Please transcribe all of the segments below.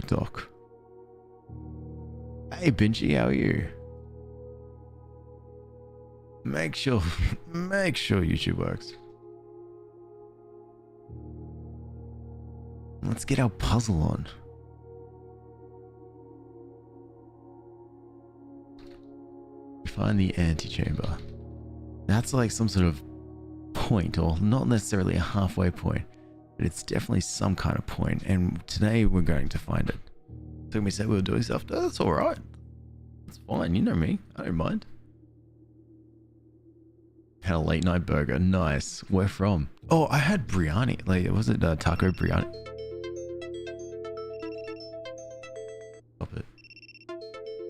TikTok. Hey, Benji, how are you? Make sure YouTube works. Let's get our puzzle on. Find the antechamber. That's like some sort of point, or not necessarily a halfway point, but it's definitely some kind of point, and today we're going to find it. So we said we were doing stuff. That's alright. It's fine, you know me. I don't mind. Had a late night burger. Nice. Where from? Oh, I had biryani. Like, was it taco biryani? Stop it.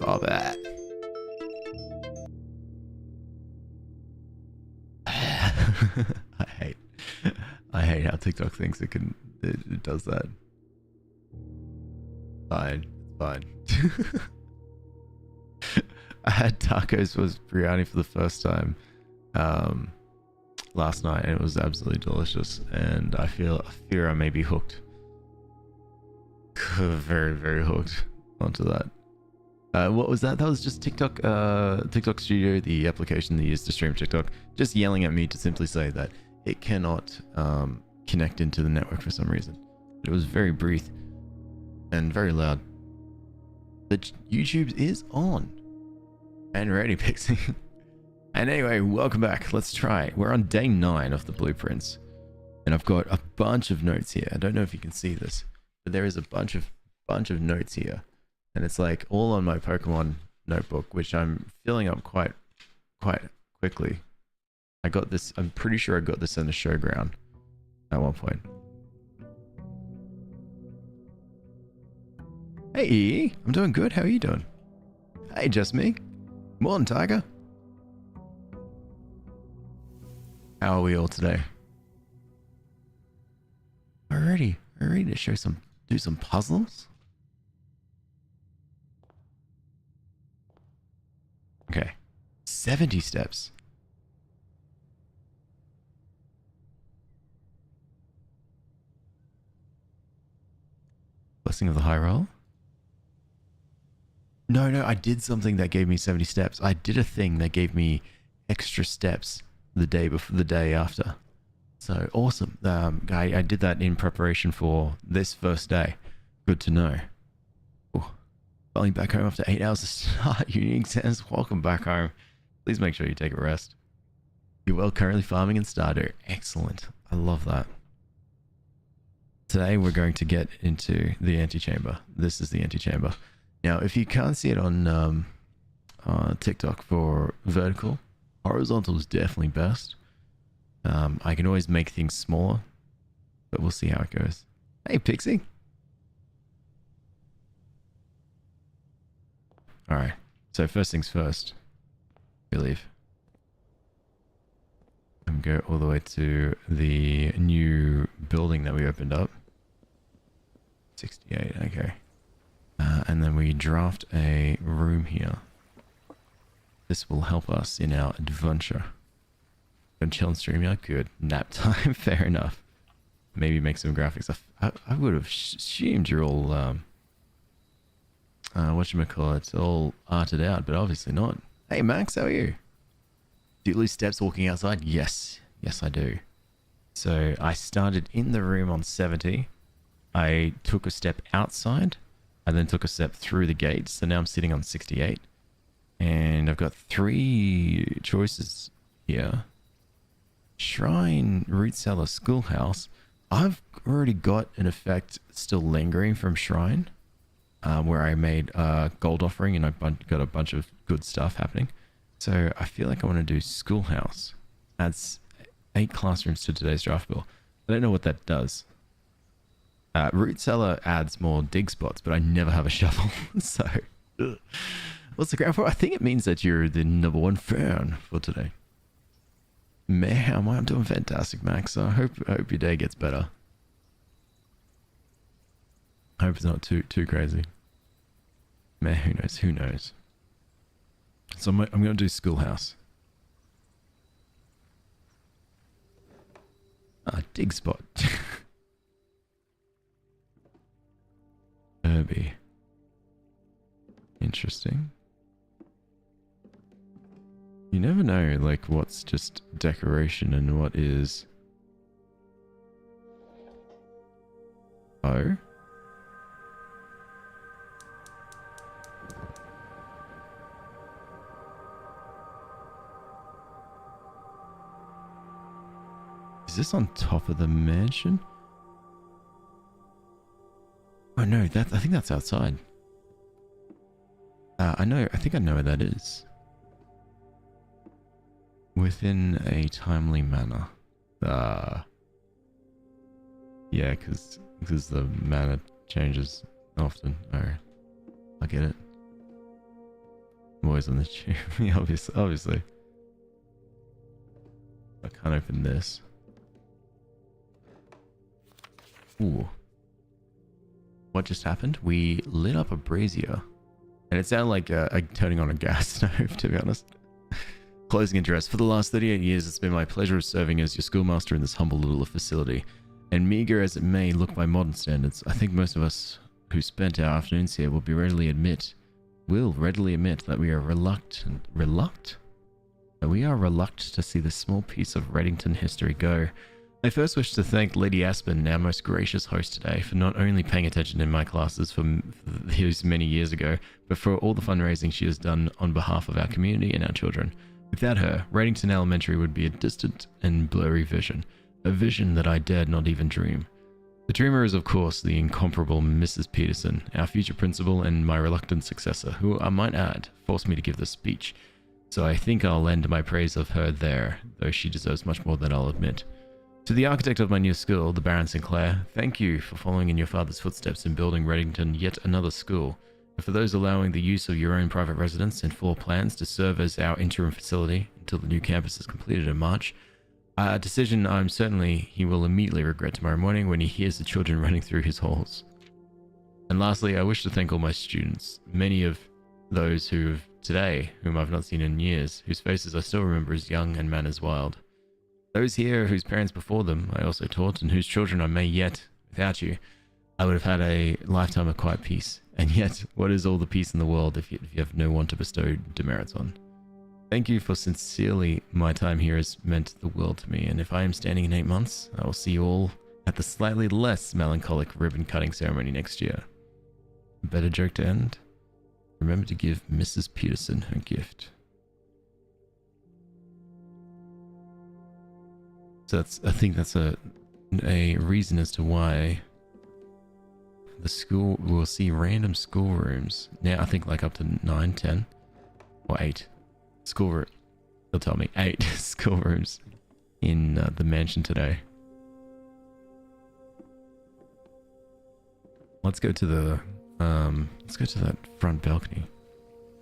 Oh, that. I hate how TikTok thinks it does that. Fine. I had tacos was biryani for the first time last night, and it was absolutely delicious, and I fear I may be hooked. Very, very hooked onto that. What was that? That was just TikTok Studio, the application they use to stream TikTok, just yelling at me to simply say that it cannot connect into the network for some reason. It was very brief and very loud. But YouTube is on and ready, Pixie. And anyway, welcome back. Let's try. We're on day 9 of the blueprints, and I've got a bunch of notes here. I don't know if you can see this, but there is a bunch of notes here. And it's like all on my Pokemon notebook, which I'm filling up quite quickly. I got this, I'm pretty sure I got this in the showground at one point. Hey, I'm doing good. How are you doing? Hey, just me. Morning, Tiger. How are we all today? Already to do some puzzles? Okay, 70 steps. Blessing of the high roll? No, I did something that gave me 70 steps. I did a thing that gave me extra steps the day before, the day after. So awesome. I did that in preparation for this first day. Good to know. Finally back home after 8 hours to start uni exams. Welcome back home. Please make sure you take a rest. You're well currently farming in Stardew. Excellent. I love that. Today we're going to get into the antechamber. This is the antechamber. Now, if you can't see it on TikTok for vertical, horizontal is definitely best. I can always make things smaller, but we'll see how it goes. Hey, Pixie. Alright, so first things first, we leave. And go all the way to the new building that we opened up. 68, okay. And then we draft a room here. This will help us in our adventure. Gonna chill and stream, yeah, good. Nap time, fair enough. Maybe make some graphics. I would have assumed you're all... whatchamacallit, all arted out, but obviously not. Hey Max, how are you? Do you lose steps walking outside? Yes I do. So I started in the room on 70. I took a step outside. I then took a step through the gate. So now I'm sitting on 68. And I've got 3 choices here. Shrine, Root Cellar, Schoolhouse. I've already got an effect still lingering from Shrine. Where I made a gold offering and I got a bunch of good stuff happening. So I feel like I want to do Schoolhouse. Adds 8 classrooms to today's draft bill. I don't know what that does. Root Cellar adds more dig spots, but I never have a shovel. So, what's the ground for? I think it means that you're the #1 fan for today. Man, I'm doing fantastic, Max. I hope your day gets better. I hope it's not too crazy. Man, who knows? So I'm going to do Schoolhouse. Dig spot. Herbie. Interesting. You never know, like, what's just decoration and what is... Oh? Is this on top of the mansion? Oh no, I think that's outside. I think I know where that is. Within a timely manner. Yeah, because the manner changes often. Oh, I get it. I'm always on the tube. Yeah, obviously. I can't open this. Ooh. What just happened? We lit up a brazier. And it sounded like turning on a gas stove, to be honest. Closing address. For the last 38 years, it's been my pleasure of serving as your schoolmaster in this humble little facility. And meager as it may look by modern standards, I think most of us who spent our afternoons here will readily admit that we are reluctant to see this small piece of Reddington history go. I first wish to thank Lady Aspen, our most gracious host today, for not only paying attention in my classes for these many years ago, but for all the fundraising she has done on behalf of our community and our children. Without her, Reddington Elementary would be a distant and blurry vision, a vision that I dared not even dream. The dreamer is, of course, the incomparable Mrs. Peterson, our future principal and my reluctant successor, who, I might add, forced me to give this speech. So I think I'll lend my praise of her there, though she deserves much more than I'll admit. To the architect of my new school, the Baron Sinclair, thank you for following in your father's footsteps in building Reddington yet another school, and for those allowing the use of your own private residence and floor plans to serve as our interim facility until the new campus is completed in March. A decision I'm certain he will immediately regret tomorrow morning when he hears the children running through his halls. And lastly, I wish to thank all my students, many of those whom I've not seen in years, whose faces I still remember as young and manners wild. Those here whose parents before them I also taught, and whose children I may yet, without you, I would have had a lifetime of quiet peace. And yet, what is all the peace in the world if you have no one to bestow demerits on? Thank you for sincerely, my time here has meant the world to me, and if I am standing in 8 months, I will see you all at the slightly less melancholic ribbon-cutting ceremony next year. A better joke to end? Remember to give Mrs. Peterson her gift. So I think that's a reason as to why the school will see random schoolrooms. Now I think like up to 9, 10, or 8 schoolroom. They'll tell me 8 schoolrooms in the mansion today. Let's go to that front balcony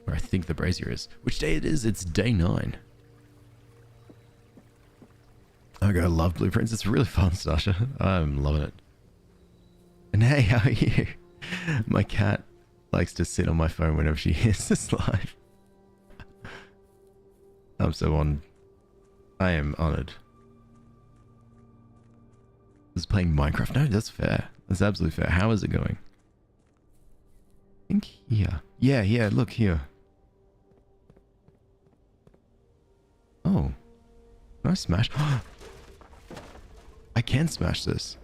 where I think the brazier is. Which day it is? It's day 9. I love blueprints. It's really fun, Stasha. I'm loving it. And hey, how are you? My cat likes to sit on my phone whenever she hears this live. I'm so on. I am honored. Is playing Minecraft? No, that's fair. That's absolutely fair. How is it going? I think here. Yeah, look here. Oh. Can I smash? I can smash this.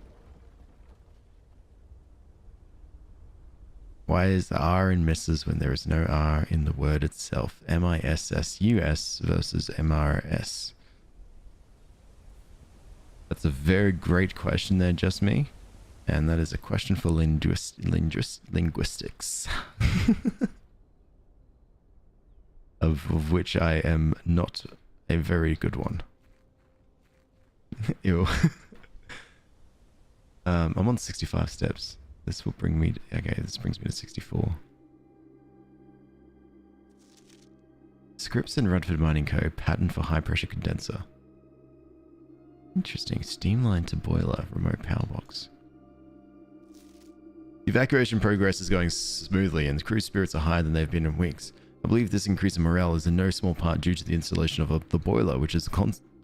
Why is the R in misses when there is no R in the word itself? M-I-S-S-U-S versus M-R-S. That's a very great question there, just me. And that is a question for linguistics. of which I am not a very good one. Ew. I'm on 65 steps. This will bring me... Okay, this brings me to 64. Scripps and Rutherford Mining Co. Patent for high pressure condenser. Interesting. Steam line to boiler. Remote power box. The evacuation progress is going smoothly and the crew spirits are higher than they've been in weeks. I believe this increase in morale is in no small part due to the installation of the boiler, which has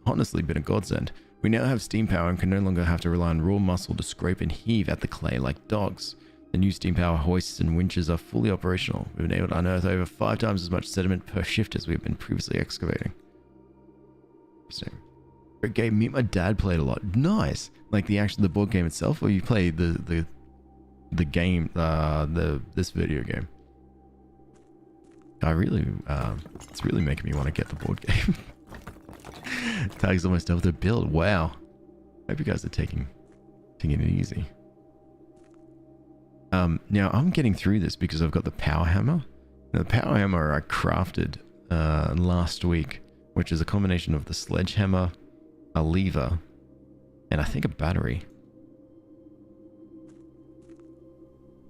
honestly been a godsend. We now have steam power and can no longer have to rely on raw muscle to scrape and heave at the clay like dogs. The new steam power hoists and winches are fully operational. We've been able to unearth over 5 times as much sediment per shift as we have been previously excavating. Interesting. Great game. Me and my dad played a lot. Nice. Like the board game itself, or you play the game, this video game. I really, it's really making me want to get the board game. Tags almost double the build. Wow. Hope you guys are taking it easy. Now I'm getting through this because I've got the power hammer. Now, the power hammer I crafted last week, which is a combination of the sledgehammer, a lever, and I think a battery.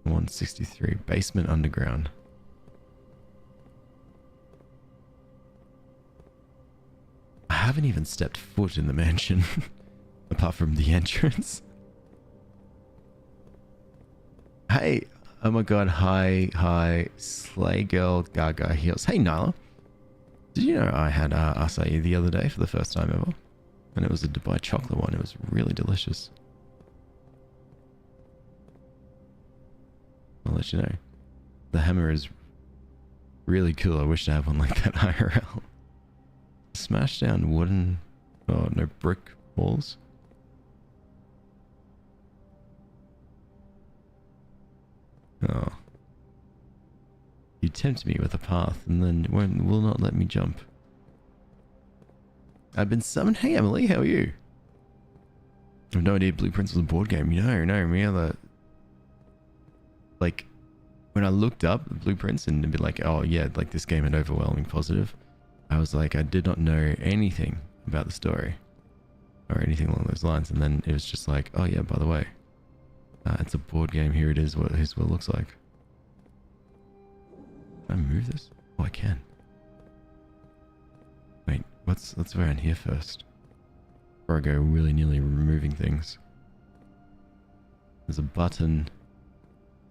163 basement underground. I haven't even stepped foot in the mansion apart from the entrance. Hey, oh my god, hi, Slay Girl Gaga Heels. Hey Nyla, did you know I had acai the other day for the first time ever? And it was a Dubai chocolate one. It was really delicious. I'll let you know. The hammer is really cool. I wish to have one like that IRL. Smash down wooden, oh no, brick walls. Oh. You tempt me with a path and then will not let me jump. I've been summoned. Hey Emily, how are you? I have no idea Blueprints was a board game. No, me other. Like, when I looked up Blueprints and be like, oh yeah, like this game had overwhelming positive, I was like, I did not know anything about the story or anything along those lines. And then it was just like, oh yeah, by the way, it's a board game. Here it is. Here's what it looks like. Can I move this? Oh, I can. Wait, let's around here first. Before I go willy-nilly removing things. There's a button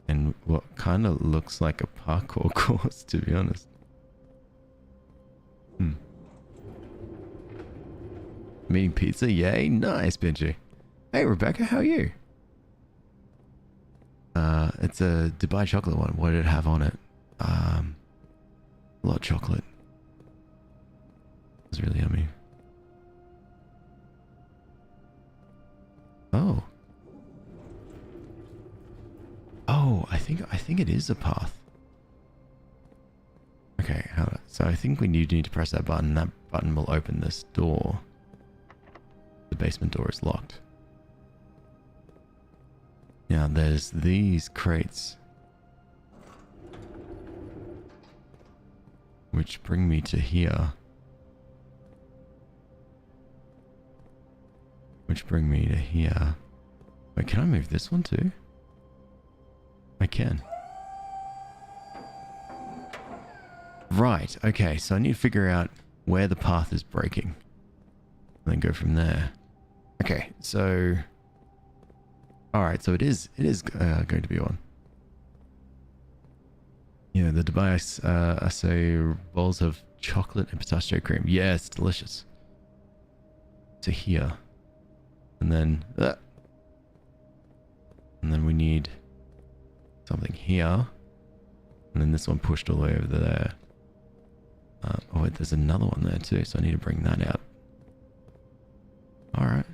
and what kind of looks like a parkour course, to be honest. Meeting pizza, yay, nice, Benji. Hey Rebecca, how are you? It's a Dubai chocolate one. What did it have on it? A lot of chocolate. It's really yummy. Oh. Oh, I think it is a path. Okay, so I think we need to press that button. That button will open this door. The basement door is locked. Now there's these crates, which bring me to here. Wait, can I move this one too? I can. Right, okay, so I need to figure out where the path is breaking. And then go from there. Okay, so... Alright, so it is going to be one. Yeah, the Dubai acai bowls of chocolate and pistachio cream. Yeah, it's delicious. To here. And then we need something here. And then this one pushed all the way over there. Oh wait, there's another one there too, so I need to bring that out. Alright.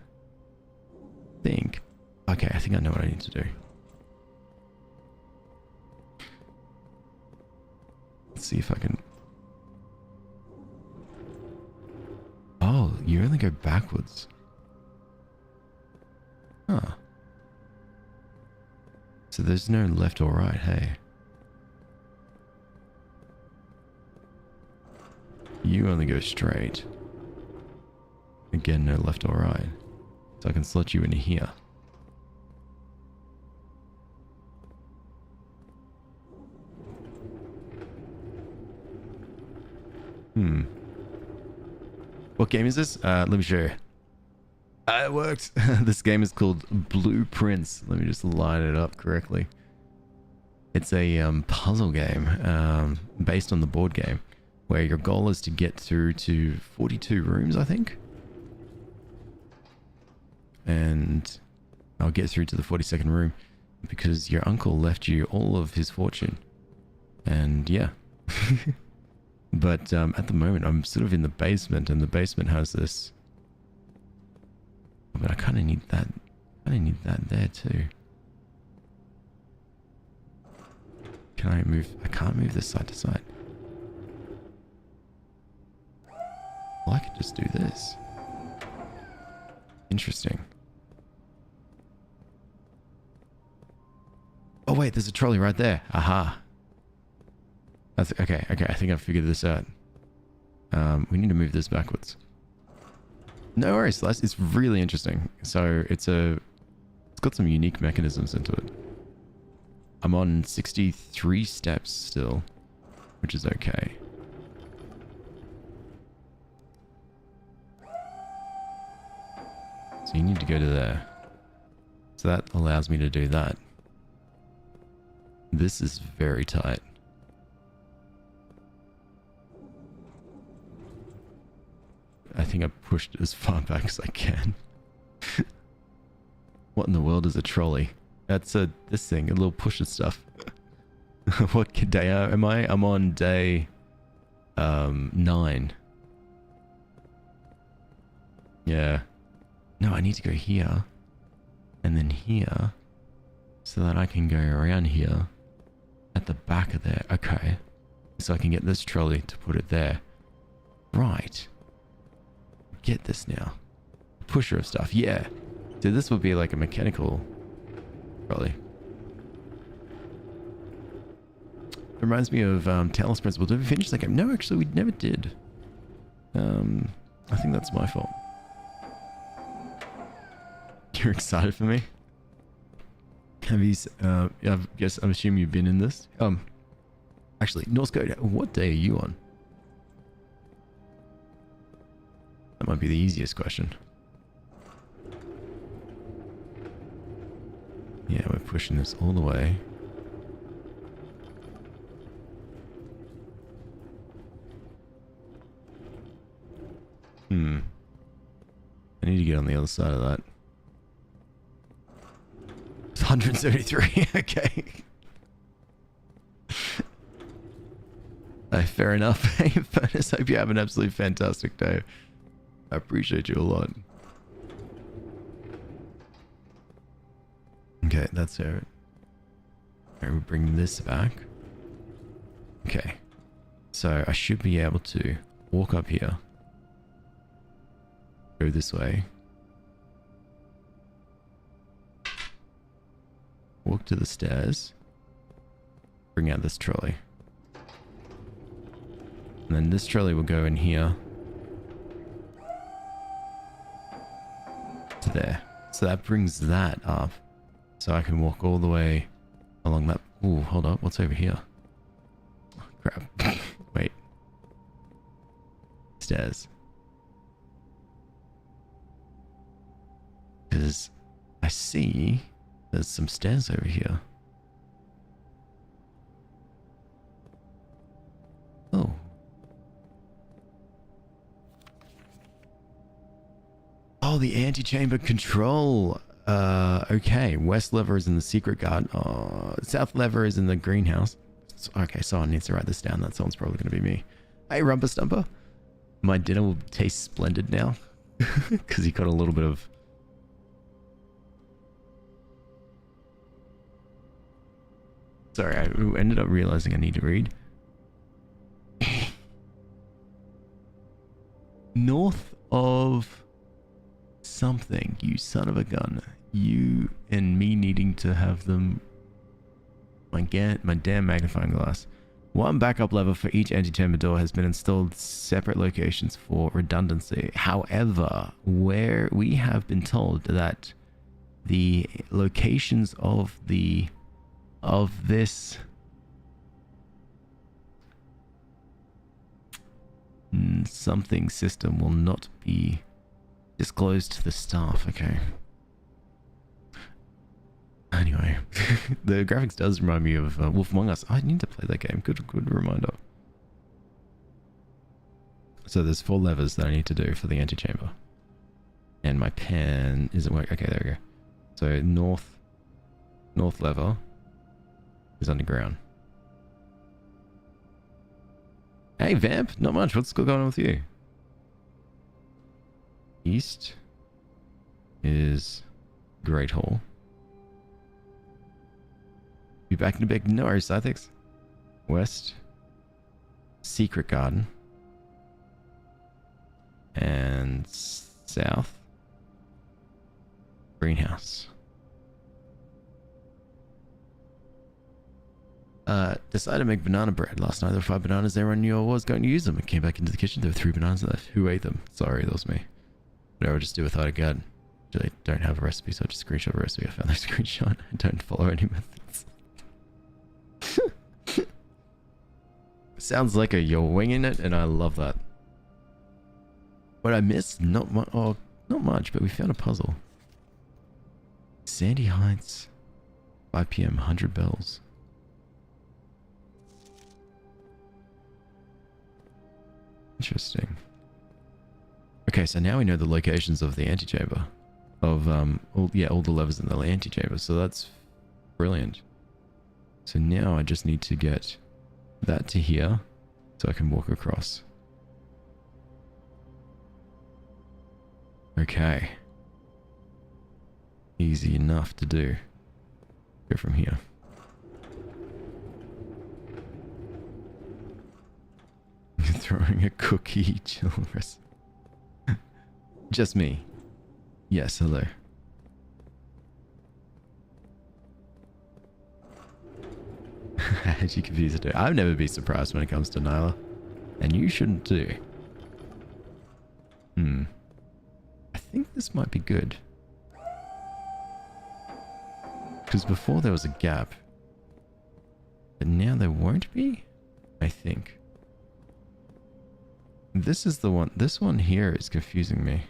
Okay, I think I know what I need to do. Let's see if I can... Oh, you only go backwards. Huh. So there's no left or right, hey? You only go straight. Again, no left or right. So I can slot you into here. What game is this? Let me show you. It worked. This game is called Blueprints. Let me just line it up correctly. It's a puzzle game based on the board game, where your goal is to get through to 42 rooms, I think. And I'll get through to the 42nd room. because your uncle left you all of his fortune. And yeah. But at the moment, I'm sort of in the basement, and the basement has this. But I kind of need that. I need that there too. Can I move? I can't move this side to side. Well, I could just do this. Interesting. Oh wait, there's a trolley right there. Aha. That's okay. Okay, I think I've figured this out. We need to move this backwards. No worries. It's really interesting. So it's got some unique mechanisms into it. I'm on 63 steps still, which is okay. So you need to go to there. So that allows me to do that. This is very tight. I think I pushed it as far back as I can. What in the world is a trolley? That's this thing, a little push of stuff. What day am I? I'm on day 9. Yeah. No, I need to go here. And then here. So that I can go around here. At the back of there. Okay. So I can get this trolley to put it there. Right. Get this now. Pusher of stuff. Yeah. So this would be like a mechanical trolley. It reminds me of Talos Principle. Did we finish that game? No, actually we never did. I think that's my fault. You're excited for me? Have you, I guess, I'm assuming you've been in this. Actually, North Code, what day are you on? That might be the easiest question. Yeah, we're pushing this all the way. I need to get on the other side of that. 173, okay. Fair enough. Hey, Furnace, hope you have an absolutely fantastic day. I appreciate you a lot. Okay, that's it. Alright, we bring this back. Okay. So I should be able to walk up here. Go this way. Walk to the stairs. Bring out this trolley. And then this trolley will go in here. To there. So that brings that up. So I can walk all the way along that. Ooh, hold up. What's over here? Oh, crap. Wait. Stairs. Because I see there's some stairs over here. Oh. Oh, the antechamber control. Okay. West lever is in the secret guard. South lever is in the greenhouse. Okay, someone needs to write this down. That someone's probably going to be me. Hey, Rumper Stumper. My dinner will taste splendid now. Because he got a little bit of... Sorry, I ended up realizing I need to read. North of something, you son of a gun. You and me needing to have them. My damn magnifying glass. One backup lever for each antechamber door has been installed separate locations for redundancy. However, where we have been told that the locations of this something system will not be disclosed to the staff. Okay. Anyway, the graphics does remind me of Wolf Among Us. I need to play that game. Good reminder. So there's 4 levers that I need to do for the antechamber. And my pen isn't working. Okay, there we go. So north, North lever is underground. Hey, Vamp. Not much. What's going on with you? East is Great Hall. Be back in a bit. No worries, Scythics. West. Secret Garden. And south. Greenhouse. Decided to make banana bread. Last night there were 5 bananas. Everyone knew I was going to use them. I came back into the kitchen. There were 3 bananas left. Who ate them? Sorry, that was me. But I would just do without a gut. I don't have a recipe, so I just screenshot a recipe. I found that screenshot. I don't follow any methods. Sounds like you're winging it, and I love that. What I missed? Not much. Oh, not much, but we found a puzzle. Sandy Heights, 5 p.m. 100 bells. Interesting. Okay, so now we know the locations of the antechamber. Of, all the levers in the antechamber. So that's brilliant. So now I just need to get that to here so I can walk across. Okay. Easy enough to do. Go from here. Throwing a cookie, chill rest. Just me. Yes, hello. Had you confused it too? I've never been surprised when it comes to Nyla. And you shouldn't too. I think this might be good. Because before there was a gap. But now there won't be? I think. This is the one. This one here is confusing me.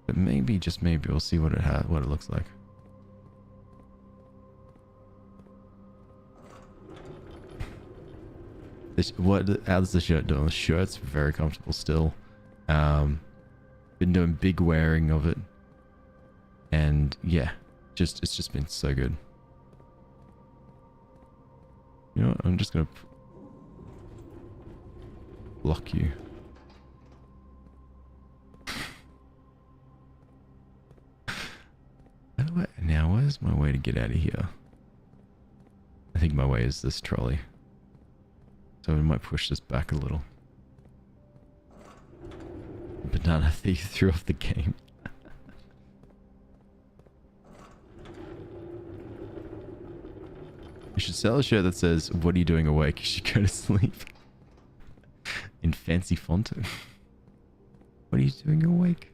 But maybe, just maybe, we'll see what it looks like. How's the shirt doing? The shirt's very comfortable still. Been doing big wearing of it. And yeah, it's just been so good. You know what? I'm just gonna block you. Now, where's my way to get out of here? I think my way is this trolley. So I might push this back a little. Banana thief threw off the game. You should sell a shirt that says, "What are you doing awake? You should go to sleep." In fancy font. What are you doing awake?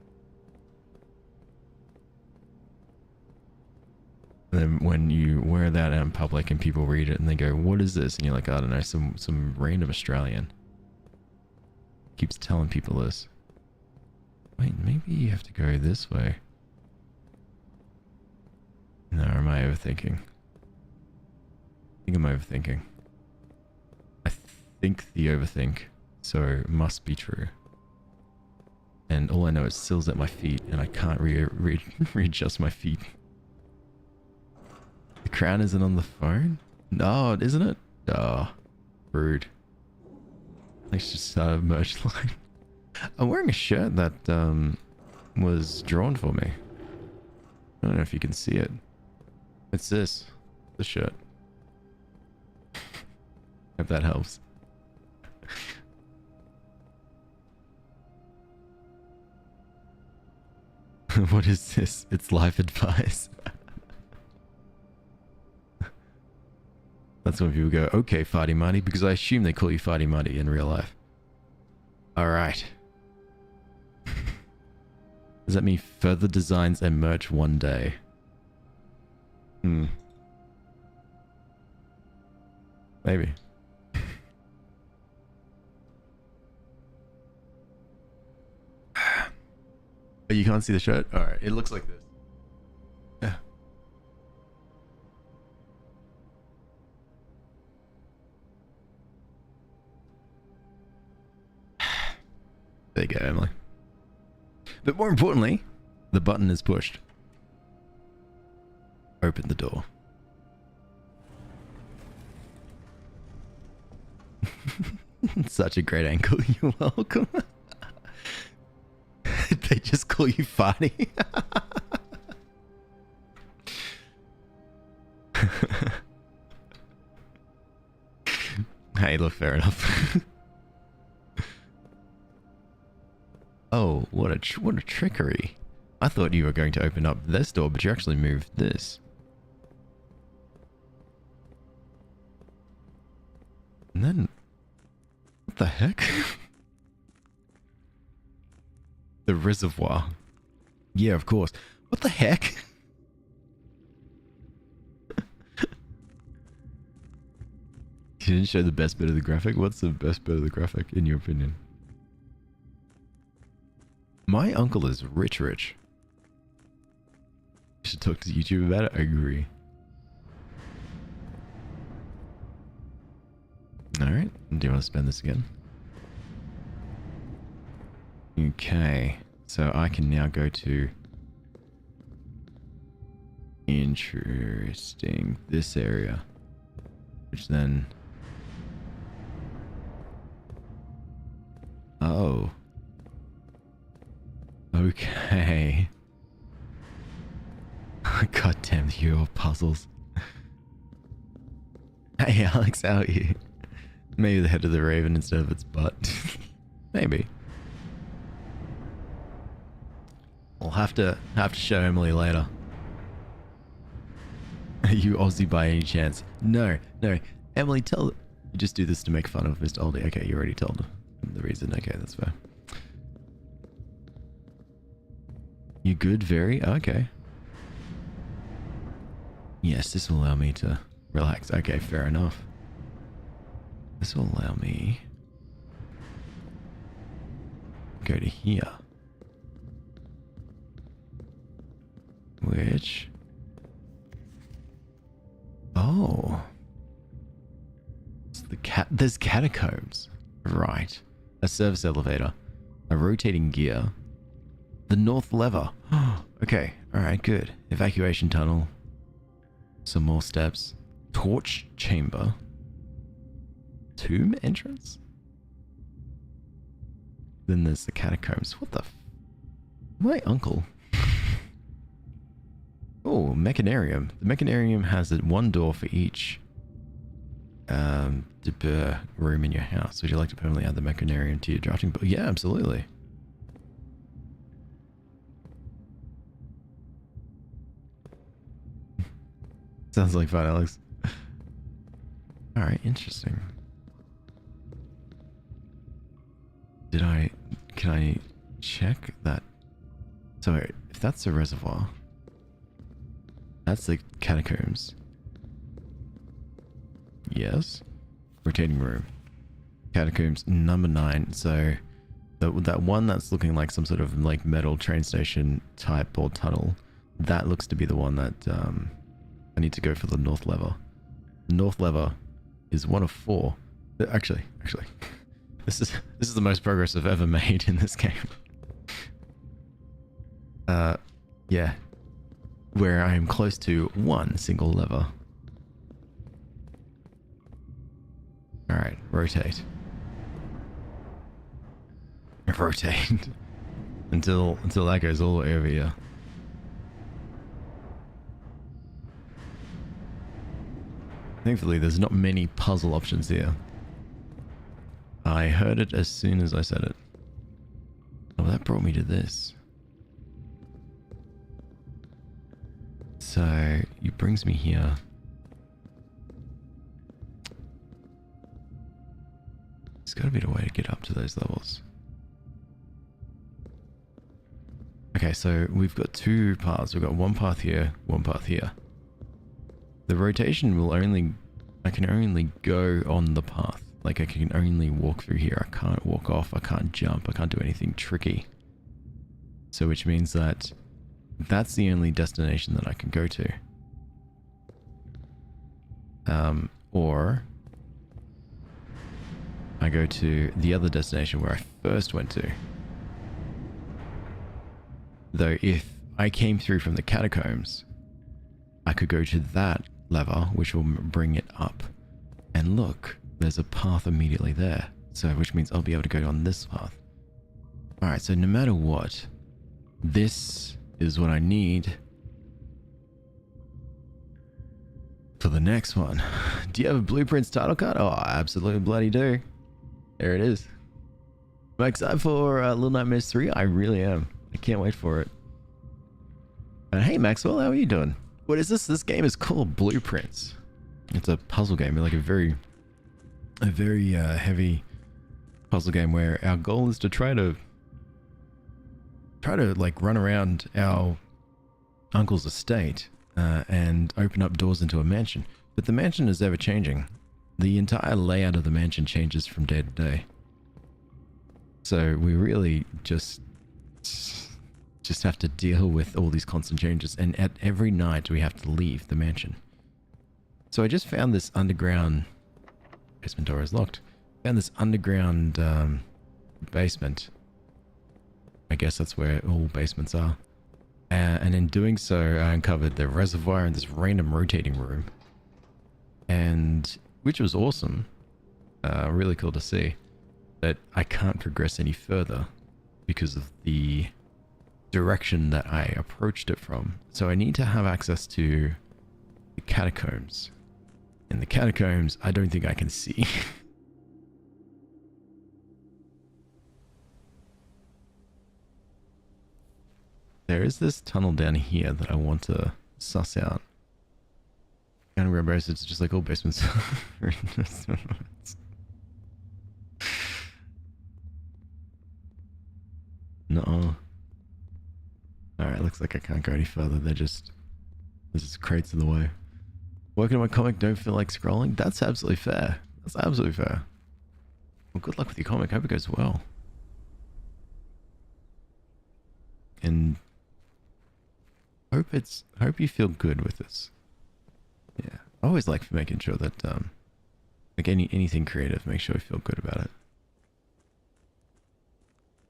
And then when you wear that out in public and people read it and they go, "What is this?" And you're like, "I don't know, some random Australian keeps telling people this." Wait, maybe you have to go this way. No, am I overthinking? I think I'm overthinking. I think the overthink, so it must be true. And all I know is Sill's at my feet and I can't readjust my feet. The crown isn't on the phone? No, isn't it? Oh, rude. Let's just start a merch line. I'm wearing a shirt that was drawn for me. I don't know if you can see it. It's this. The shirt. Hope that helps. What is this? It's life advice. That's when people go, "Okay, Farty Marty," because I assume they call you Farty Marty in real life. Alright. Does that mean further designs and merch one day? Maybe. Oh, you can't see the shirt? Alright, it looks like this. Yeah. There you go, Emily. But more importantly, The button is pushed. Open the door. Such a great angle. You're welcome. They just call you Farty. Hey, look, fair enough. Oh, what a trickery. I thought you were going to open up this door, but you actually moved this. And then... what the heck? The reservoir. Yeah, of course. What the heck? You didn't show the best bit of the graphic? What's the best bit of the graphic, in your opinion? My uncle is rich. You should talk to YouTube about it. I agree. Alright, do you want to spend this again? Okay, so I can now go to... interesting, this area. Which then... oh. Okay. God damn you puzzles. Hey Alex, how are you? Maybe the head of the raven instead of its butt. Maybe. I'll have to show Emily later. Are you Aussie by any chance? No. Emily, tell... you just do this to make fun of Mr. Oldie. Okay, you already told him the reason. Okay, that's fair. You good? Very? Okay. Yes, this will allow me to relax. Okay, fair enough. This will allow me... go to here. Which... oh. It's the there's catacombs. Right. A service elevator. A rotating gear. The north lever. Okay. Alright, good. Evacuation tunnel. Some more steps. Torch chamber. Tomb entrance? Then there's the catacombs. What the my uncle. Oh, mechanarium. The mechanarium has one door for each room in your house. Would you like to permanently add the mechanarium to your drafting book? Yeah, absolutely. Sounds like fun, Alex. Alright, interesting. Can I check that? So if that's a reservoir, that's the catacombs. Yes. Rotating room. Catacombs number 9. So that one that's looking like some sort of like metal train station type or tunnel, that looks to be the one that I need to go for the north lever. The north lever is one of 4. Actually, this is the most progress I've ever made in this game. Yeah. Where I am close to one single lever. Alright, rotate. Rotate. until that goes all the way over here. Thankfully, there's not many puzzle options here. I heard it as soon as I said it. Oh, that brought me to this. So, it brings me here. There's got to be a way to get up to those levels. Okay, so we've got 2 paths. We've got one path here, one path here. The rotation will only... I can only go on the path. Like, I can only walk through here. I can't walk off. I can't jump. I can't do anything tricky. So, which means that that's the only destination that I can go to. Or I go to the other destination where I first went to. Though if I came through from the catacombs, I could go to that lever, which will bring it up. And look, there's a path immediately there. So, which means I'll be able to go on this path. Alright, so no matter what, this is what I need for the next one. Do you have a Blueprints title card? Oh, I absolutely bloody do. There it is. I'm excited for Little Nightmares 3. I really am. I can't wait for it. Hey Maxwell, how are you doing? What is this? This game is called Blueprints. It's a puzzle game, like a very heavy puzzle game where our goal is to try to like run around our uncle's estate and open up doors into a mansion. But the mansion is ever changing. The entire layout of the mansion changes from day to day. So we really just have to deal with all these constant changes, and at every night we have to leave the mansion. So I just found this underground basement door is locked. Found this underground basement. I guess that's where all basements are. And in doing so, I uncovered the reservoir in this random rotating room, and which was awesome. Really cool to see. But I can't progress any further because of the direction that I approached it from. So I need to have access to the catacombs. In the catacombs, I don't think I can see. There is this tunnel down here that I want to suss out. And remember, it's just like all basements. No. Alright, looks like I can't go any further. There's just crates in the way. Working on my comic, don't feel like scrolling? That's absolutely fair. That's absolutely fair. Well, good luck with your comic. Hope it goes well. And hope you feel good with this. Yeah. I always like making sure that like anything creative, make sure you feel good about it.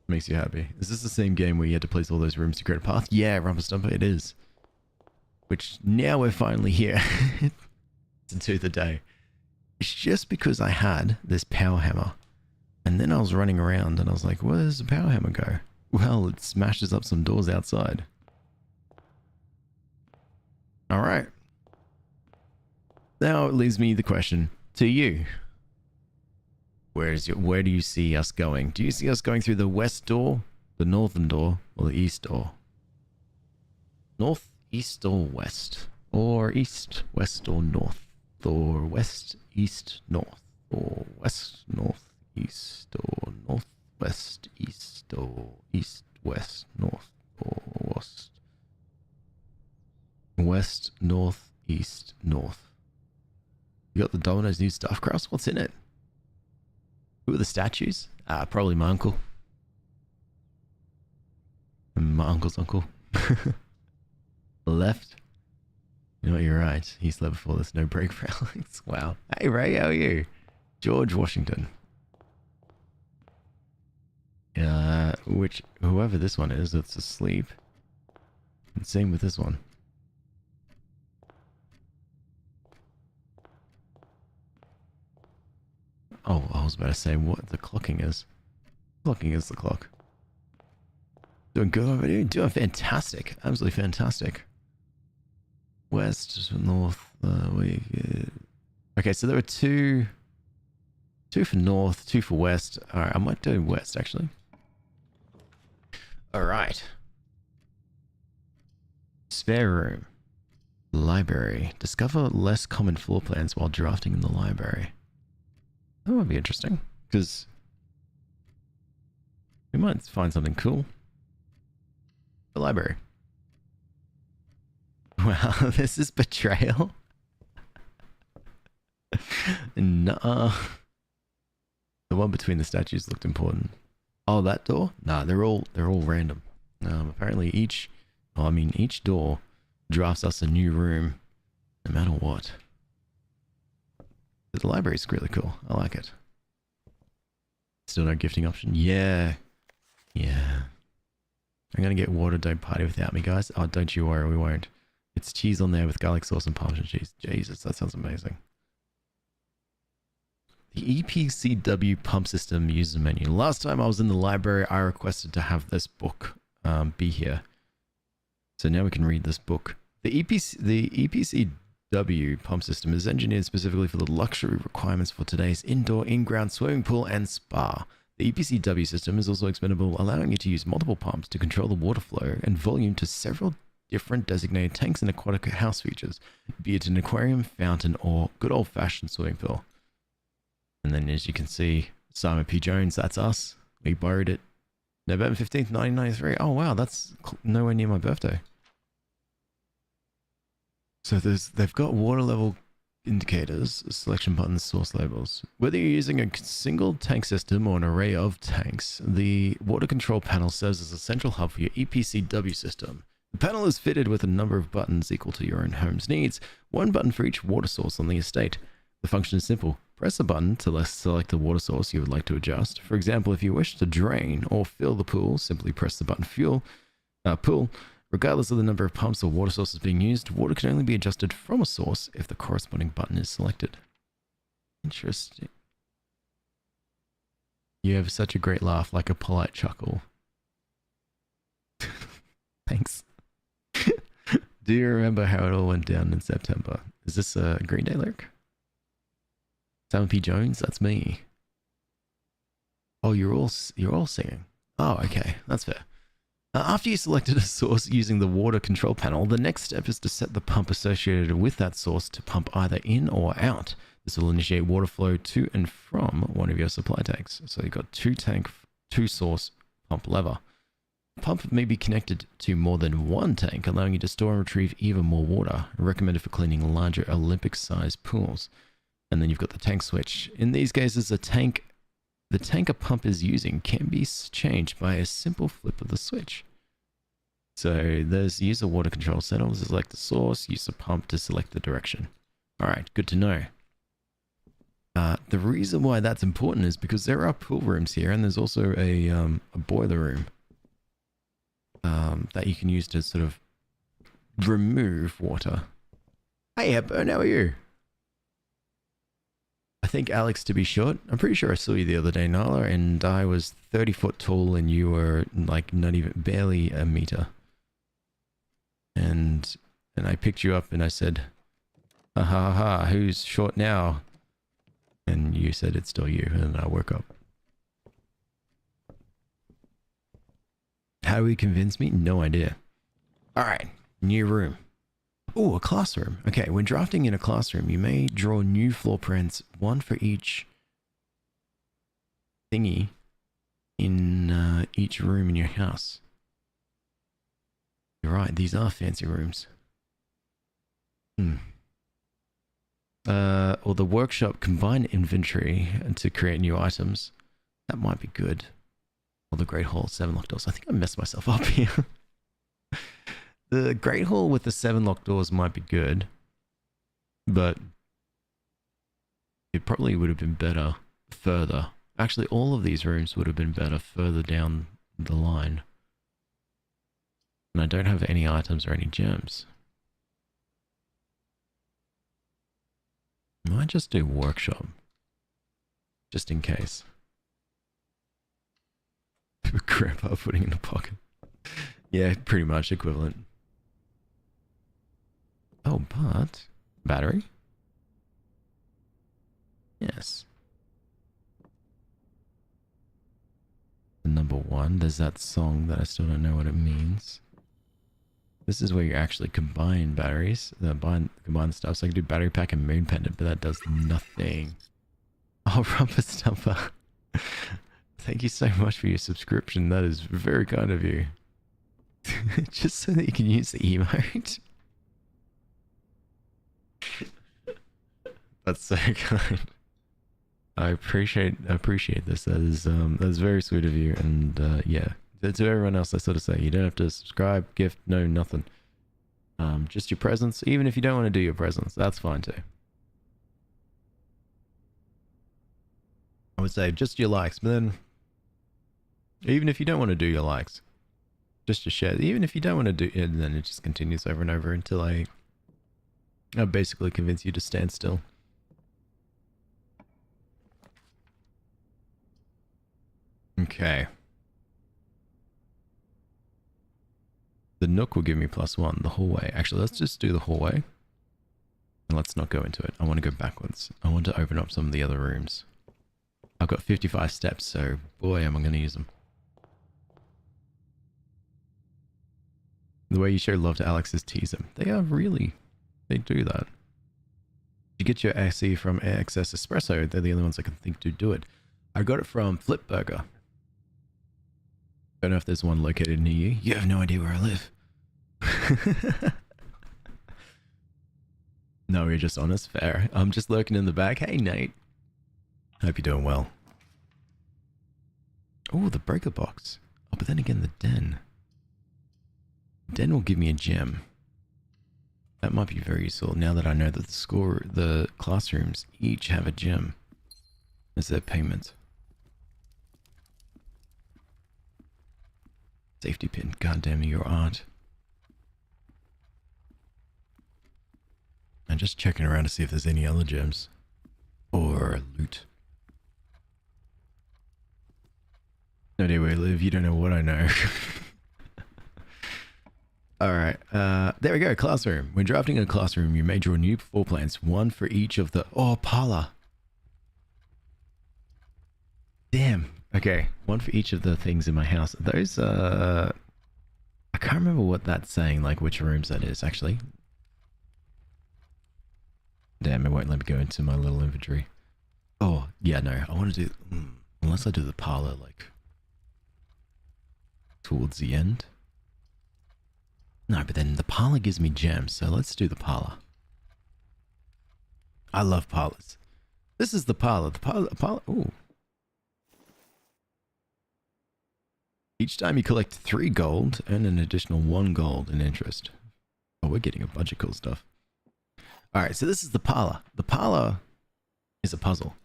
Makes you happy. Is this the same game where you had to place all those rooms to create a path? Yeah, Rumper Stumper, it is. Which now we're finally here. Into the day. It's just because I had this power hammer. And then I was running around and I was like, where does the power hammer go? Well, it smashes up some doors outside. Alright. Now it leaves me the question to you. Where do you see us going? Do you see us going through the west door, the northern door, or the east door? North, east, or west? Or east, west, or north? Or west, east, north? Or west, north, east, or north, west, east, or east, west, north, or west? West, north, east, north. You got the Domino's new stuffed crust? What's in it? Who are the statues? Probably my uncle. And my uncle's uncle. Left. You know what, you're right. He slept before there's no break for Alex. Wow. Hey Ray, how are you? George Washington. Whoever this one is that's asleep. And same with this one. Oh, I was about to say what the clocking is. Clocking is the clock. Doing good, doing fantastic. Absolutely fantastic. West, north, okay, so there were two for north, two for west. Alright, I might do west actually. Alright. Spare room. Library. Discover less common floor plans while drafting in the library. That would be interesting, because we might find something cool. The library. Wow, this is betrayal. Nuh-uh. The one between the statues looked important. Oh, that door? Nah, they're all random. Apparently each door drafts us a new room, no matter what. The library's really cool. I like it. Still no gifting option? Yeah. Yeah. I'm gonna get water. Don't party without me, guys. Oh, don't you worry, we won't. It's cheese on there with garlic sauce and Parmesan cheese. Jesus, that sounds amazing. The EPCW pump system user menu. Last time I was in the library, I requested to have this book be here. So now we can read this book. The EPCW pump system is engineered specifically for the luxury requirements for today's indoor in-ground swimming pool and spa. The EPCW system is also expendable, allowing you to use multiple pumps to control the water flow and volume to several different designated tanks and aquatic house features, be it an aquarium, fountain, or good old-fashioned swimming pool. And then as you can see, Simon P. Jones, that's us. We borrowed it November 15th, 1993. Oh wow, that's nowhere near my birthday. So they've got water level indicators, selection buttons, source labels. Whether you're using a single tank system or an array of tanks, the water control panel serves as a central hub for your EPCW system. The panel is fitted with a number of buttons equal to your own home's needs, one button for each water source on the estate. The function is simple. Press a button to select the water source you would like to adjust. For example, if you wish to drain or fill the pool, simply press the button pool. Regardless of the number of pumps or water sources being used, water can only be adjusted from a source if the corresponding button is selected. Interesting. You have such a great laugh, like a polite chuckle. Thanks. Do you remember how it all went down in September? Is this a Green Day lyric? Simon P. Jones, that's me. Oh, you're all singing. Oh, okay, that's fair. After you selected a source using the water control panel, the next step is to set the pump associated with that source to pump either in or out. This will initiate water flow to and from one of your supply tanks. So you've got two source pump lever. The pump may be connected to more than one tank, allowing you to store and retrieve even more water, recommended for cleaning larger Olympic-sized pools. And then you've got the tank switch. In these cases, the tank a pump is using can be changed by a simple flip of the switch. So there's use a water control settings to select the source, use a pump to select the direction. All right, good to know. The reason why that's important is because there are pool rooms here, and there's also a boiler room that you can use to sort of remove water. Hey, Hepburn, how are you? I think Alex to be short. I'm pretty sure I saw you the other day, Nala, and I was 30 foot tall and you were like not even barely a meter. And I picked you up and I said, ha ha ha, who's short now? And you said it's still you, and I woke up. How he convinced me? No idea. All right, new room. Oh, a classroom. Okay, when drafting in a classroom, you may draw new floor plans, one for each thingy in each room in your house. You're right, these are fancy rooms. Or the workshop combine inventory to create new items. That might be good. Or the Great Hall, 7 locked doors. I think I messed myself up here. The Great Hall with the 7 locked doors might be good, but it probably would have been better further. Actually, all of these rooms would have been better further down the line. And I don't have any items or any gems. I might just do workshop, just in case. Grandpa putting in a pocket. Yeah, pretty much equivalent. Oh, but battery? Yes. Number 1, there's that song that I still don't know what it means. This is where you actually combine batteries, combine stuff. So I can do battery pack and moon pendant, but that does nothing. Oh, Rumper Stumper. Thank you so much for your subscription. That is very kind of you. Just so that you can use the emote. That's so kind. I appreciate this. That is very sweet of you. And yeah, to everyone else, I sort of say you don't have to subscribe, gift, no, nothing. Just your presence. Even if you don't want to do your presence, that's fine too. I would say just your likes, but then even if you don't want to do your likes, Just to share. Even if you don't want to do it, then it just continues over and over until I basically convince you to stand still. Okay. The Nook will give me +1. The hallway. Actually, let's just do the hallway. And let's not go into it. I want to go backwards. I want to open up some of the other rooms. I've got 55 steps, so boy, am I going to use them. The way you show love to Alex is tease him. They are really... They do that. You get your SE from AXS Espresso. They're the only ones I can think to do it. I got it from Flip Burger. Don't know if there's one located near you. You have no idea where I live. No, we're just honest. Fair. I'm just lurking in the back. Hey, Nate. Hope you're doing well. Oh, the breaker box. Oh, but then again, the den. Den will give me a gem. That might be very useful now that I know that the classrooms each have a gem as their payment. Safety pin. God damn it, your art. I'm just checking around to see if there's any other gems. Or loot. No idea where I live. You don't know what I know. Alright, there we go, classroom. When drafting a classroom, you may draw new floor plans, one for each of the... Oh, parlor. Damn. Okay, one for each of the things in my house. Those, I can't remember what that's saying, like which rooms that is, actually. Damn, it won't let me go into my little inventory. Oh, yeah, no, I want to do... unless I do the parlor, like... towards the end. No, but then the parlor gives me gems, so let's do the parlor. I love parlors. This is the parlor. The parlor. Ooh. Each time you collect 3 gold, earn an additional 1 gold in interest. Oh, we're getting a bunch of cool stuff. Alright, so this is the parlor. The parlor is a puzzle.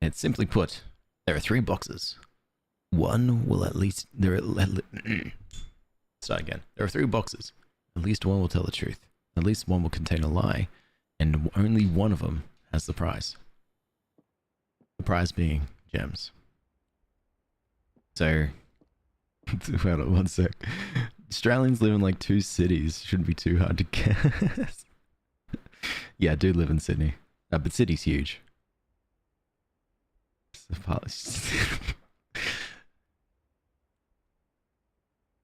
And it's simply put, there are 3 boxes. One will at least... Start again. There are 3 boxes. At least one will tell the truth. At least one will contain a lie. And only one of them has the prize. The prize being gems. So... hold on 1 sec. Australians live in like 2 cities. Shouldn't be too hard to guess. Yeah, I do live in Sydney. But Sydney's huge.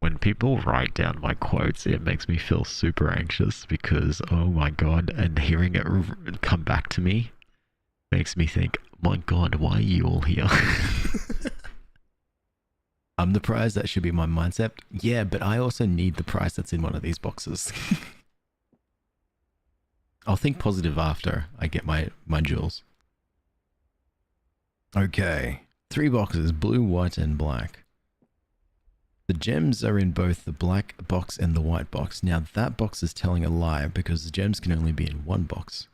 When people write down my quotes, it makes me feel super anxious because, oh my god, and hearing it come back to me makes me think, my god, why are you all here? I'm the prize, that should be my mindset. Yeah, but I also need the prize that's in one of these boxes. I'll think positive after I get my jewels. Okay, 3 boxes, blue, white, and black. The gems are in both the black box and the white box. Now that box is telling a lie because the gems can only be in 1 box.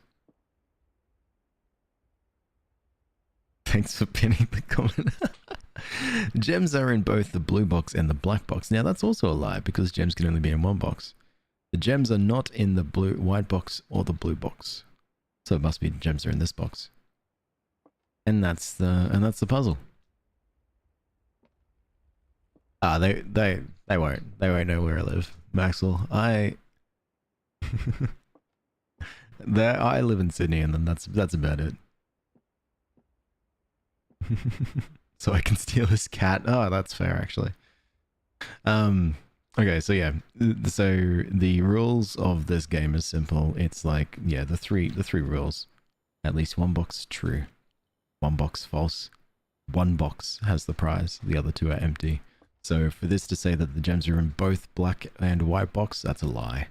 Thanks for pinning the comment. Gems are in both the blue box and the black box. Now that's also a lie because gems can only be in 1 box. The gems are not in the white box or the blue box. So it must be gems are in this box. And that's the puzzle. Ah, they won't know where I live, Maxwell. I live in Sydney, and then that's about it. So I can steal his cat. Oh, that's fair, actually. Okay, so yeah, so the rules of this game is simple. It's like, yeah, the three rules. At least 1 box true, 1 box false, 1 box has the prize. The other 2 are empty. So for this to say that the gems are in both black and white box, that's a lie.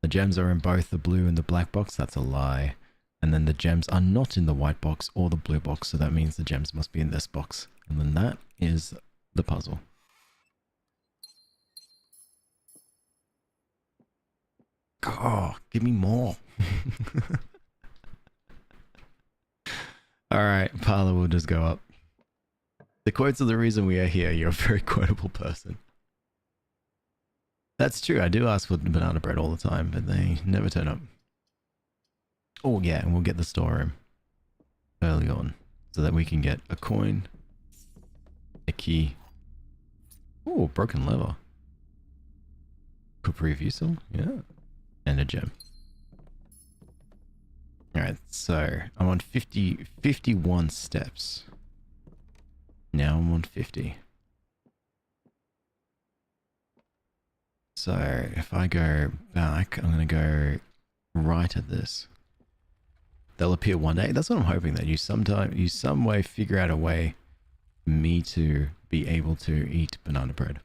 The gems are in both the blue and the black box, that's a lie. And then the gems are not in the white box or the blue box, so that means the gems must be in this box. And then that is the puzzle. Oh, give me more. Alright, parlor will just go up. The quotes are the reason we are here. You're a very quotable person. That's true. I do ask for banana bread all the time, but they never turn up. Oh yeah, and we'll get the storeroom early on so that we can get a coin, a key. Oh, broken lever. Copper fusel, yeah, and a gem. All right, so I'm on 51 steps. Now I'm on 50. So if I go back, I'm going to go right at this. They'll appear one day. That's what I'm hoping, that you some way figure out a way for me to be able to eat banana bread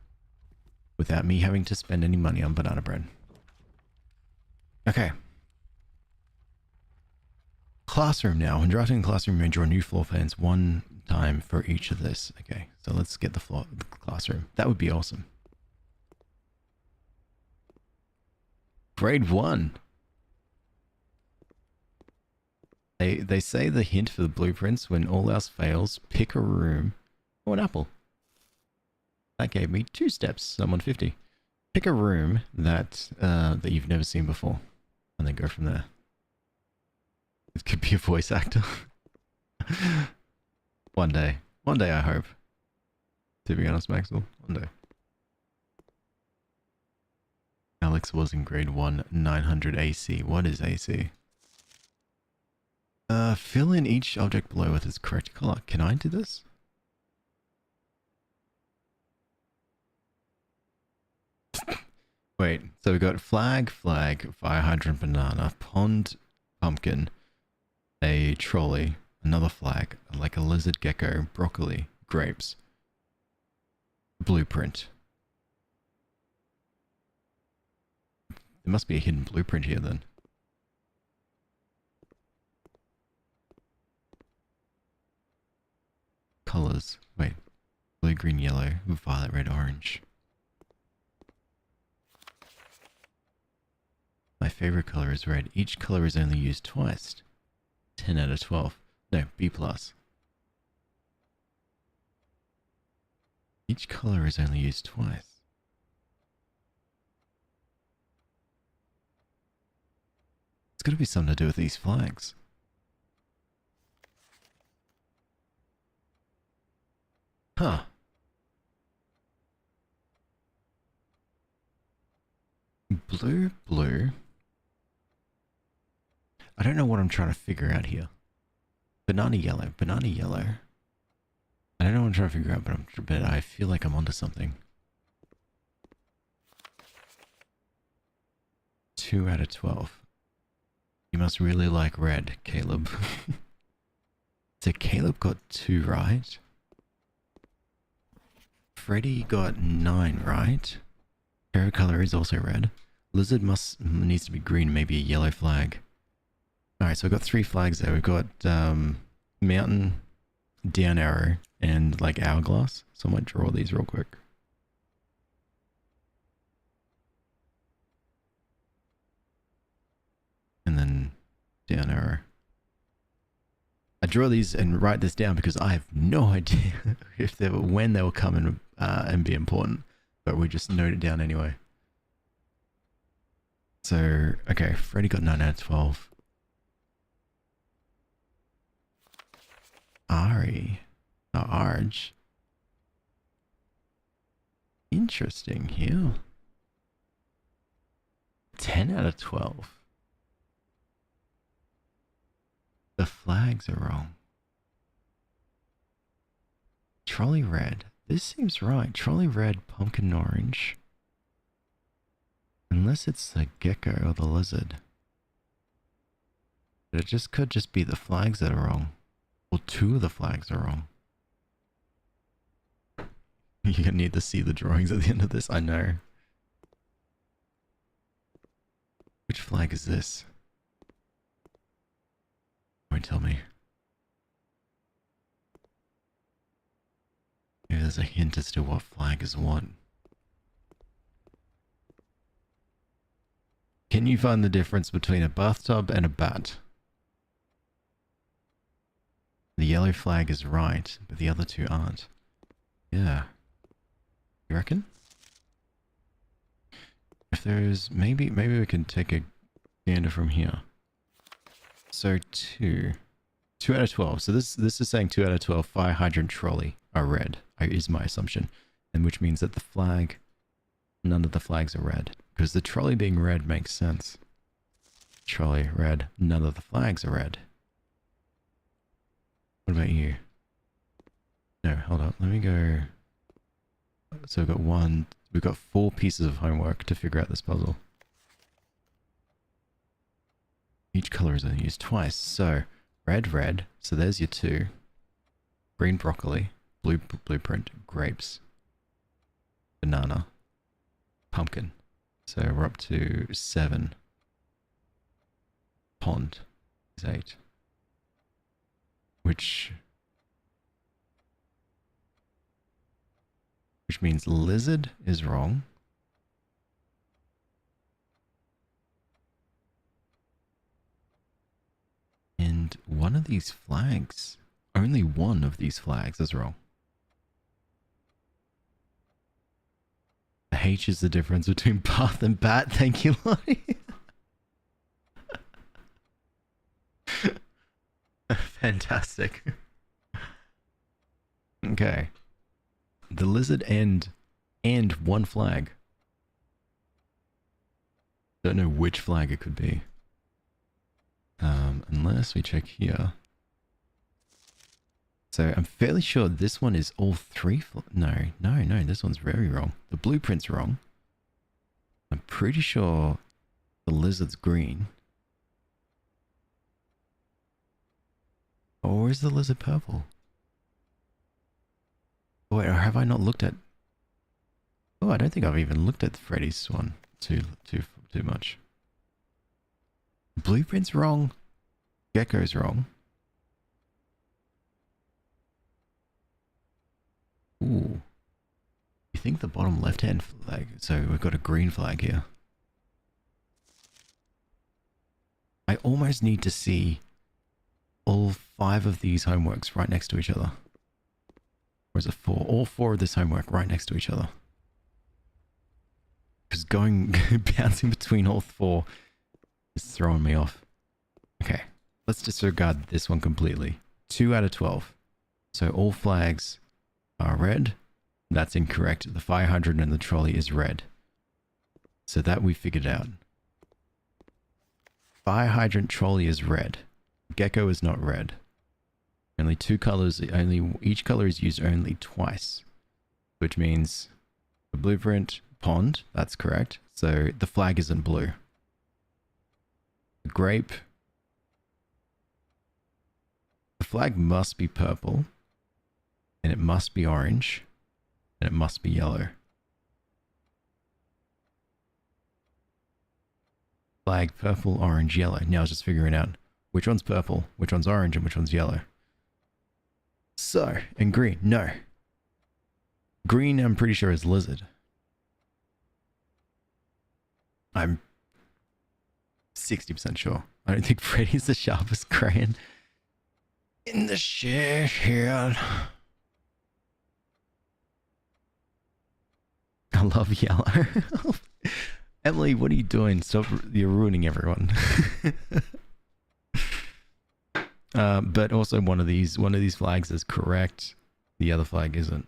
without me having to spend any money on banana bread. Okay. Classroom now. When drafting the classroom, you may draw new floor plans one time for each of this. Okay, so let's get the classroom. That would be awesome. Grade 1. They say the hint for the blueprints: when all else fails, pick a room or an apple. That gave me 2 steps. So I'm on 50. Pick a room that that you've never seen before, and then go from there. It could be a voice actor. One day I hope. To be honest, Maxwell, one day. Alex was in grade 1, 900 AC. What is AC? Fill in each object below with its correct color. Can I do this? Wait, so we got flag, fire hydrant, banana, pond, pumpkin, a trolley, another flag, like a lizard, gecko, broccoli, grapes, blueprint. There must be a hidden blueprint here then. Colors. Wait. Blue, green, yellow, violet, red, orange. My favorite color is red. Each color is only used twice. 10 out of 12. No, B+. Each color is only used twice. It's got to be something to do with these flags. Huh. Blue, blue. I don't know what I'm trying to figure out here. Banana yellow, banana yellow. I don't know what I'm trying to figure out, but I feel like I'm onto something. 2 out of 12. You must really like red, Caleb. So Caleb got 2 right. Freddy got 9 right. Favorite color is also red. Lizard needs to be green, maybe a yellow flag. Alright, so we've got 3 flags there. We've got mountain, down arrow, and like hourglass. So I might draw these real quick. And then down arrow. I draw these and write this down because I have no idea when they will come and be important. But we just note it down anyway. So, okay, Freddy got 9 out of 12. Ari. Oh, Arj. Interesting here. 10 out of 12. The flags are wrong. Trolley red. This seems right. Trolley red, pumpkin orange. Unless it's the gecko or the lizard. But it could just be the flags that are wrong. Well, 2 of the flags are wrong. You're gonna need to see the drawings at the end of this, I know. Which flag is this? Won't tell me. Maybe there's a hint as to what flag is what. Can you find the difference between a bathtub and a bat? The yellow flag is right, but the other 2 aren't. Yeah. You reckon? there's maybe we can take a gander from here. So 2 out of 12. So this is saying 2 out of 12 fire hydrant trolley are red, is my assumption, and which means that the flag, none of the flags are red, because the trolley being red makes sense. Trolley red, none of the flags are red. What about you? No, hold up. Let me go. So we've got 4 pieces of homework to figure out this puzzle. Each color is only used twice. So red. So there's your 2. Green broccoli, blueprint, grapes, banana, pumpkin. So we're up to 7. Pond is 8. Which means lizard is wrong. And one of these flags, only one of these flags is wrong. The H is the difference between bath and bat. Thank you, Lottie. Fantastic. Okay. The lizard and one flag. Don't know which flag it could be. Unless we check here. So I'm fairly sure this one is all 3. No, this one's very wrong. The blueprint's wrong. I'm pretty sure the lizard's green. Or is the lizard purple? Oh, wait, or have I not looked at... Oh, I don't think I've even looked at Freddy's one too much. Blueprint's wrong. Gecko's wrong. Ooh. You think the bottom left-hand flag... So we've got a green flag here. I almost need to see all 5 of these homeworks right next to each other. Or is it 4? All 4 of this homework right next to each other. Because bouncing between all 4 is throwing me off. Okay, let's disregard this one completely. 2 out of 12. So all flags are red. That's incorrect. The fire hydrant and the trolley is red. So that we figured out. Fire hydrant trolley is red. Gecko is not red. Only 2 colors, each color is used only twice. Which means the blueprint, pond, that's correct. So the flag isn't blue. The grape, the flag must be purple. And it must be orange. And it must be yellow. Flag, purple, orange, yellow. Now I was just figuring out which one's purple, which one's orange, and which one's yellow. So, and green, no. Green, I'm pretty sure is lizard. I'm 60% sure. I don't think Freddy's the sharpest crayon in the shed. I love yellow. Emily, what are you doing? Stop, you're ruining everyone. But also one of these flags is correct. The other flag isn't.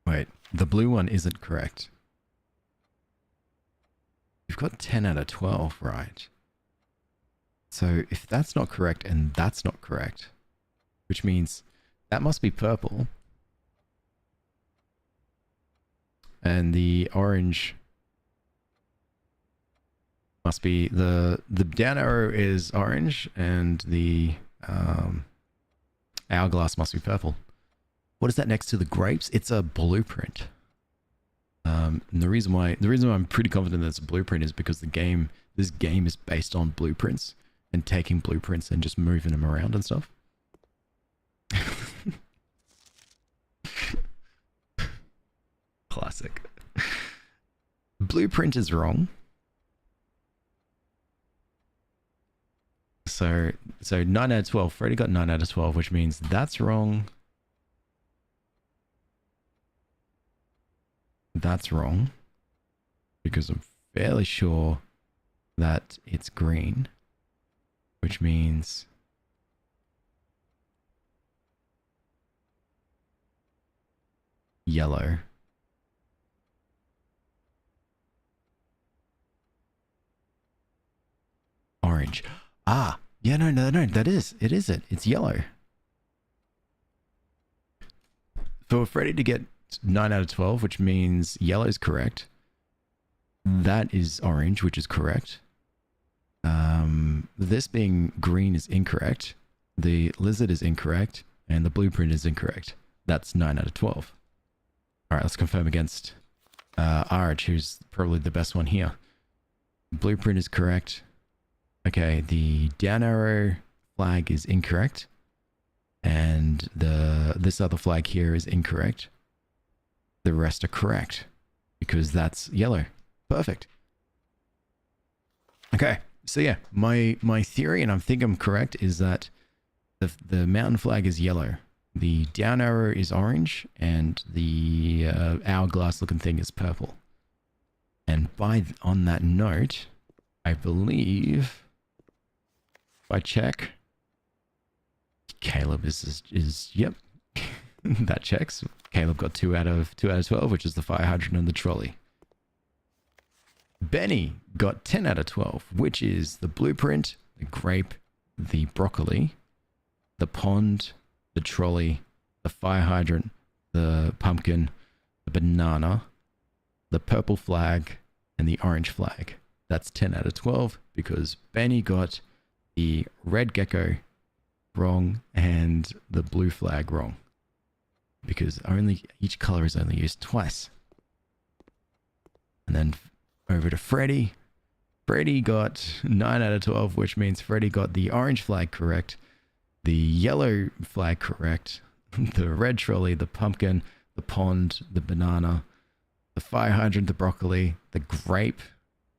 Wait, the blue one isn't correct. You've got 10 out of 12, right? So if that's not correct and that's not correct, which means that must be purple. And the orange must be the down arrow is orange and the hourglass must be purple. What is that next to the grapes? It's a blueprint. And the reason why I'm pretty confident that it's a blueprint is because this game is based on blueprints and taking blueprints and just moving them around and stuff. Classic. Blueprint is wrong. So 9 out of 12. Freddy got 9 out of 12, which means that's wrong. that's wrong. Because I'm fairly sure that it's green. Which means... yellow. Orange. Ah, yeah, no, it is it. It's yellow. For Freddy to get 9 out of 12, which means yellow is correct. That is orange, which is correct. This being green is incorrect. The lizard is incorrect. And the blueprint is incorrect. That's 9 out of 12. Alright, let's confirm against Arch, who's probably the best one here. Blueprint is correct. Okay, the down arrow flag is incorrect. And this other flag here is incorrect. The rest are correct. Because that's yellow. Perfect. Okay, so yeah, my theory, and I think I'm correct, is that the mountain flag is yellow. The down arrow is orange, and the hourglass looking thing is purple. And on that note, I believe, if I check, Caleb is yep, that checks. Caleb got 2 out of 12, which is the fire hydrant and the trolley. Benny got 10 out of 12, which is the blueprint, the grape, the broccoli, the pond, the trolley, the fire hydrant, the pumpkin, the banana, the purple flag, and the orange flag. That's 10 out of 12 because Benny got the red gecko wrong and the blue flag wrong. Because each color is only used twice. And then over to Freddy. Freddy got 9 out of 12, which means Freddy got the orange flag correct, the yellow flag correct, the red trolley, the pumpkin, the pond, the banana, the fire hydrant, the broccoli, the grape.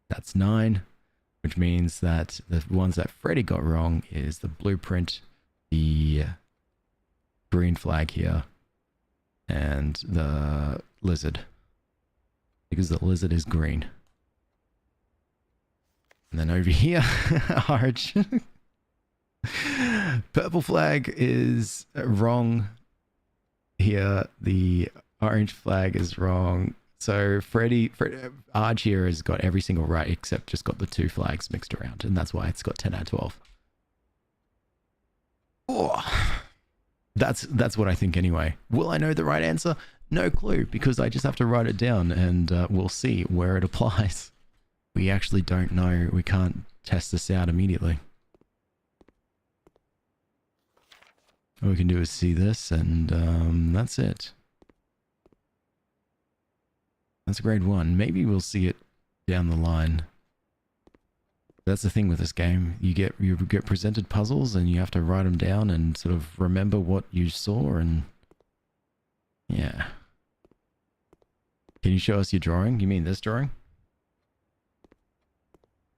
That's 9, which means that the ones that Freddy got wrong is the blueprint, the green flag here, and the lizard. Because the lizard is green. And then over here, Arch. Purple flag is wrong. Here, the orange flag is wrong. So Arch here has got every single right except just got the 2 flags mixed around. And that's why it's got 10 out of 12. Oh, that's what I think anyway. Will I know the right answer? No clue, because I just have to write it down and we'll see where it applies. We actually don't know. We can't test this out immediately. All we can do is see this, and that's it. That's grade 1. Maybe we'll see it down the line. That's the thing with this game. You get presented puzzles, and you have to write them down and sort of remember what you saw, and yeah. Can you show us your drawing? You mean this drawing?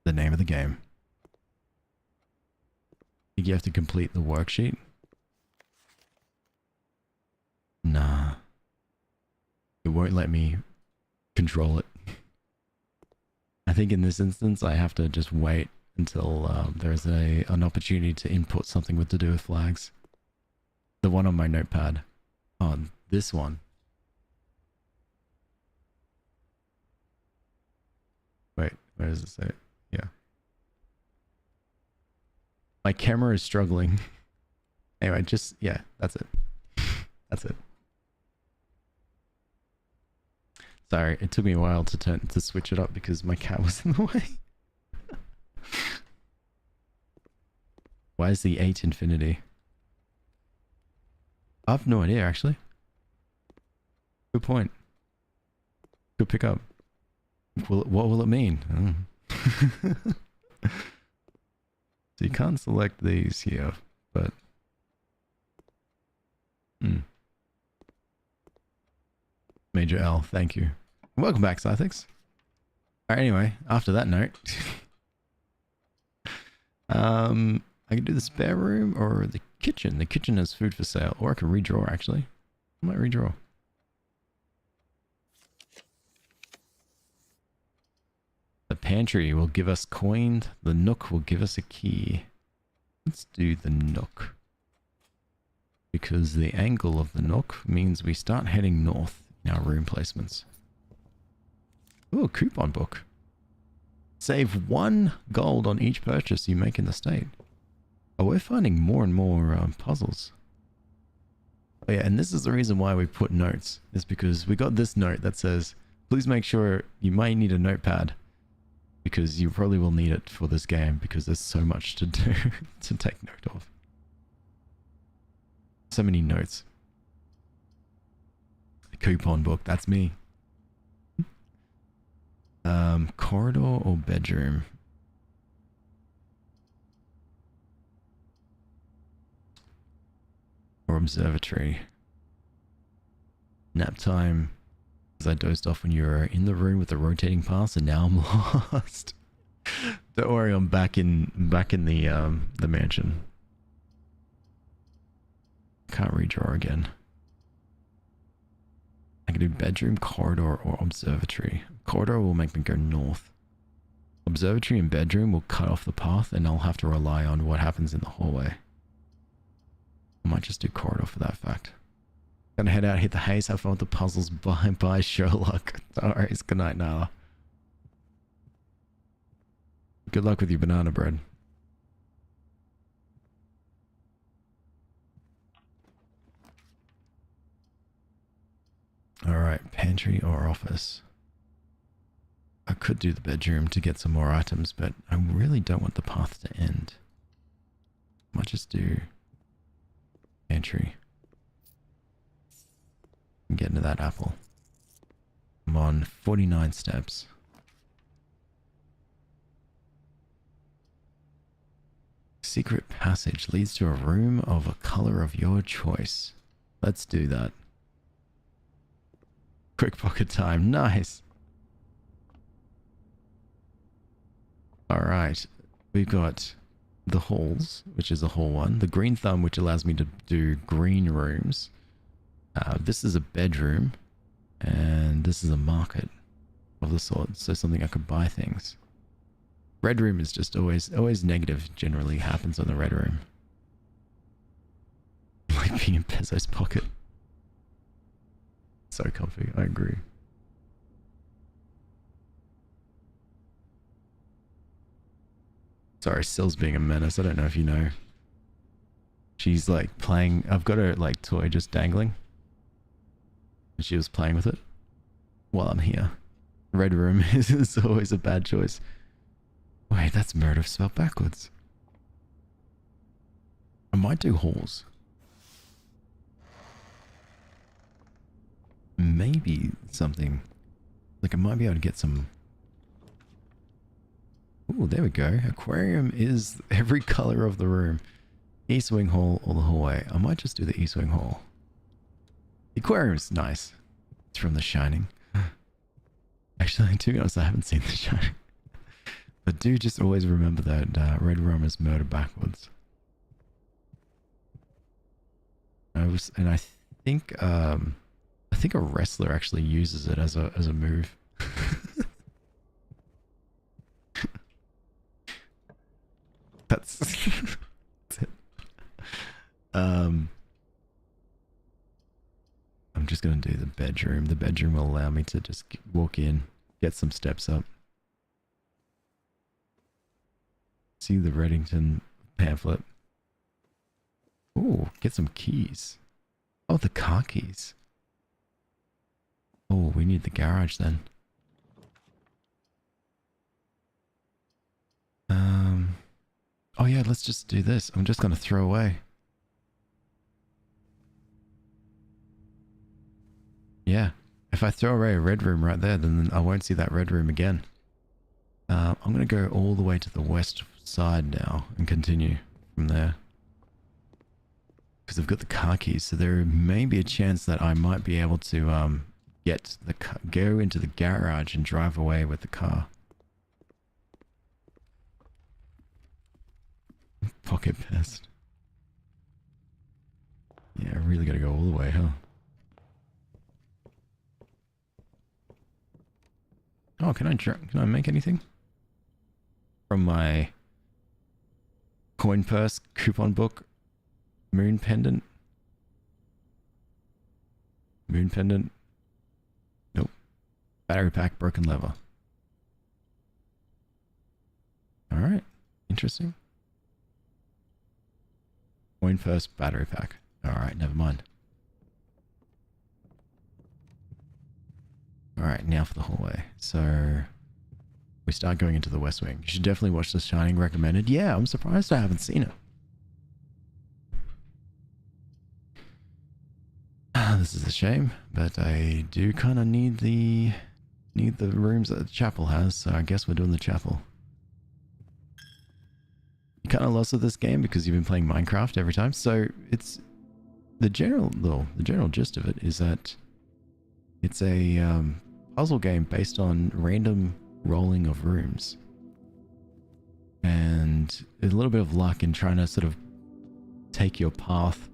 The name of the game. Think you have to complete the worksheet? Nah. It won't let me control it. I think in this instance I have to just wait until there's an opportunity to input something to do with flags. The one on my notepad. Oh, this one. Wait, where does it say it? Yeah. My camera is struggling. Anyway, yeah, that's it. That's it. Sorry, it took me a while to switch it up because my cat was in the way. Why is the 8 infinity? I have no idea, actually. Good point. Good pickup. What will it mean? So you can't select these here, but... Major L, thank you. Welcome back, Scythix. Alright, anyway, after that note... I can do the spare room or the kitchen. The kitchen has food for sale. Or I can redraw, actually. I might redraw. pantry will give us coin. The nook will give us a key. Let's do the nook. Because the angle of the nook means we start heading north in our room placements. Ooh, a coupon book. Save 1 gold on each purchase you make in the state. Oh, we're finding more and more puzzles. Oh yeah, and this is the reason why we put notes. Is because we got this note that says, please make sure you might need a notepad. Because you probably will need it for this game because there's so much to do to take note of. So many notes. A coupon book, that's me. Corridor or bedroom? Or observatory? Nap time. Because I dozed off when you were in the room with the rotating paths, and now I'm lost. Don't worry, I'm back in the mansion. Can't redraw again. I can do bedroom, corridor, or observatory. Corridor will make me go north. Observatory and bedroom will cut off the path, and I'll have to rely on what happens in the hallway. I might just do corridor for that fact. Gonna head out, hit the haze, have fun with the puzzles. Bye bye, Sherlock. Alright, good night, Nala. Good luck with your banana bread. Alright, pantry or office? I could do the bedroom to get some more items, but I really don't want the path to end. Might just do pantry. And get into that apple. I'm on 49 steps. Secret passage leads to a room of a color of your choice. Let's do that. Quick pocket time. Nice. Alright. We've got the halls, which is a hall 1. The green thumb, which allows me to do green rooms. This is a bedroom. And this is a market of the sort. So something I could buy things. Red room is just always negative. Generally happens on the red room. Like being in Pezzo's pocket. So comfy, I agree. Sorry, Sill's being a menace. I don't know if you know. She's like playing. I've got her like toy just dangling. And she was playing with it while I'm here. Red room is always a bad choice. Wait, that's murder spelled backwards. I might do halls. Maybe something. Like I might be able to get some. Oh, there we go. Aquarium is every color of the room. East wing hall or the hallway. I might just do the east wing hall. The aquarium's nice. It's from The Shining. Actually, to be honest, I haven't seen The Shining. But do just always remember that red room is murder backwards. I think a wrestler actually uses it as a move. That's it. I'm just gonna do the bedroom. The bedroom will allow me to just walk in, get some steps up. See the Reddington pamphlet. Oh, get some keys. Oh, the car keys. Oh, we need the garage then. Oh yeah, let's just do this. I'm just gonna throw away. Yeah, if I throw away a red room right there, then I won't see that red room again. I'm gonna go all the way to the west side now and continue from there. Because I've got the car keys, so there may be a chance that I might be able to go into the garage and drive away with the car. Pocket pest. Yeah, I really gotta go all the way, huh? Oh, can I make anything? from my coin purse coupon book. Moon pendant. Moon pendant. Nope. Battery pack, broken lever. Alright. Interesting. Coin purse, battery pack. Alright, never mind. Alright, now for the hallway. So we start going into the West Wing. You should definitely watch The Shining, recommended. Yeah, I'm surprised I haven't seen it. This is a shame, but I do kind of need the rooms that the chapel has, so I guess we're doing the chapel. You kind of lost with this game because you've been playing Minecraft every time, so it's the general gist of it is that it's a puzzle game based on random rolling of rooms and a little bit of luck in trying to sort of take your path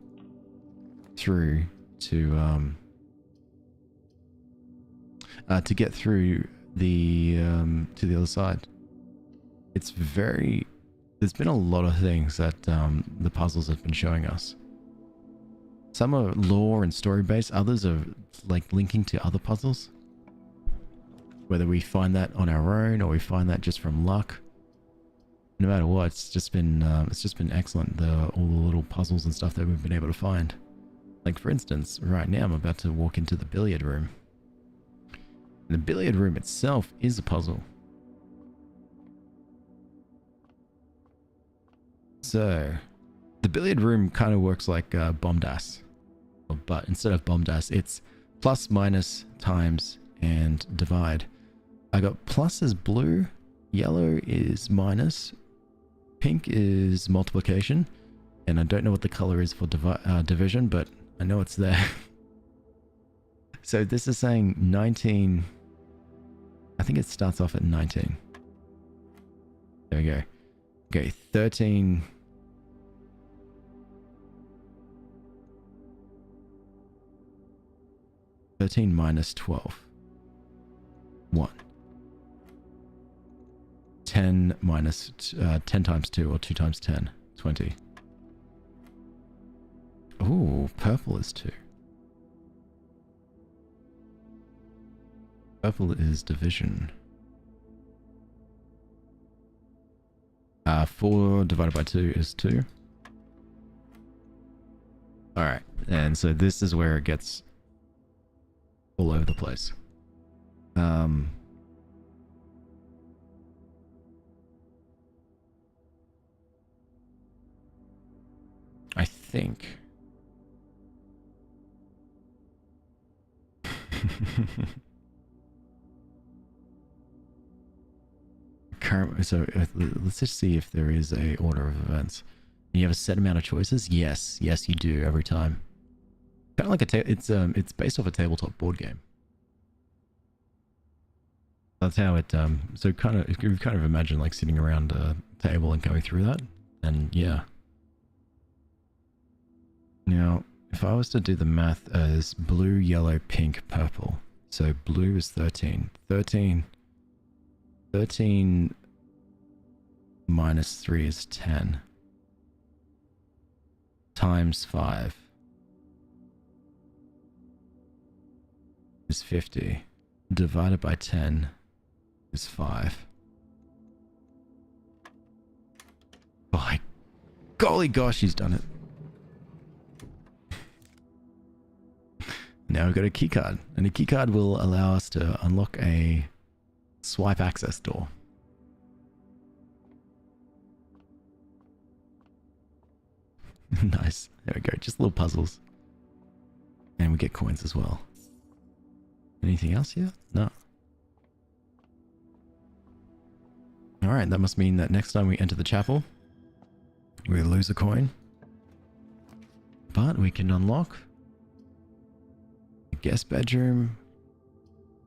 through to get through the to the other side. It's very, there's been a lot of things that the puzzles have been showing us. Some are lore and story based, others are like linking to other puzzles. Whether we find that on our own or we find that just from luck. No matter what, it's just been excellent. All the little puzzles and stuff that we've been able to find. Like for instance, right now I'm about to walk into the billiard room. And the billiard room itself is a puzzle. So, the billiard room kind of works like Bomdas. But instead of Bomdas, it's plus, minus, times, and divide. I got plus is blue, yellow is minus, pink is multiplication, and I don't know what the color is for division, but I know it's there. So this is saying 19. I think it starts off at 19. There we go. Okay, 13. Minus 12. 1. 10 minus 10 times 2 or 2 times 10. 20. Ooh, purple is 2. Purple is division. 4 divided by 2 is 2. Alright, and so this is where it gets all over the place. I think so let's just see if there is a order of events. You have a set amount of choices. Yes, you do every time. Kind of like it's based off a tabletop board game. That's how it so kind of, you kind of imagine like sitting around a table and going through that, and yeah. Now, if I was to do the math as blue, yellow, pink, purple, so blue is 13. 13 minus 3 is 10. Times 5 is 50. Divided by 10 is 5. By golly gosh, he's done it. Now we've got a keycard, and a keycard will allow us to unlock a swipe access door. Nice. There we go. Just little puzzles. And we get coins as well. Anything else here? No. Alright, that must mean that next time we enter the chapel, we lose a coin. But we can unlock the guest bedroom,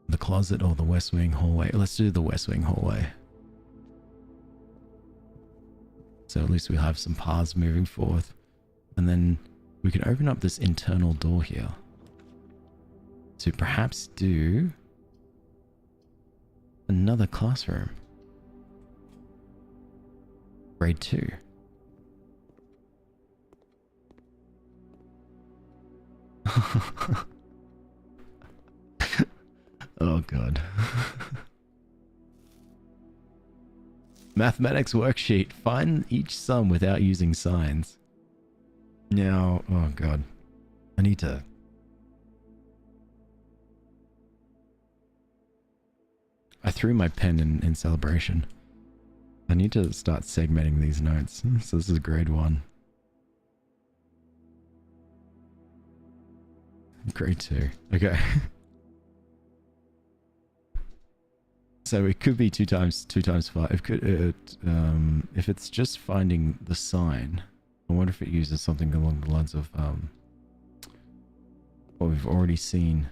the closet, or the West Wing hallway. Let's do the West Wing hallway. So at least we'll have some paths moving forth. And then we can open up this internal door here to perhaps do another classroom. Grade 2. Oh god. Mathematics worksheet. Find each sum without using signs. Now, oh god. I need to... I threw my pen in celebration. I need to start segmenting these notes. So this is grade 1. Grade 2. Okay. So it could be 2 times 5. It could, if it's just finding the sign, I wonder if it uses something along the lines of what we've already seen.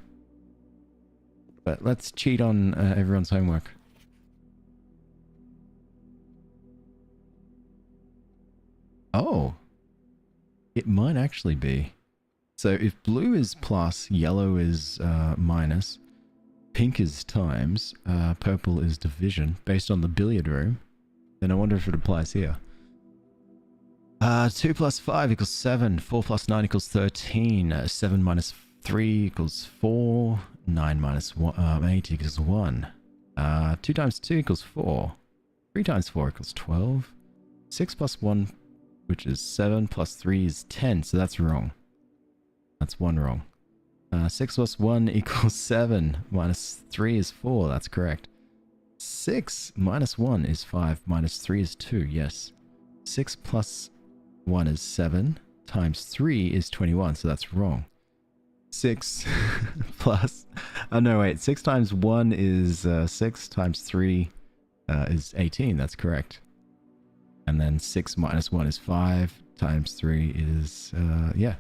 But let's cheat on everyone's homework. Oh, it might actually be. So if blue is plus, yellow is minus, pink is times, purple is division, based on the billiard room, then I wonder if it applies here. 2 plus 5 equals 7, 4 plus 9 equals 13, 7 minus 3 equals 4, 9 minus 8 equals 1, 2 times 2 equals 4, 3 times 4 equals 12, 6 plus 1, which is 7, plus 3 is 10, so that's wrong. That's 1 wrong. 6 plus 1 equals 7, minus 3 is 4, that's correct. 6 minus 1 is 5, minus 3 is 2, yes. 6 plus 1 is 7, times 3 is 21, so that's wrong. 6 plus... Oh no, wait, 6 times 1 is 6, times 3 is 18, that's correct. And then 6 minus 1 is 5, times 3 is, yeah,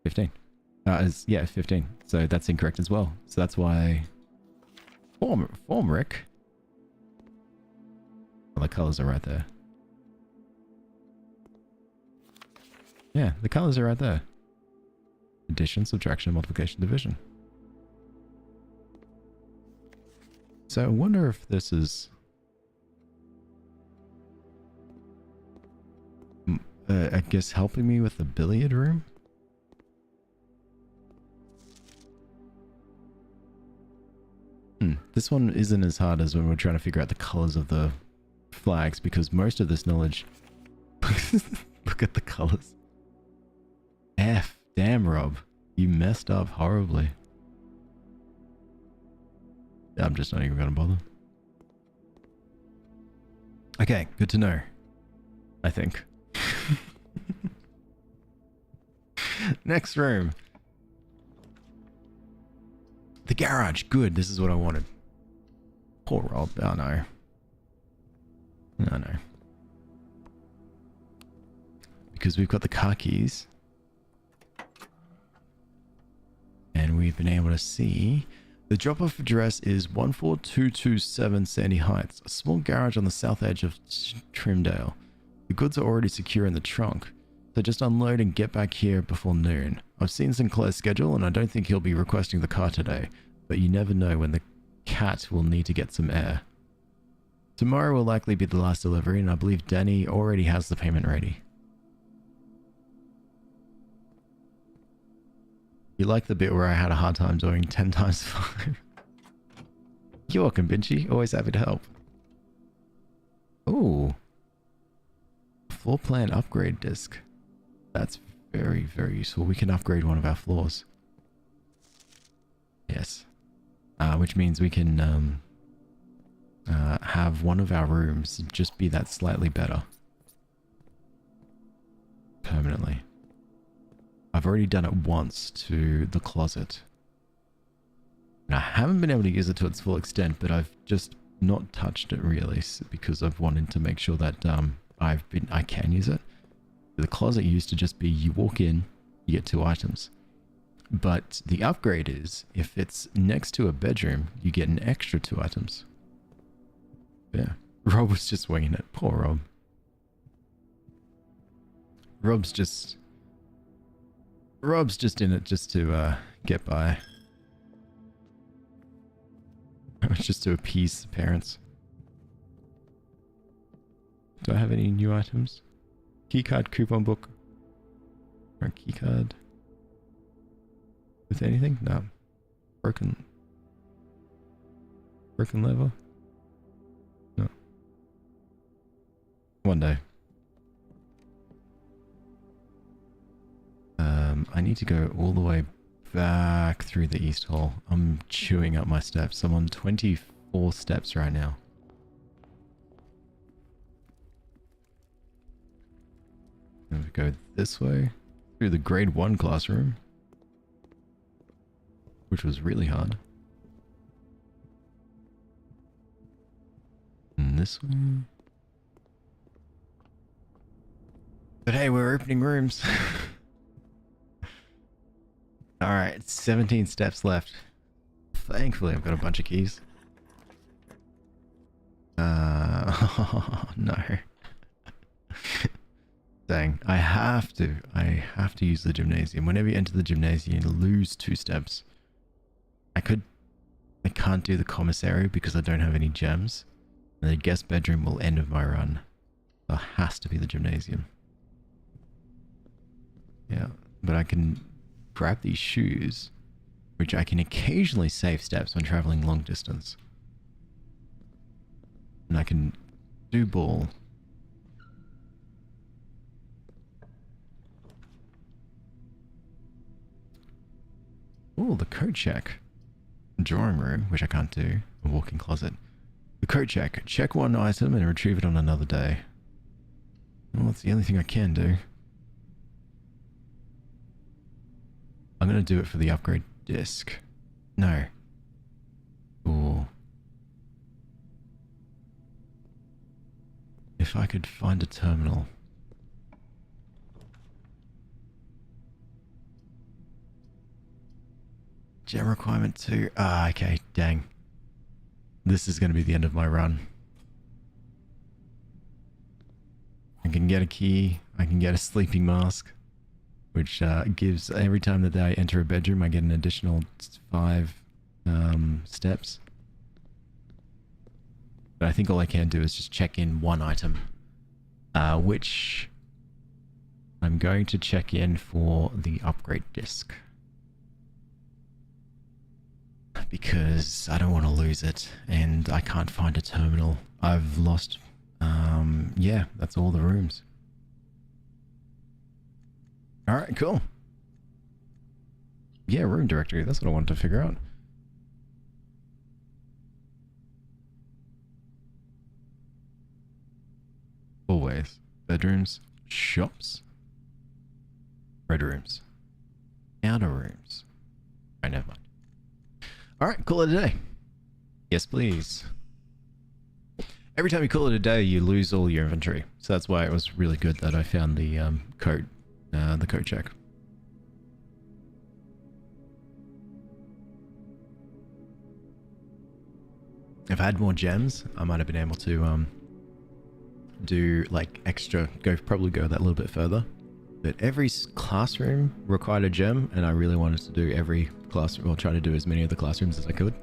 15. Yeah, 15. So that's incorrect as well. So that's why... Formric. Well, the colors are right there. Yeah, the colors are right there. Addition, subtraction, multiplication, division. So I wonder if this is... I guess helping me with the billiard room? This one isn't as hard as when we're trying to figure out the colors of the flags, because most of this knowledge... Look at the colors. F. Damn, Rob. You messed up horribly. I'm just not even gonna bother. Okay, good to know. I think. Next room. The garage. Good, this is what I wanted. Poor Rob. Oh no. Oh no. Because we've got the car keys. And we've been able to see the drop-off address is 14227 Sandy Heights, a small garage on the south edge of Trimdale. The goods are already secure in the trunk, so just unload and get back here before noon. I've seen Sinclair's schedule and I don't think he'll be requesting the car today, but you never know when the cat will need to get some air. Tomorrow will likely be the last delivery and I believe Danny already has the payment ready. You like the bit where I had a hard time doing 10 times 5? You're welcome, Binchy. Always happy to help. Ooh. Floor plan upgrade disc. That's very, very useful. We can upgrade one of our floors. Yes. Which means we can have one of our rooms just be that slightly better. Permanently. I've already done it once to the closet. And I haven't been able to use it to its full extent, but I've just not touched it really because I've wanted to make sure that I can use it. The closet used to just be you walk in, you get 2 items. But the upgrade is if it's next to a bedroom, you get an extra 2 items. Yeah. Rob was just winging it. Poor Rob. Rob's just in it just to get by. Just to appease the parents. Do I have any new items? Keycard, coupon book. Or keycard. With anything? No. Broken lever? No. One day. I need to go all the way back through the east hall. I'm chewing up my steps. I'm on 24 steps right now. And we go this way through the grade 1 classroom, which was really hard. And this one. But hey, we're opening rooms. Alright, 17 steps left. Thankfully, I've got a bunch of keys. No. Dang, I have to use the gymnasium. Whenever you enter the gymnasium, you lose 2 steps. I can't do the commissary because I don't have any gems. And the guest bedroom will end of my run. So it has to be the gymnasium. Yeah, but I can grab these shoes, which I can occasionally save steps when traveling long distance. And I can do ball. Oh, the coat check. Drawing room, which I can't do. A walk-in closet. The coat check. Check one item and retrieve it on another day. Well, that's the only thing I can do. I'm going to do it for the upgrade disc. No. Ooh. If I could find a terminal. Gem requirement 2. Ah, okay, dang. This is going to be the end of my run. I can get a key. I can get a sleeping mask. Which gives, every time that I enter a bedroom, I get an additional 5 steps. But I think all I can do is just check in one item. Which I'm going to check in for the upgrade disc. Because I don't want to lose it, and I can't find a terminal. I've lost, yeah, that's all the rooms. Alright, cool. Yeah, room directory, that's what I wanted to figure out. Hallways, bedrooms, shops, red rooms, outer rooms. Alright, never mind. Alright, call it a day. Yes, please. Every time you call it a day, you lose all your inventory. So that's why it was really good that I found the code check. If I had more gems, I might have been able to do like extra, probably go that little bit further. But every classroom required a gem, and I really wanted to do every classroom, or try to do as many of the classrooms as I could.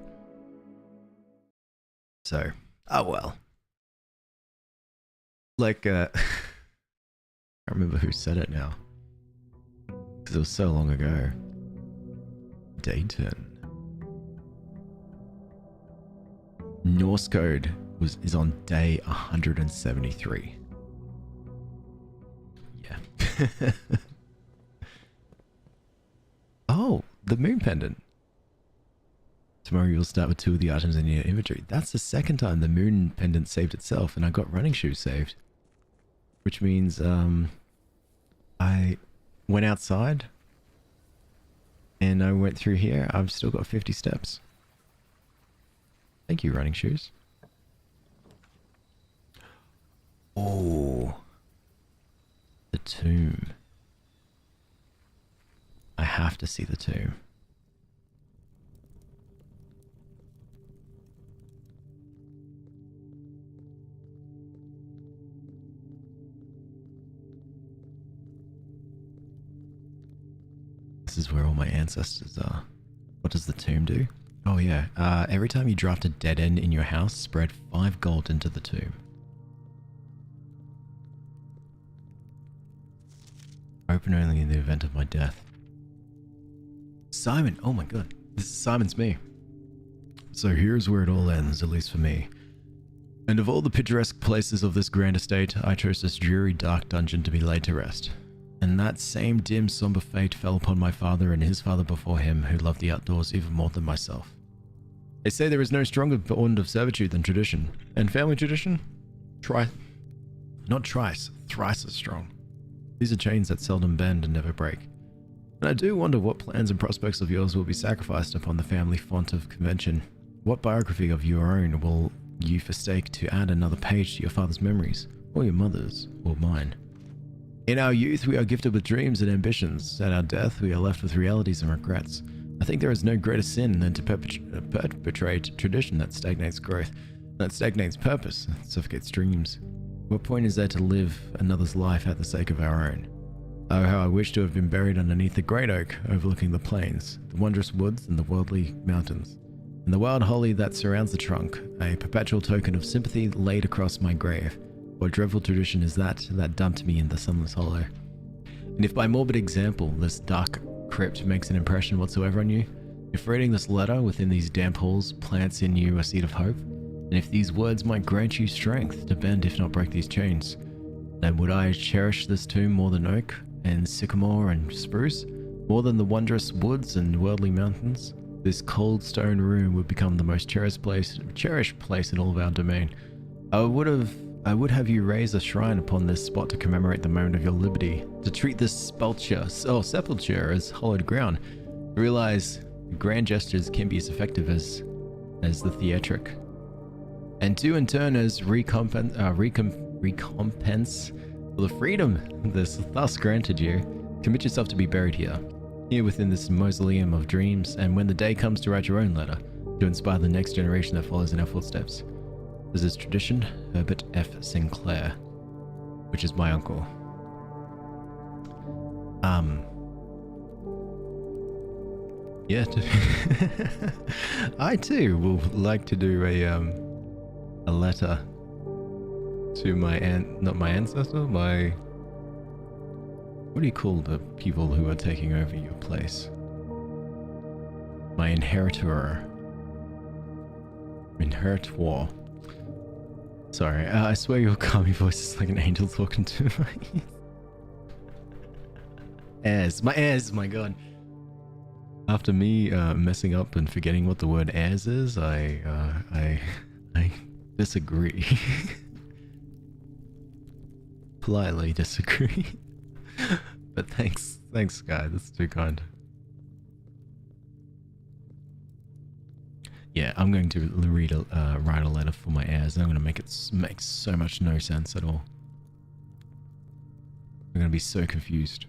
So, oh well. Like, I can't remember who said it now. Because it was so long ago. Dayton. Norse code is on day 173. Yeah. Oh, the moon pendant. Tomorrow you'll start with 2 of the items in your inventory. That's the second time the moon pendant saved itself, and I got running shoes saved. Which means, I went outside, and I went through here. I've still got 50 steps. Thank you, running shoes. Oh. The tomb. I have to see the tomb. This is where all my ancestors are. What does the tomb do? Oh yeah, every time you draft a dead end in your house, spread 5 gold into the tomb. open only in the event of my death. Simon, oh my god, this is Simon's me. So here's where it all ends, at least for me. And of all the picturesque places of this grand estate, I chose this dreary dark dungeon to be laid to rest. And that same dim somber fate fell upon my father and his father before him, who loved the outdoors even more than myself. They say there is no stronger bond of servitude than tradition. And family tradition? Not thrice as strong. These are chains that seldom bend and never break. And I do wonder what plans and prospects of yours will be sacrificed upon the family font of convention. What biography of your own will you forsake to add another page to your father's memories, or your mother's, or mine? In our youth, we are gifted with dreams and ambitions. At our death, we are left with realities and regrets. I think there is no greater sin than to perpetrate tradition that stagnates growth, that stagnates purpose, that suffocates dreams. What point is there to live another's life at the sake of our own? Oh, how I wish to have been buried underneath the great oak overlooking the plains, the wondrous woods, and the worldly mountains, and the wild holly that surrounds the trunk, a perpetual token of sympathy laid across my grave. What dreadful tradition is that dumped me in the sunless hollow? And if by morbid example this dark crypt makes an impression whatsoever on you, if reading this letter within these damp halls plants in you a seed of hope, and if these words might grant you strength to bend if not break these chains, then would I cherish this tomb more than oak and sycamore and spruce, more than the wondrous woods and worldly mountains. This cold stone room would become the most cherished place in all of our domain. I would have you raise a shrine upon this spot to commemorate the moment of your liberty, to treat this sepulture as hallowed ground, to realize grand gestures can be as effective as the theatric, and to in turn as recompense for the freedom this thus granted you, commit yourself to be buried here within this mausoleum of dreams, and when the day comes to write your own letter, to inspire the next generation that follows in our footsteps. This is tradition, Herbert F. Sinclair, which is my uncle. Yeah, I too would like to do a letter to not my ancestor, what do you call the people who are taking over your place? My inheritor. Sorry, I swear your calming voice is like an angel talking to my heirs. My heirs, my god. After me messing up and forgetting what the word heirs is, I disagree. Politely disagree. But thanks guy, that's too kind. Yeah, I'm going to write a letter for my heirs, and I'm going to make it make so much no sense at all. I'm going to be so confused.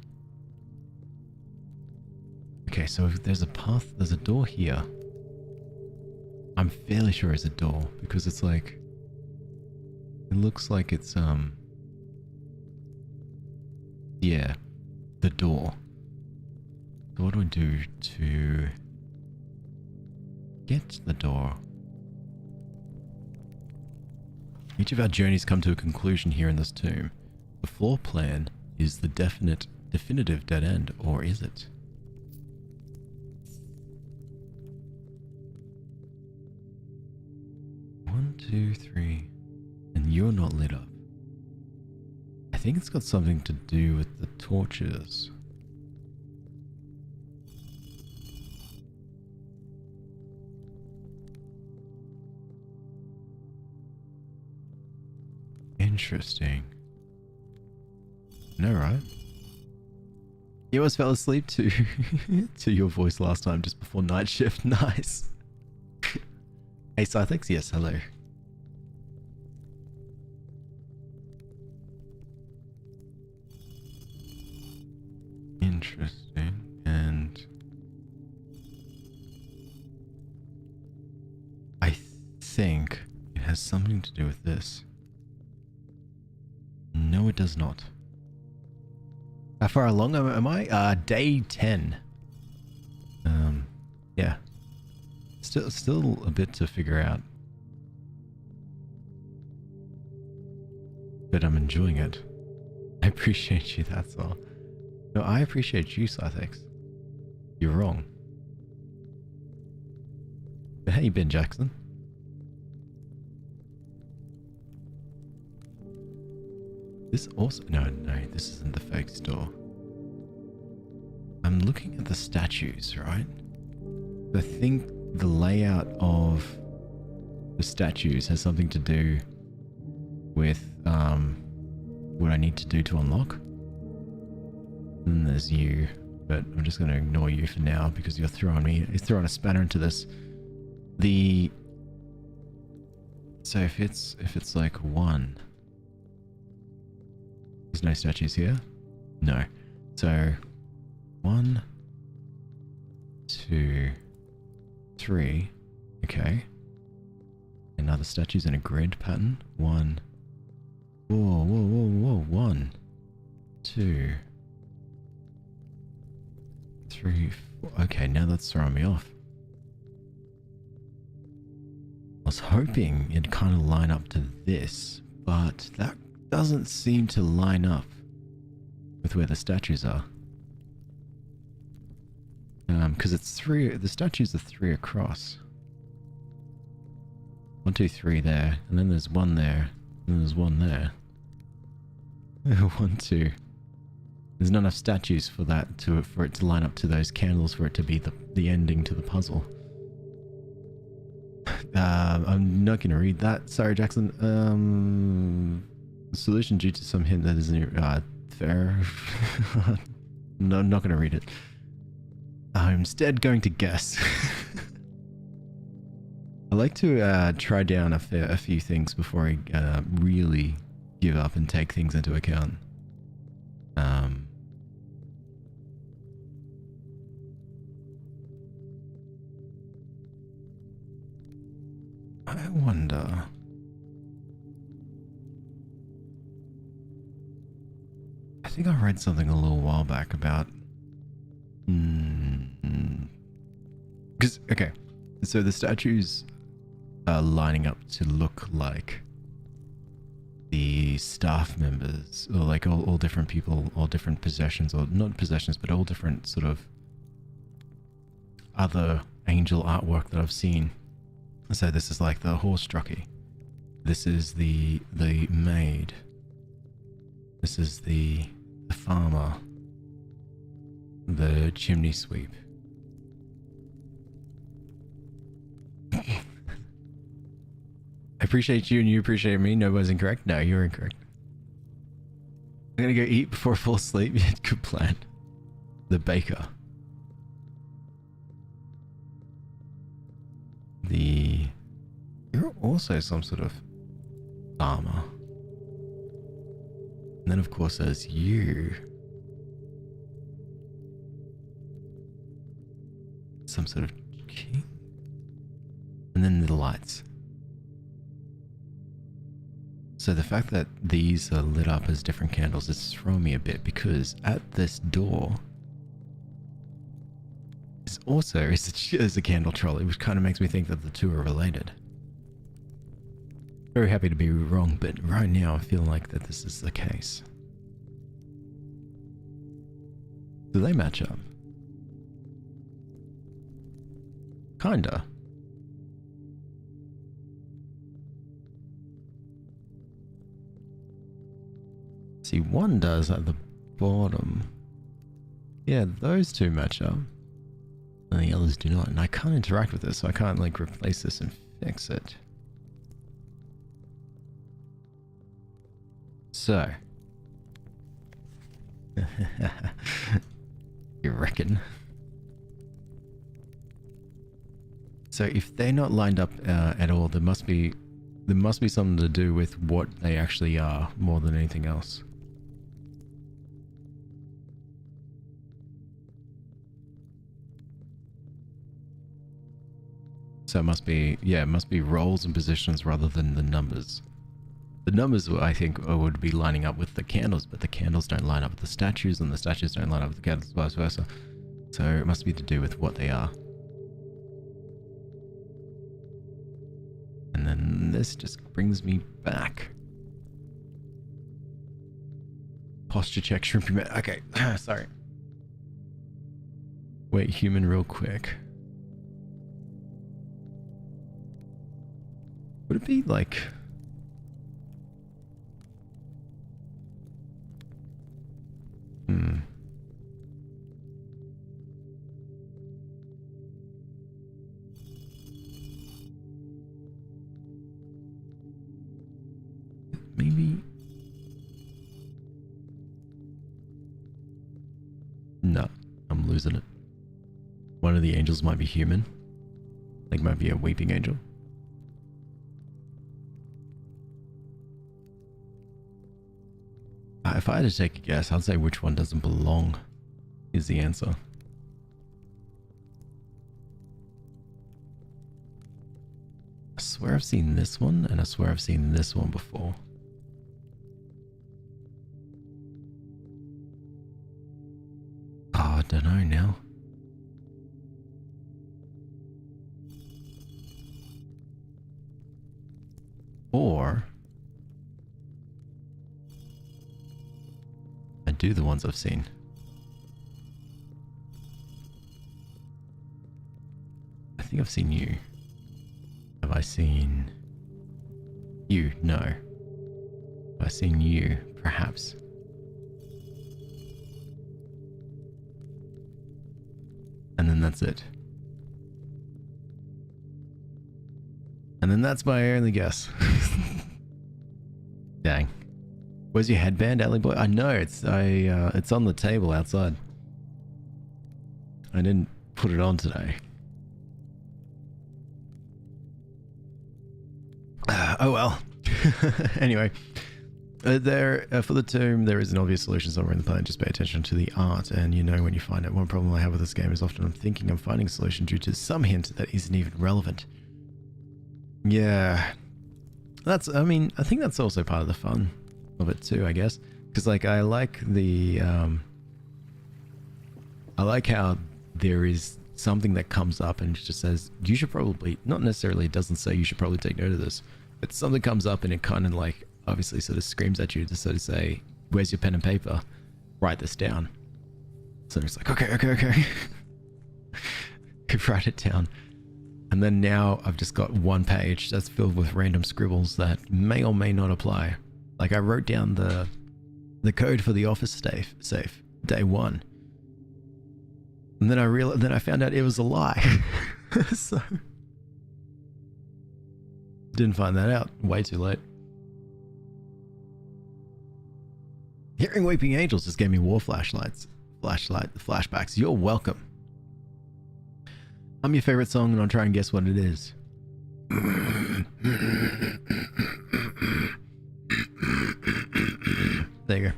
Okay, so there's a path, there's a door here. I'm fairly sure it's a door, because it's like, it looks like it's, yeah, the door. So what do I do to get to the door? Each of our journeys come to a conclusion here in this tomb. The floor plan is the definitive dead end, or is it? One, two, three, and you're not lit up. I think it's got something to do with the torches. Interesting. No, right? You almost fell asleep to to your voice last time just before night shift. Nice. Hey, Scythex? Yes, hello. Interesting. And I think it has something to do with this. No, it does not. How far along am I? Day 10. Yeah. Still a bit to figure out. But I'm enjoying it. I appreciate you, that's all. No, I appreciate you, Scythex. You're wrong. But how you been, Jackson? This also... No, this isn't the fake store. I'm looking at the statues, right? I think the layout of the statues has something to do with what I need to do to unlock. And there's you, but I'm just going to ignore you for now because you're throwing a spanner into this. So if it's like 1, there's no statues here. No. So 1, 2, 3. Okay. Another statues in a grid pattern. 1. Whoa. 1, 2, 3, 4. Okay, now that's throwing me off. I was hoping it'd kind of line up to this, but that doesn't seem to line up with where the statues are. Because it's 3, the statues are 3 across. 1, 2, 3 there, and then there's 1 there, and then there's 1 there. 1, 2. There's not enough statues for that for it to line up to those candles for it to be the ending to the puzzle. I'm not going to read that. Sorry, Jackson. Solution due to some hint that isn't fair. No, I'm not going to read it. I'm instead going to guess. I like to try down a few things before I really give up and take things into account. I wonder. I think I read something a little while back about. Because okay, so the statues are lining up to look like the staff members, or like all different people, all different possessions, or not possessions, but all different sort of other angel artwork that I've seen. So this is like the horse jockey. This is the maid. This is the farmer. The chimney sweep. I appreciate you and you appreciate me. Nobody's incorrect. No, you're incorrect. I'm gonna go eat before I fall asleep. Good plan. The baker. You're also some sort of farmer. And then of course there's you. Some sort of king. And then the lights. So the fact that these are lit up as different candles is throwing me a bit, because at this door is a candle trolley, which kind of makes me think that the two are related. Very happy to be wrong, but right now I feel like that this is the case. Do they match up? Kinda. See, one does at the bottom. Yeah, those two match up. And the others do not. And I can't interact with this, so I can't like replace this and fix it. So. You reckon? So if they're not lined up at all, there must be something to do with what they actually are more than anything else. So it must be roles and positions rather than the numbers. The numbers, I think, would be lining up with the candles, but the candles don't line up with the statues, and the statues don't line up with the candles, vice versa. So it must be to do with what they are. And then this just brings me back. Posture check, shrimpy. Okay, sorry. Wait, human real quick. Would it be like... Maybe... No, I'm losing it. One of the angels might be human. Like, might be a weeping angel. If I had to take a guess, I'd say which one doesn't belong is the answer. I swear I've seen this one, and I swear I've seen this one before. Oh, I don't know now. Or... I do the ones I've seen. I think I've seen you. Have I seen you? No. Have I seen you? Perhaps. And then that's it. And then that's my only guess. Dang. Where's your headband, Alley Boy? I know, it's on the table outside. I didn't put it on today. Oh well. Anyway, for the tomb, there is an obvious solution somewhere in the plan. Just pay attention to the art, and you know when you find it. One problem I have with this game is often I'm thinking I'm finding a solution due to some hint that isn't even relevant. Yeah. I mean, I think that's also part of the fun of it too, I guess. Because, like, I like the... I like how there is something that comes up and it just says, you should probably... Not necessarily, it doesn't say you should probably take note of this. But something comes up and it kind of, like, obviously sort of screams at you to sort of say, where's your pen and paper? Write this down. So it's like, okay. Could write it down. And then now I've just got one page that's filled with random scribbles that may or may not apply. Like, I wrote down the code for the office safe day one. And then I found out it was a lie. So didn't find that out. Way too late. Hearing Weeping Angels just gave me war flashbacks. You're welcome. I'm your favorite song, and I'll try and guess what it is. There you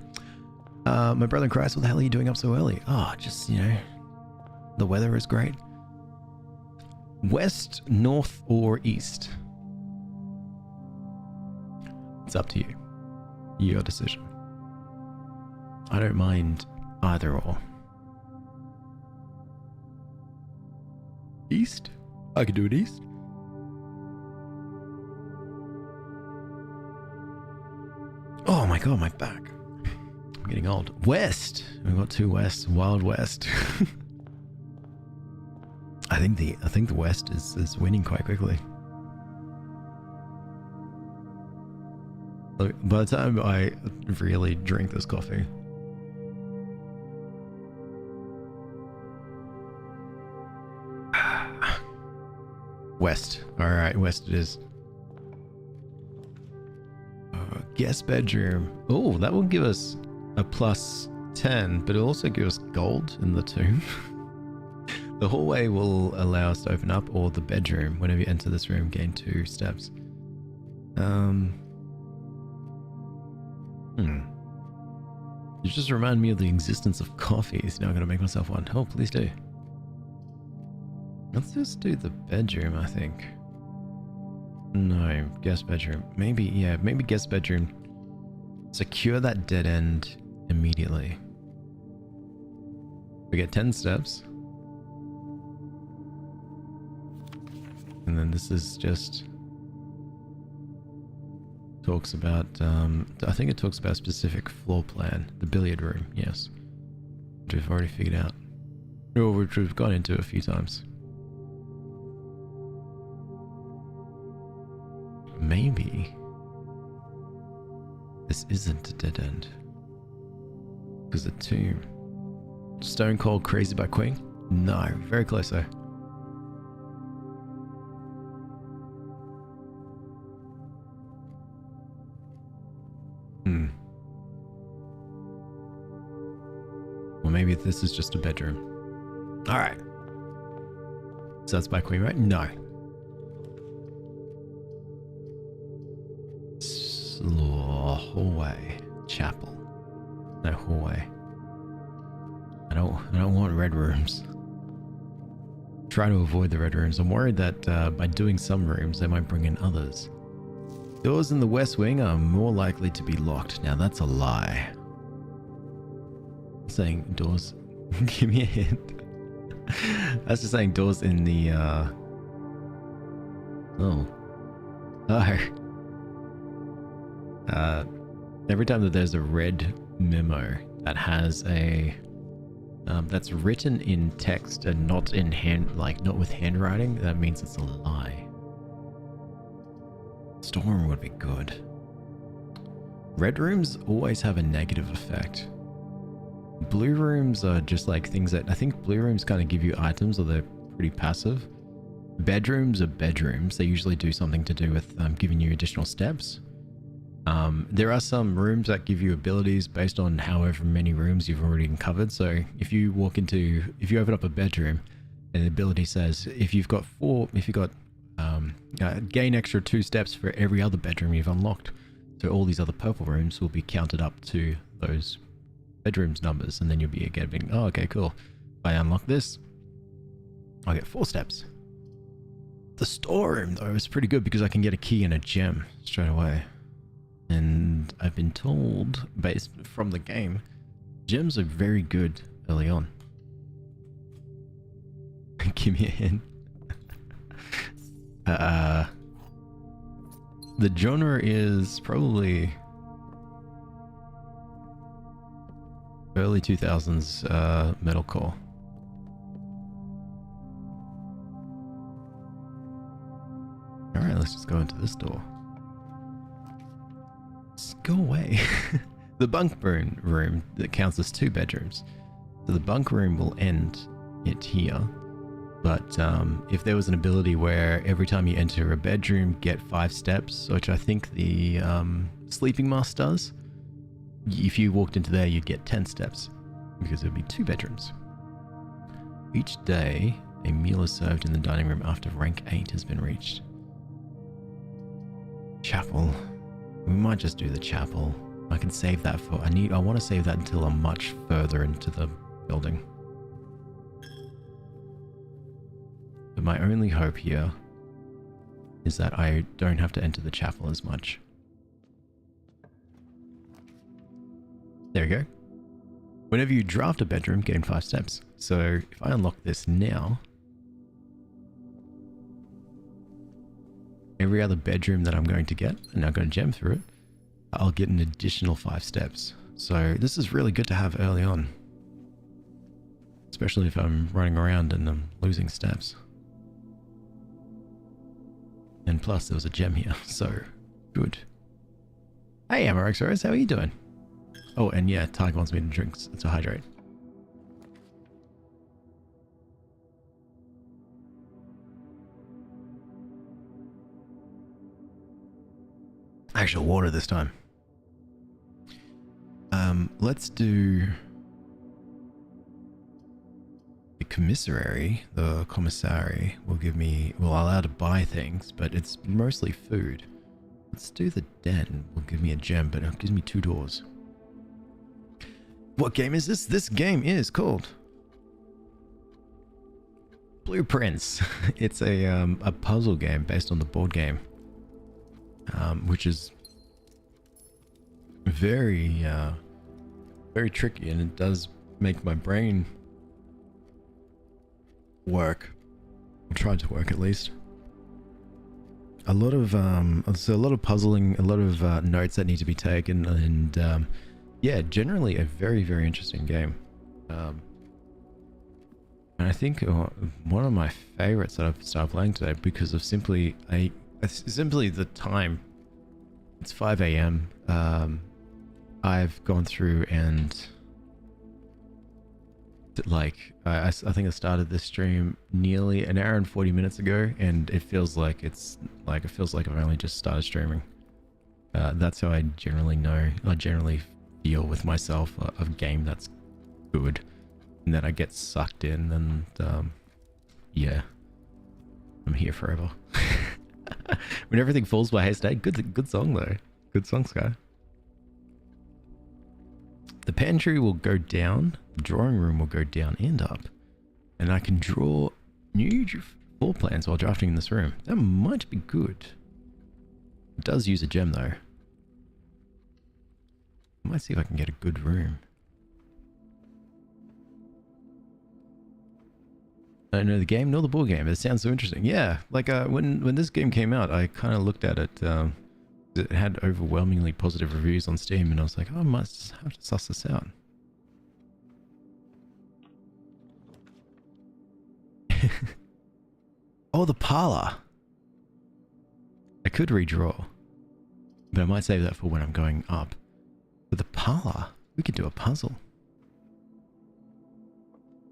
go. My brother in Christ, what the hell are you doing up so early? Oh, just, you know, the weather is great. West, north, or east? It's up to you. Your decision. I don't mind either or. East? I could do it east. Oh my god, my back. I'm getting old. West. We've got two Wests. Wild West. I think the West is winning quite quickly. Look, by the time I really drink this coffee. West. Alright, West it is. Guest bedroom. Oh, that will give us a +10, but it'll also give us gold in the tomb. The hallway will allow us to open up, or the bedroom. Whenever you enter this room, gain 2 steps. You just remind me of the existence of coffees. Now I'm going to make myself one. Oh, please do. Let's just do the bedroom, I think. No, guest bedroom. Maybe, yeah, maybe guest bedroom. Secure that dead end immediately. We get 10 steps. And then this is just... talks about, I think it talks about a specific floor plan. The billiard room, yes. Which we've already figured out. which we've gone into a few times. Maybe this isn't a dead end. Because the tomb. Stone Cold Crazy by Queen? No, very close though. Well, maybe this is just a bedroom. Alright. So that's by Queen, right? No. Hallway. Chapel. No, hallway. I don't want red rooms. Try to avoid the red rooms. I'm worried that by doing some rooms, they might bring in others. Doors in the west wing are more likely to be locked. Now that's a lie. Saying doors. Give me a hint. That's just saying doors in the oh. Every time that there's a red memo that has a that's written in text and not in hand, like not with handwriting, that means it's a lie. Storm would be good. Red rooms always have a negative effect. Blue rooms are just like things that I think blue rooms kind of give you items, or they're pretty passive. Bedrooms are bedrooms. They usually do something to do with giving you additional steps. There are some rooms that give you abilities based on however many rooms you've already uncovered. So if you open up a bedroom and the ability says if you've got gain extra 2 steps for every other bedroom you've unlocked. So all these other purple rooms will be counted up to those bedrooms numbers, and then you'll be getting, oh, okay, cool. If I unlock this, I'll get 4 steps. The storeroom though is pretty good because I can get a key and a gem straight away. And I've been told, based from the game, gems are very good early on. Give me a hint. The genre is probably early 2000s metalcore. Alright, let's just go into this door. Just go away. The bunk room that counts as 2 bedrooms. So the bunk room will end it here. But if there was an ability where every time you enter a bedroom, get 5 steps, which I think the sleeping mask does, if you walked into there, you'd get 10 steps because there'd be 2 bedrooms. Each day, a meal is served in the dining room after rank 8 has been reached. Chapel. We might just do the chapel. I can save that for... I want to save that until I'm much further into the building. But my only hope here is that I don't have to enter the chapel as much. There we go. Whenever you draft a bedroom, gain 5 steps. So if I unlock this now, every other bedroom that I'm going to get, and I've got a gem through it, I'll get an additional 5 steps. So this is really good to have early on. Especially if I'm running around and I'm losing steps. And plus there was a gem here, so good. Hey Amarex, how are you doing? Oh, and yeah, Tiger wants me to drink to hydrate. Actual water this time. Let's do the commissary. The commissary will allow to buy things, but it's mostly food. Let's do the den. Will give me a gem, but it gives me 2 doors. What game is this? This game is called Blueprints. It's a puzzle game based on the board game, which is very tricky, and it does make my brain work. I'll try to work at least. A lot of puzzling, a lot of notes that need to be taken, and yeah, generally a very interesting game. And I think one of my favorites that I've started playing today because of simply the time. It's 5 a.m. I've gone through and I think I started this stream nearly an hour and 40 minutes ago, and it feels like I've only just started streaming. That's how I generally feel with myself, a game that's good, and then I get sucked in, and yeah, I'm here forever. When everything falls by haste, good song though. Good song, Sky. The pantry will go down, the drawing room will go down and up, and I can draw new floor plans while drafting in this room. That might be good. It does use a gem though. I might see if I can get a good room. I don't know the game nor the board game, but it sounds so interesting. Yeah, like when this game came out, I kind of looked at it. It had overwhelmingly positive reviews on Steam, and I was like, oh, I must have to suss this out. Oh, the parlor. I could redraw, but I might save that for when I'm going up. But the parlor, we could do a puzzle.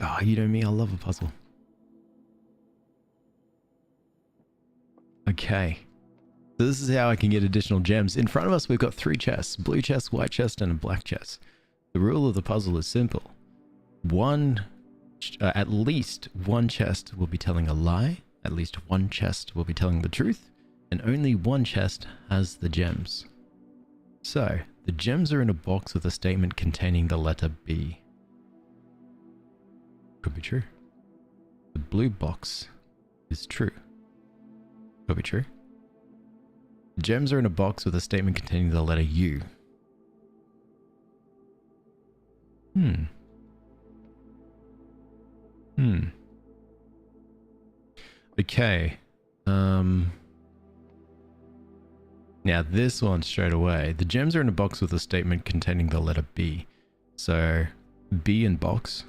Oh, you know me, I love a puzzle. Okay. So this is how I can get additional gems. In front of us, we've got 3 chests. Blue chest, white chest, and a black chest. The rule of the puzzle is simple. At least one chest will be telling a lie. At least one chest will be telling the truth. And only one chest has the gems. So, the gems are in a box with a statement containing the letter B. Could be true. The blue box is true. Could be true. The gems are in a box with a statement containing the letter U. Okay. Now this one straight away. The gems are in a box with a statement containing the letter B. So B in box.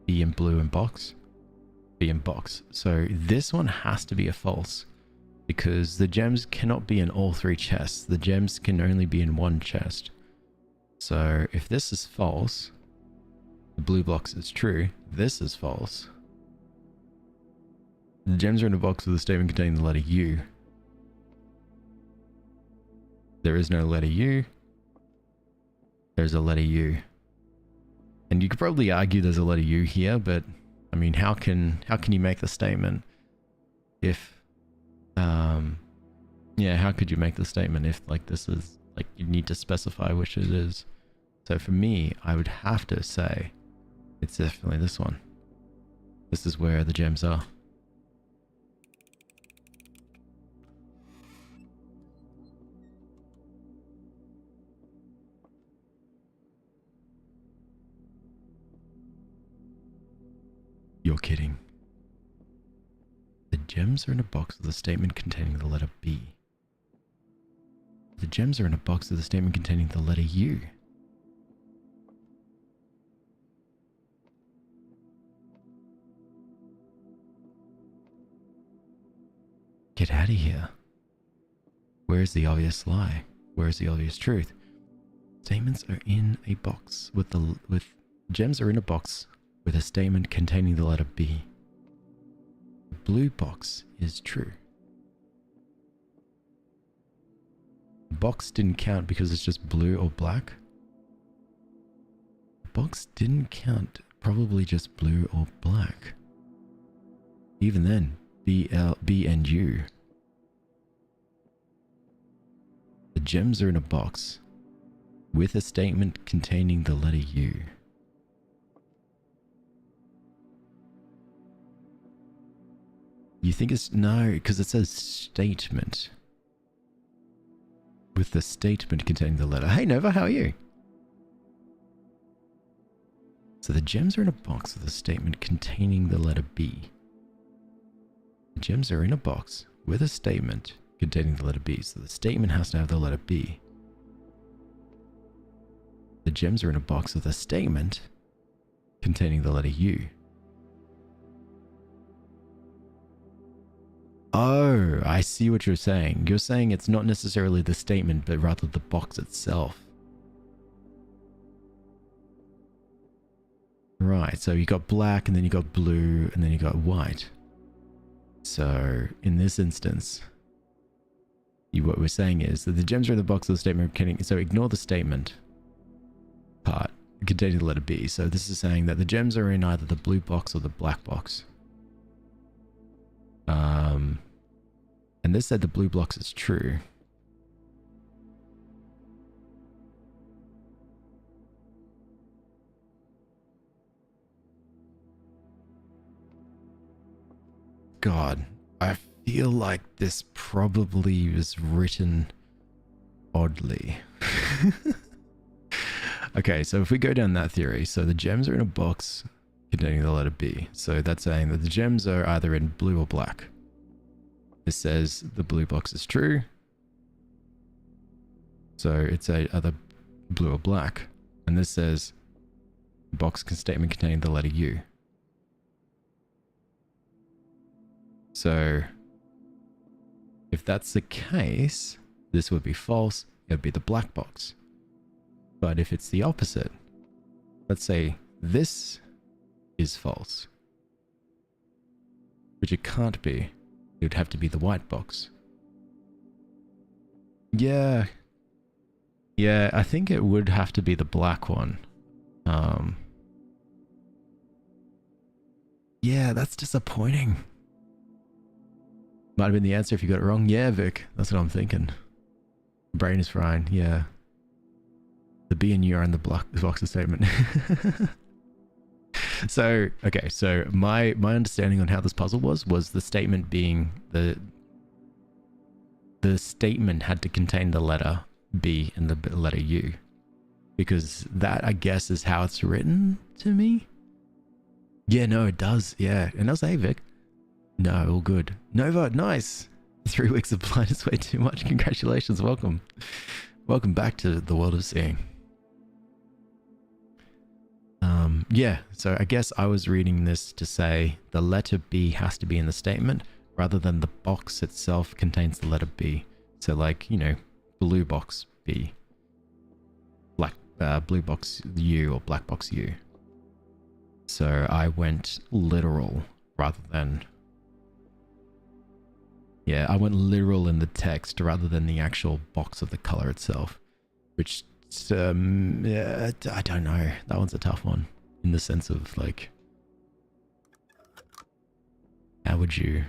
B in blue in box. B in box. So this one has to be a false. Because the gems cannot be in all 3 chests. The gems can only be in one chest. So if this is false, the blue box is true. This is false. The gems are in a box with a statement containing the letter U. There is no letter U. There's a letter U. And you could probably argue there's a letter U here, but I mean, how can you make the statement if yeah, how could you make the statement if like this is like you need to specify which it is? So for me, I would have to say it's definitely this one. This is where the gems are. You're kidding. The gems are in a box with a statement containing the letter B. The gems are in a box with a statement containing the letter U. Get out of here. Where's the obvious lie? Where's the obvious truth? Statements are in a box with gems are in a box with a statement containing the letter B. The blue box is true. The box didn't count because it's just blue or black. The box didn't count, probably just blue or black. Even then, B and U. The gems are in a box with a statement containing the letter U. You think it's no, because it says statement. With the statement containing the letter. Hey Nova, how are you? So the gems are in a box with a statement containing the letter B. The gems are in a box with a statement containing the letter B. So the statement has to have the letter B. The gems are in a box with a statement containing the letter U. Oh, I see what you're saying. You're saying it's not necessarily the statement, but rather the box itself. Right, so you got black, and then you got blue, and then you got white. So, in this instance, what we're saying is that the gems are in the box of the statement containing... So ignore the statement part containing the letter B. So this is saying that the gems are in either the blue box or the black box. And this said the blue box is true. God, I feel like this probably was written oddly. Okay, so if we go down that theory, so the gems are in a box containing the letter B. So that's saying that the gems are either in blue or black. This says the blue box is true. So it's either blue or black. And this says box statement containing the letter U. So if that's the case, this would be false. It would be the black box. But if it's the opposite, let's say this is false, which it can't be. It would have to be the white box. Yeah. Yeah, I think it would have to be the black one. Yeah, that's disappointing. Might have been the answer if you got it wrong. Yeah, Vic, that's what I'm thinking. Brain is frying, yeah. The B and U are in the box of statement. So, okay, so my understanding on how this puzzle was the statement being the statement had to contain the letter B and the letter U. Because that, I guess, is how it's written to me. Yeah, no, it does, yeah. And I was like, hey, Vic. No, all good. Nova, nice. 3 weeks of blind is way too much. Congratulations, welcome. Welcome back to the world of seeing. Yeah, so I guess I was reading this to say the letter B has to be in the statement rather than the box itself contains the letter B. So like, you know, blue box B, black blue box U or black box U. So I went literal rather than... Yeah, I went literal in the text rather than the actual box of the color itself, which, yeah, I don't know. That one's a tough one in the sense of like, how would you...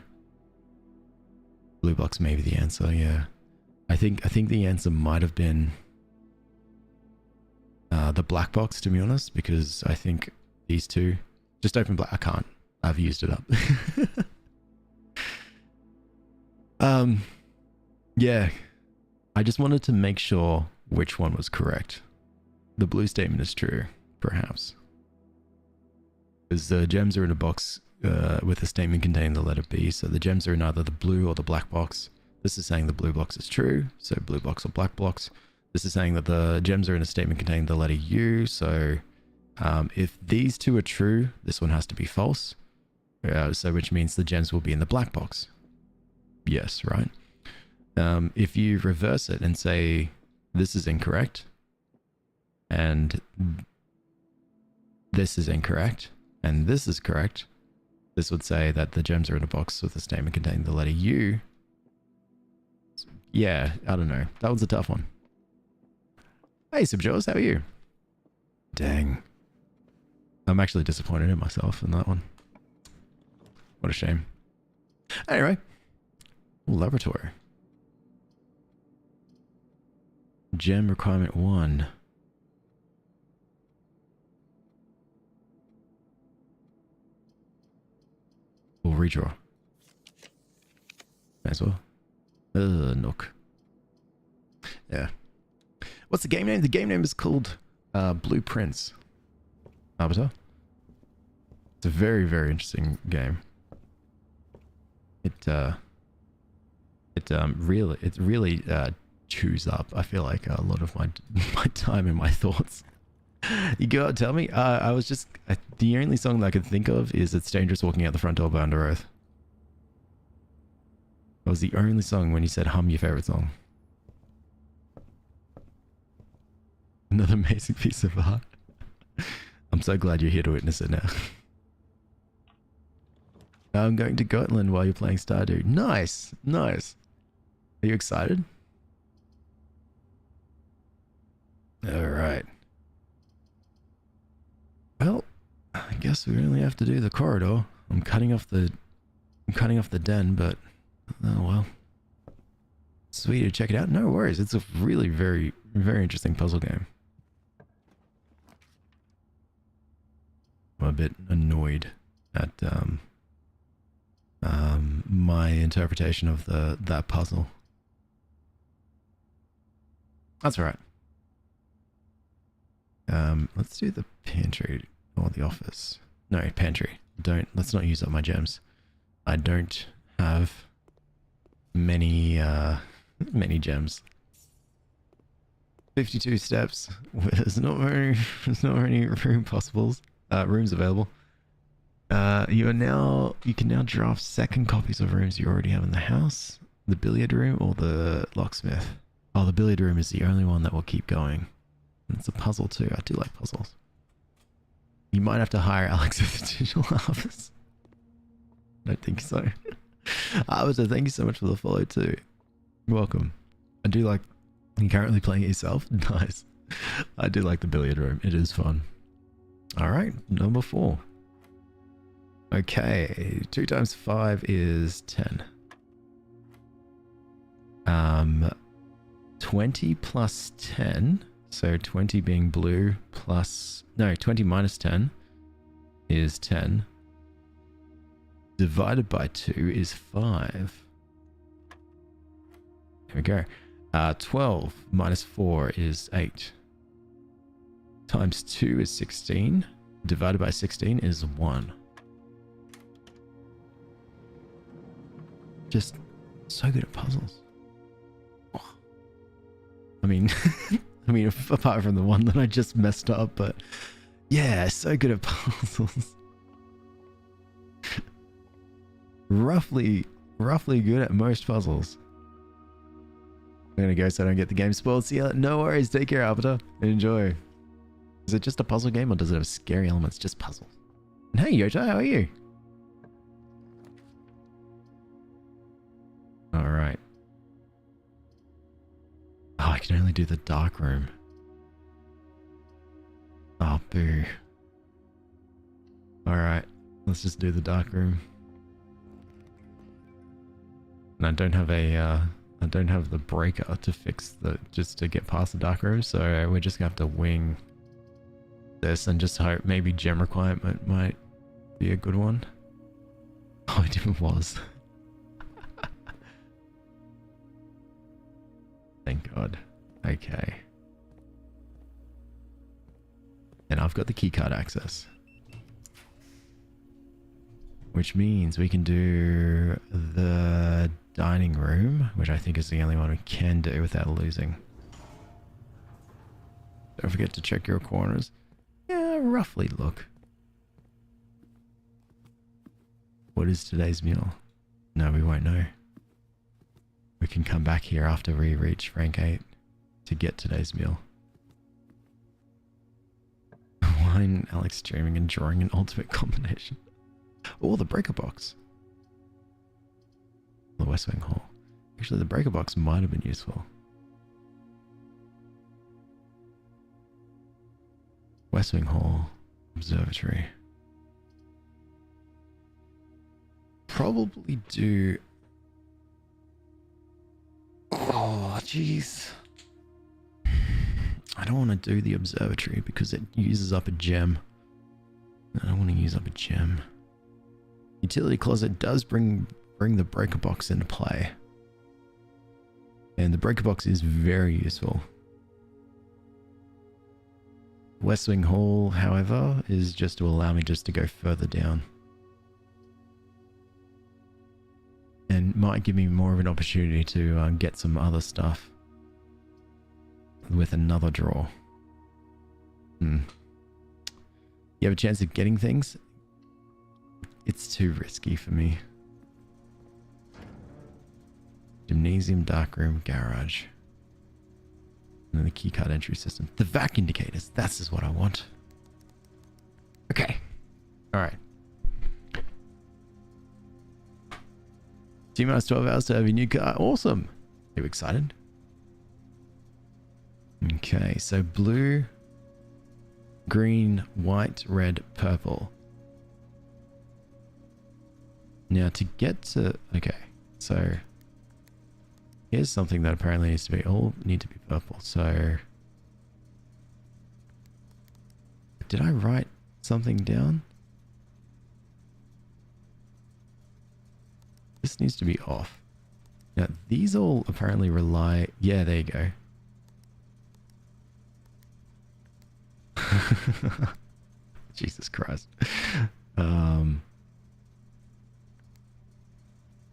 Blue box may be the answer, yeah. I think the answer might have been the black box, to be honest, because I think these two... Just open black. I can't. I've used it up. Yeah, I just wanted to make sure which one was correct. The blue statement is true, perhaps. Because the gems are in a box with a statement containing the letter B, so the gems are in either the blue or the black box. This is saying the blue box is true, so blue box or black box. This is saying that the gems are in a statement containing the letter U, so if these two are true, this one has to be false. So which means the gems will be in the black box. Yes, right? If you reverse it and say this is incorrect and this is incorrect and this is correct, this would say that the gems are in a box with a statement containing the letter U. Yeah, I don't know. That was a tough one. Hey, Subjaws, how are you? Dang. I'm actually disappointed in myself in that one. What a shame. Anyway. Laboratory. Gem requirement 1. We'll redraw. May as well. Nook. Yeah. What's the game name? The game name is called Blueprints. Arbiter. It's a very, very interesting game. It really chews up, I feel like, a lot of my time and my thoughts. You go out, tell me. I was just... the only song that I could think of is It's Dangerous Walking Out the Front Door by Under Oath. That was the only song when you said hum your favorite song. Another amazing piece of art. I'm so glad you're here to witness it now. I'm going to Gotland while you're playing Stardew. Nice, nice. Are you excited? All right. Well, I guess we only have to do the corridor. I'm cutting off the den, but oh well. Sweet to check it out. No worries. It's a really very interesting puzzle game. I'm a bit annoyed at my interpretation of that puzzle. That's all right. Let's do the pantry or the office. No, pantry. Let's not use up my gems. I don't have many gems. 52 steps. There's not very many rooms available. You can now draft second copies of rooms you already have in the house. The billiard room or the locksmith. Oh, the billiard room is the only one that will keep going. And it's a puzzle too. I do like puzzles. You might have to hire Alex at the digital office. I don't think so. Avatar, thank you so much for the follow too. You're welcome. I do like... You're currently playing it yourself? Nice. I do like the billiard room. It is fun. Alright, number 4. Okay, 2 times 5 is 10. 20 plus 10, so 20 being blue plus... No, 20 minus 10 is 10. Divided by 2 is 5. There we go. 12 minus 4 is 8. Times 2 is 16. Divided by 16 is 1. Just so good at puzzles. Oh. I mean, apart from the one that I just messed up, but yeah, so good at puzzles. roughly good at most puzzles. I'm gonna go so I don't get the game spoiled. See ya. No worries. Take care, Avatar. Enjoy. Is it just a puzzle game or does it have scary elements? Just puzzles. And hey, Yota, how are you? Alright. Oh, I can only do the dark room. Oh, boo. Alright. Let's just do the dark room. And I don't have the breaker to fix just to get past the dark room, so we're just gonna have to wing this and just hope maybe gem requirement might be a good one. Oh, it even was. Thank God. Okay. And I've got the keycard access. Which means we can do the dining room, which I think is the only one we can do without losing. Don't forget to check your corners. Yeah, roughly look. What is today's meal? No, we won't know. We can come back here after we reach rank 8 to get today's meal. Wine, Alex streaming and drawing an ultimate combination. Oh, the breaker box. The West Wing Hall. Actually, the breaker box might have been useful. West Wing Hall. Observatory. Probably do... Oh, jeez. I don't want to do the observatory because it uses up a gem. I don't want to use up a gem. Utility closet does bring the breaker box into play. And the breaker box is very useful. West Wing Hall, however, is just to allow me just to go further down. And might give me more of an opportunity to get some other stuff with another draw. You have a chance of getting things? It's too risky for me. Gymnasium, darkroom, garage. And then the keycard entry system. The vac indicators. That's just what I want. Okay. Alright. T-minus 12 hours to have your new car. Awesome. Are you excited? Okay, so blue, green, white, red, purple. Now to get to... Okay, so... Here's something that apparently needs to be... All need to be purple, so... Did I write something down? This needs to be off. Now, these all apparently rely... Yeah, there you go. Jesus Christ. I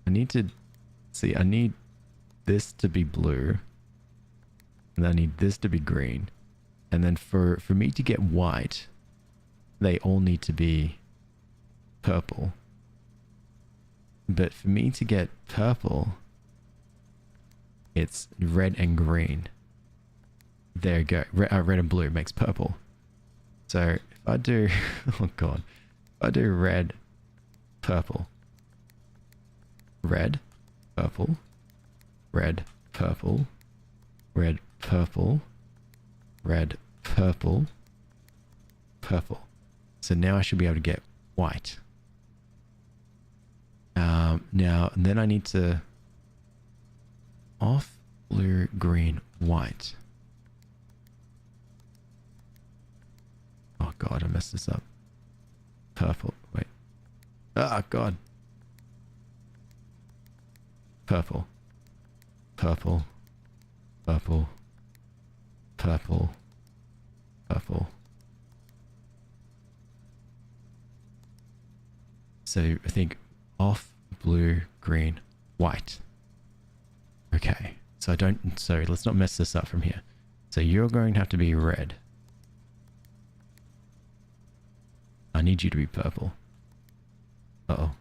need to... See, I need this to be blue. And I need this to be green. And then for me to get white, they all need to be purple. But for me to get purple, it's red and green. There you go. Red and blue makes purple. So if I do... Oh god. If I do red, purple, red, purple, red, purple, red, purple, red, purple, purple. So now I should be able to get white. Now, then I need to off, blue, green, white. Oh god, I messed this up. Purple, wait. Ah, god. Purple. Purple. Purple. Purple. Purple. So I think off, blue, green, white. Okay. So sorry, let's not mess this up from here. So you're going to have to be red. I need you to be purple. Uh-oh.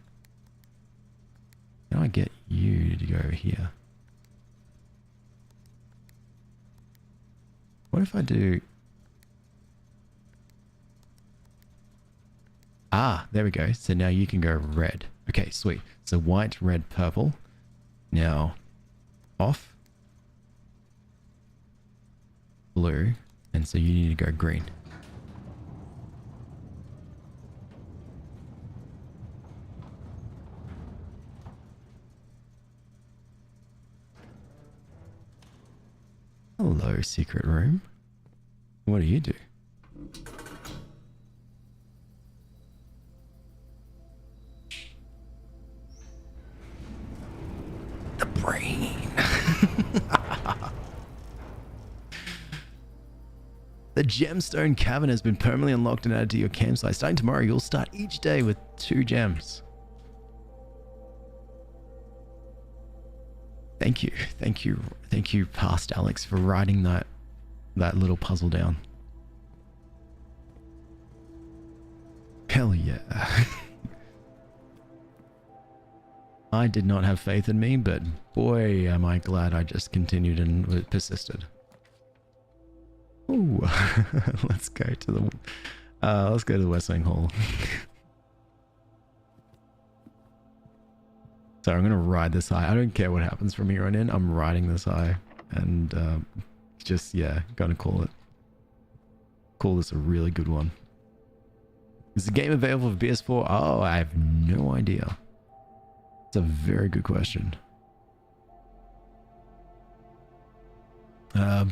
How do I get you to go over here? What if I do... Ah, there we go. So now you can go red. Okay, sweet. So white, red, purple. Now, off. Blue. And so you need to go green. Hello, secret room. What do you do? The brain. The gemstone cavern has been permanently unlocked and added to your campsite. Starting tomorrow, you'll start each day with 2 gems. Thank you. Thank you. Thank you, past Alex, for writing that little puzzle down. Hell yeah. I did not have faith in me, but boy, am I glad I just continued and persisted. Ooh. Let's go to the West Wing Hall. So I'm going to ride this high. I don't care what happens from here on in. I'm riding this high. And just, yeah, going to call this a really good one. Is the game available for PS4? Oh, I have no idea. It's a very good question.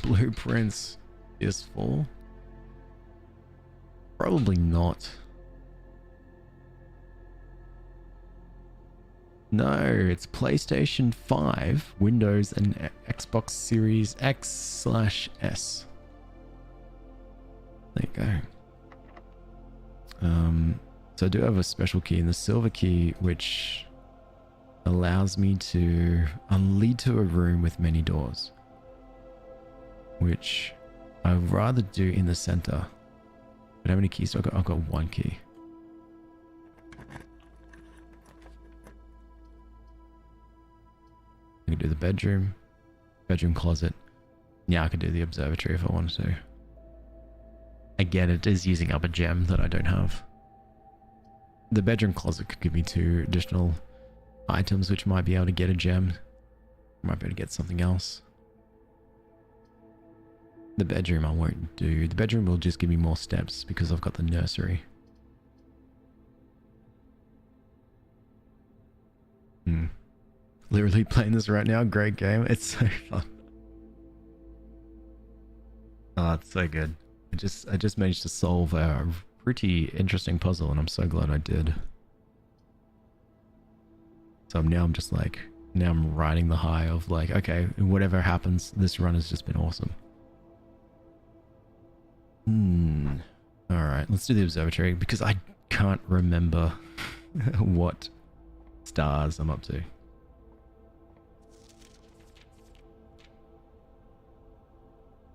Blueprints PS4? Probably not. No, it's PlayStation 5, Windows, and Xbox Series X/S. There you go. So I do have a special key, and the silver key, which allows me to lead to a room with many doors, which I'd rather do in the center. But how many keys do I got? I've got 1 key. I can do the bedroom closet. Yeah, I could do the observatory if I wanted to. Again, it is using up a gem that I don't have. The bedroom closet could give me 2 additional items, which might be able to get a gem. Might be able to get something else. The bedroom I won't do. The bedroom will just give me more steps because I've got the nursery. Literally playing this right now. Great game. It's so fun. Oh, it's so good. I just managed to solve a pretty interesting puzzle, and I'm so glad I did. So now I'm just like, now I'm riding the high of like, okay, whatever happens, this run has just been awesome. Alright, let's do the observatory because I can't remember what stars I'm up to. I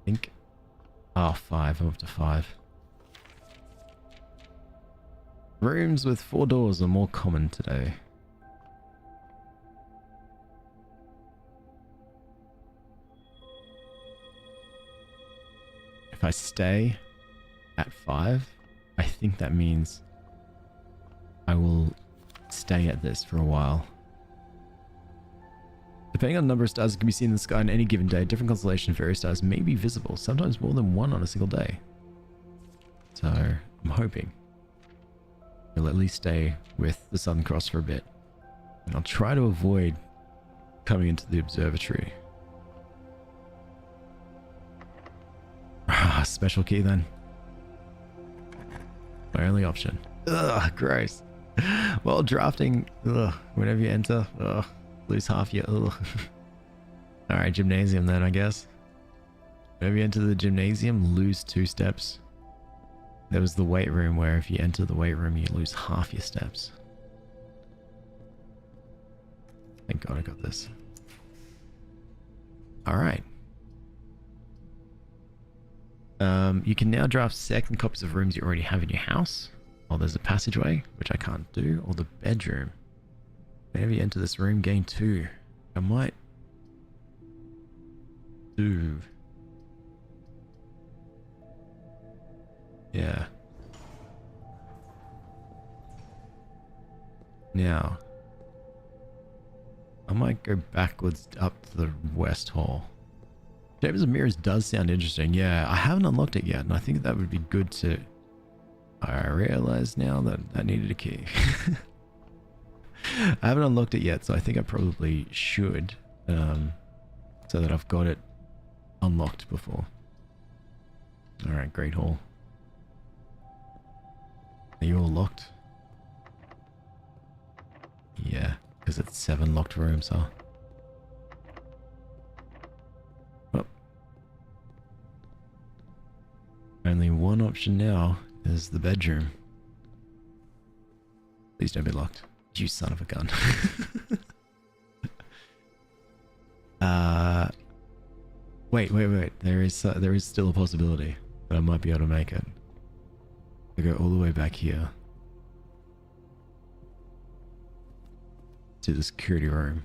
think... Oh, 5. I'm up to 5. Rooms with 4 doors are more common today. If I stay at 5, I think that means I will stay at this for a while. Depending on the number of stars that can be seen in the sky on any given day, different constellations of various stars may be visible, sometimes more than one on a single day. So, I'm hoping we'll at least stay with the Southern Cross for a bit. And I'll try to avoid coming into the observatory. Special key then. My only option. Ugh, gross. While drafting, whenever you enter, lose half your, Alright, gymnasium then, I guess. Whenever you enter the gymnasium, lose 2 steps. There was the weight room where if you enter the weight room, you lose half your steps. Thank God I got this. Alright. You can now draft second copies of rooms you already have in your house. Oh, there's a passageway, which I can't do, or the bedroom. Whenever you enter this room, gain 2. I might do... Yeah. Now, I might go backwards up to the West Hall. Chambers of Mirrors does sound interesting. Yeah, I haven't unlocked it yet, and I think that would be good to... I realize now that I needed a key. I haven't unlocked it yet, so I think I probably should, so that I've got it unlocked before. Alright, Great Hall. Are you all locked? Yeah, because it's 7 locked rooms, huh? Oh. Only one option now is the bedroom. Please don't be locked. You son of a gun. Wait. There is still a possibility that I might be able to make it. I go all the way back here to the security room.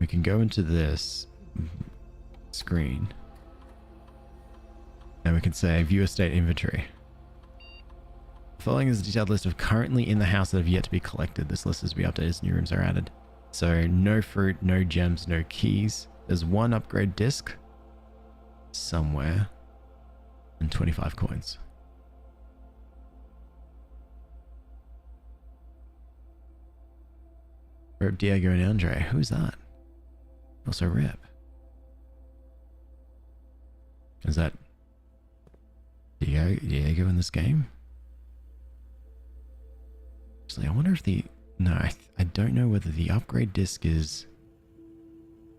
We can go into this screen and we can say view estate inventory. Following is a detailed list of currently in the house that have yet to be collected. This list is to be updated as new rooms are added. So no fruit, no gems, no keys. There's 1 upgrade disc somewhere and 25 coins. Rip Diego and Andre. Who's that? Also Rip. Is that Diego in this game? Actually, I wonder if the... No, I don't know whether the upgrade disc is...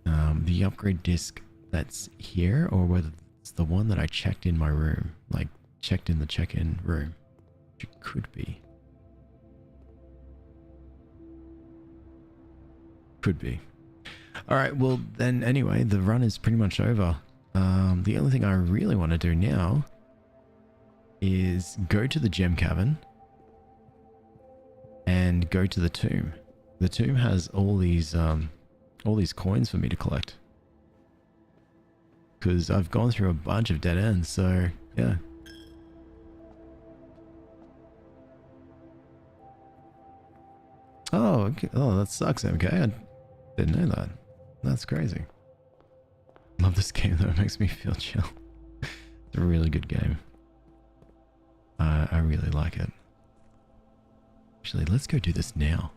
the upgrade disc that's here, or whether it's the one that I checked in my room. Like, checked in the check-in room. Which it could be. Could be. Alright, well then anyway, the run is pretty much over. The only thing I really want to do now is go to the gem cavern and go to the tomb. The tomb has all these all these coins for me to collect. Because I've gone through a bunch of dead ends, so yeah. Oh, okay. Oh, that sucks, MK. I didn't know that. That's crazy. Love this game though, it makes me feel chill. It's a really good game. I really like it. Actually, let's go do this now.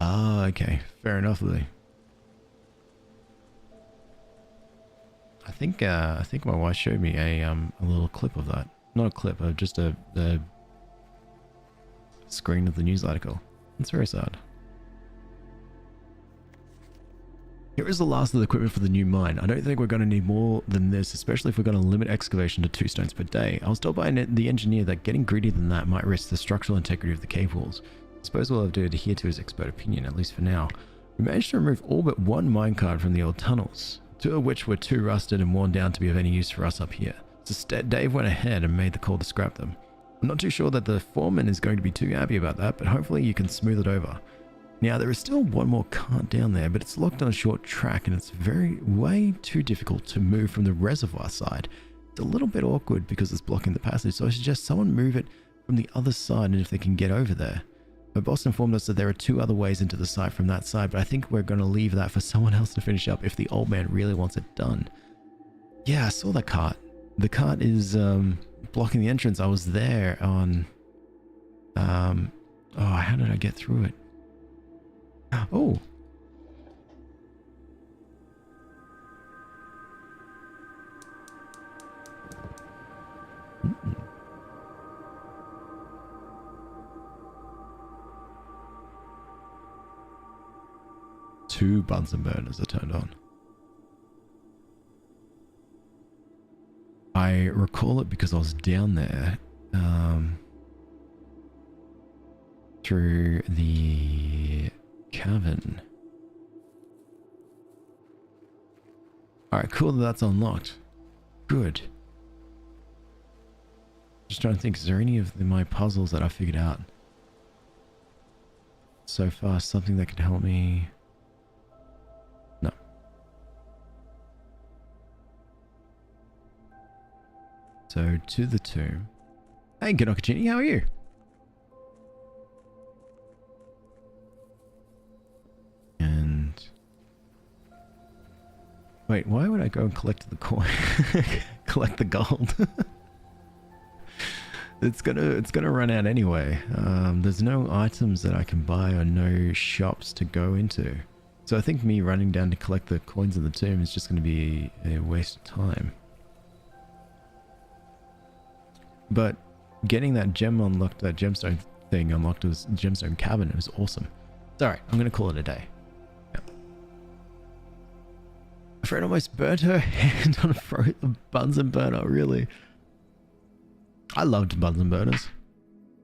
Ah, okay. Fair enough, Lily. I think my wife showed me a little clip of that. Not a clip, just a screen of the news article. It's very sad. Here is the last of the equipment for the new mine. I don't think we're going to need more than this, especially if we're going to limit excavation to 2 stones per day. I was told by the engineer that getting greedier than that might risk the structural integrity of the cave walls. I suppose we'll have to adhere to his expert opinion, at least for now. We managed to remove all but 1 minecart from the old tunnels, 2 of which were too rusted and worn down to be of any use for us up here. So Dave went ahead and made the call to scrap them. I'm not too sure that the foreman is going to be too happy about that, but hopefully you can smooth it over. Now, there is still 1 more cart down there, but it's locked on a short track and it's way too difficult to move from the reservoir side. It's a little bit awkward because it's blocking the passage, so I suggest someone move it from the other side and if they can get over there. My boss informed us that there are 2 other ways into the site from that side, but I think we're going to leave that for someone else to finish up if the old man really wants it done. Yeah, I saw that cart. The cart is blocking the entrance. I was there on... oh, how did I get through it? Oh. Mm-mm. Two Bunsen burners are turned on. I recall it because I was down there through the cavern. Alright, cool that that's unlocked. Good. Just trying to think, is there any of my puzzles that I figured out so far? Something that could help me? No. So, to the tomb. Hey, Ganokachini, how are you? And... wait, why would I go and collect the coin? Collect the gold? It's gonna run out anyway. There's no items that I can buy or no shops to go into. So I think me running down to collect the coins in the tomb is just gonna be a waste of time. But getting that gem unlocked, that gemstone thing unlocked, was gemstone cabin. It was awesome. It's alright, I'm gonna call it a day. Yep. A friend almost burnt her hand on a Bunsen burner, really. I loved Bunsen burners.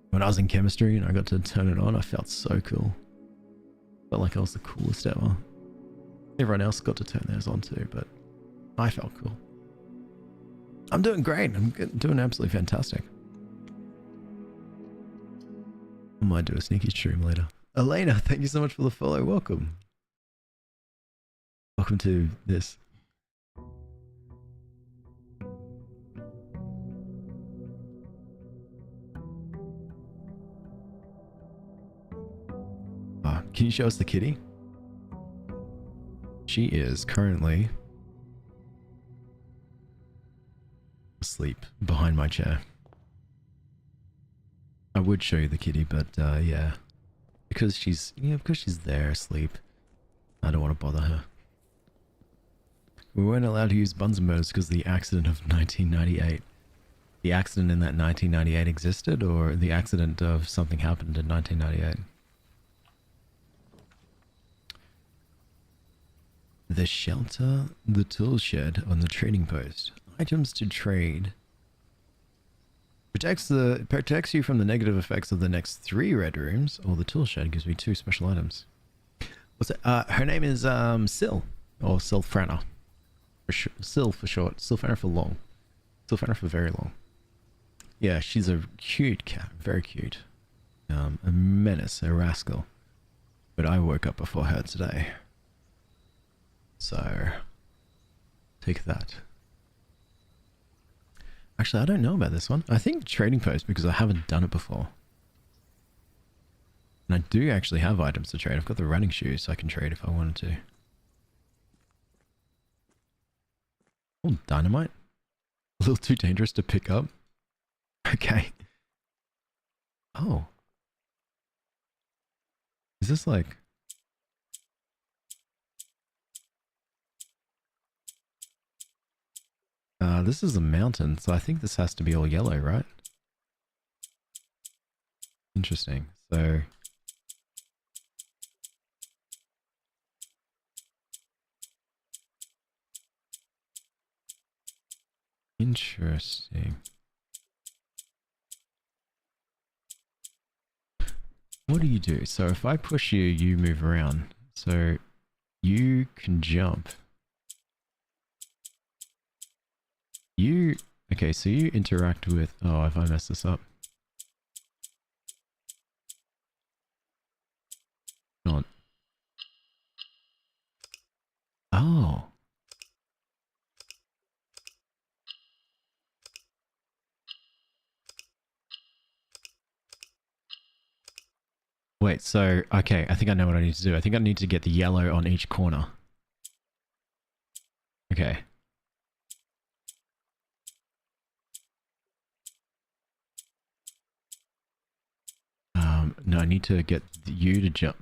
When I was in chemistry and I got to turn it on, I felt so cool. Felt like I was the coolest ever. Everyone else got to turn theirs on too, but I felt cool. I'm doing great. I'm doing absolutely fantastic. I might do a sneaky stream later. Elena, thank you so much for the follow. Welcome. Welcome to this. Can you show us the kitty? She is currently asleep behind my chair. I would show you the kitty, but yeah, because she's there asleep. I don't want to bother her. We weren't allowed to use Bunsen burners because of the accident of 1998. The accident in that 1998 existed, or the accident of something happened in 1998? The shelter, the tool shed on the trading post. Items to trade. Protects you from the negative effects of the next 3 red rooms, or the tool shed gives me 2 special items. What's it? Her name is Sil, or Silfrana. Sil for short. Silfrana for long. Silfrana for very long. Yeah, she's a cute cat. Very cute. A menace, a rascal. But I woke up before her today. So, take that. Actually, I don't know about this one. I think trading post because I haven't done it before. And I do actually have items to trade. I've got the running shoes, so I can trade if I wanted to. Oh, dynamite? A little too dangerous to pick up. Okay. Oh. Is this like... this is a mountain, so I think this has to be all yellow, right? Interesting. So... Interesting. What do you do? So if I push you, you move around. So you can jump. You... Okay, so you interact with... Oh, have I messed this up? Not. Oh. Wait, so... Okay, I think I know what I need to do. I think I need to get the yellow on each corner. Okay. No, I need to get you to jump.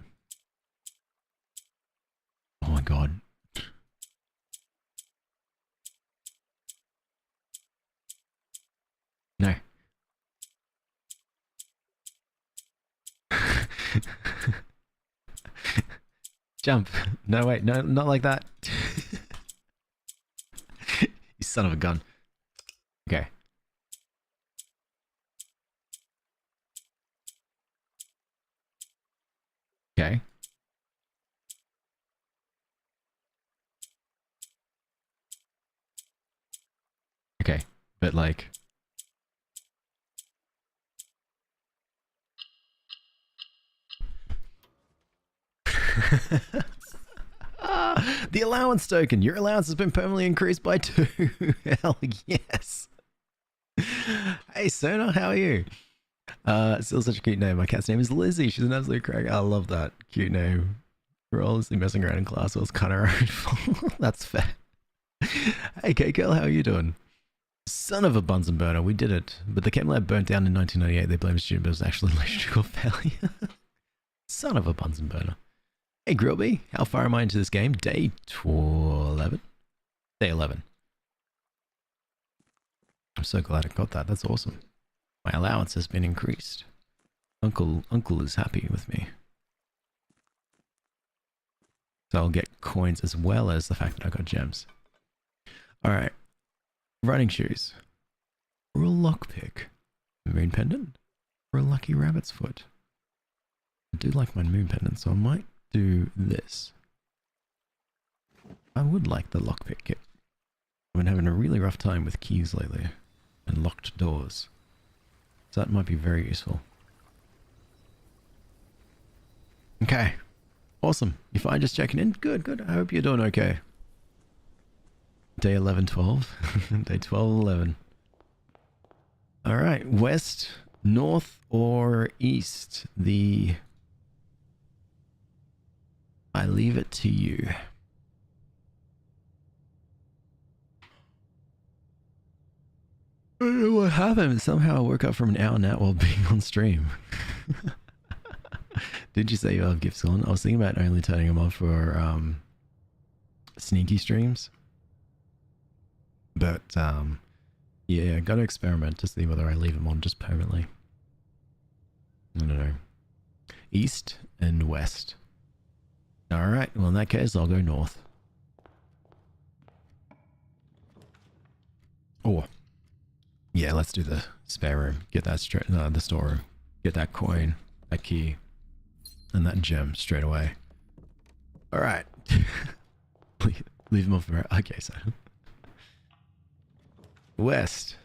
Oh my god. No. Jump. No, wait. No, not like that. You son of a gun. Okay. Okay. Okay. But like... The allowance token. Your allowance has been permanently increased by 2. Hell yes. Hey Sona, how are you? Still such a cute name. My cat's name is Lizzie. She's an absolute crack. I love that cute name. We're honestly messing around in class. So it's kind of our own fault. That's fair. Hey K-Girl, how are you doing? Son of a Bunsen burner. We did it. But the chem lab burnt down in 1998. They blamed a student, but it was actually an electrical failure. Son of a Bunsen burner. Hey Grillby, how far am I into this game? Day 11? Day 11. I'm so glad I got that. That's awesome. My allowance has been increased. Uncle is happy with me. So I'll get coins as well as the fact that I got gems. Alright. Running shoes. Or a lockpick. Moon pendant. Or a lucky rabbit's foot. I do like my moon pendant, so I might do this. I would like the lockpick kit. I've been having a really rough time with keys lately. And locked doors. So that might be very useful. Okay. Awesome. If I just checking in, good, good. I hope you're doing okay. Day 11, 12. Day 12, 11. Alright. West, north, or east? I leave it to you. I don't know what happened. Somehow I woke up from an hour nap while being on stream. Did you say you have gifts on? I was thinking about only turning them off for sneaky streams. But yeah, gotta experiment to see whether I leave them on just permanently. I don't know. East and west. Alright, well in that case I'll go north. Oh. Yeah, let's do the spare room. Get that straight, the storeroom. Get that coin, that key, and that gem straight away. Alright. Leave them off. Okay, so. West.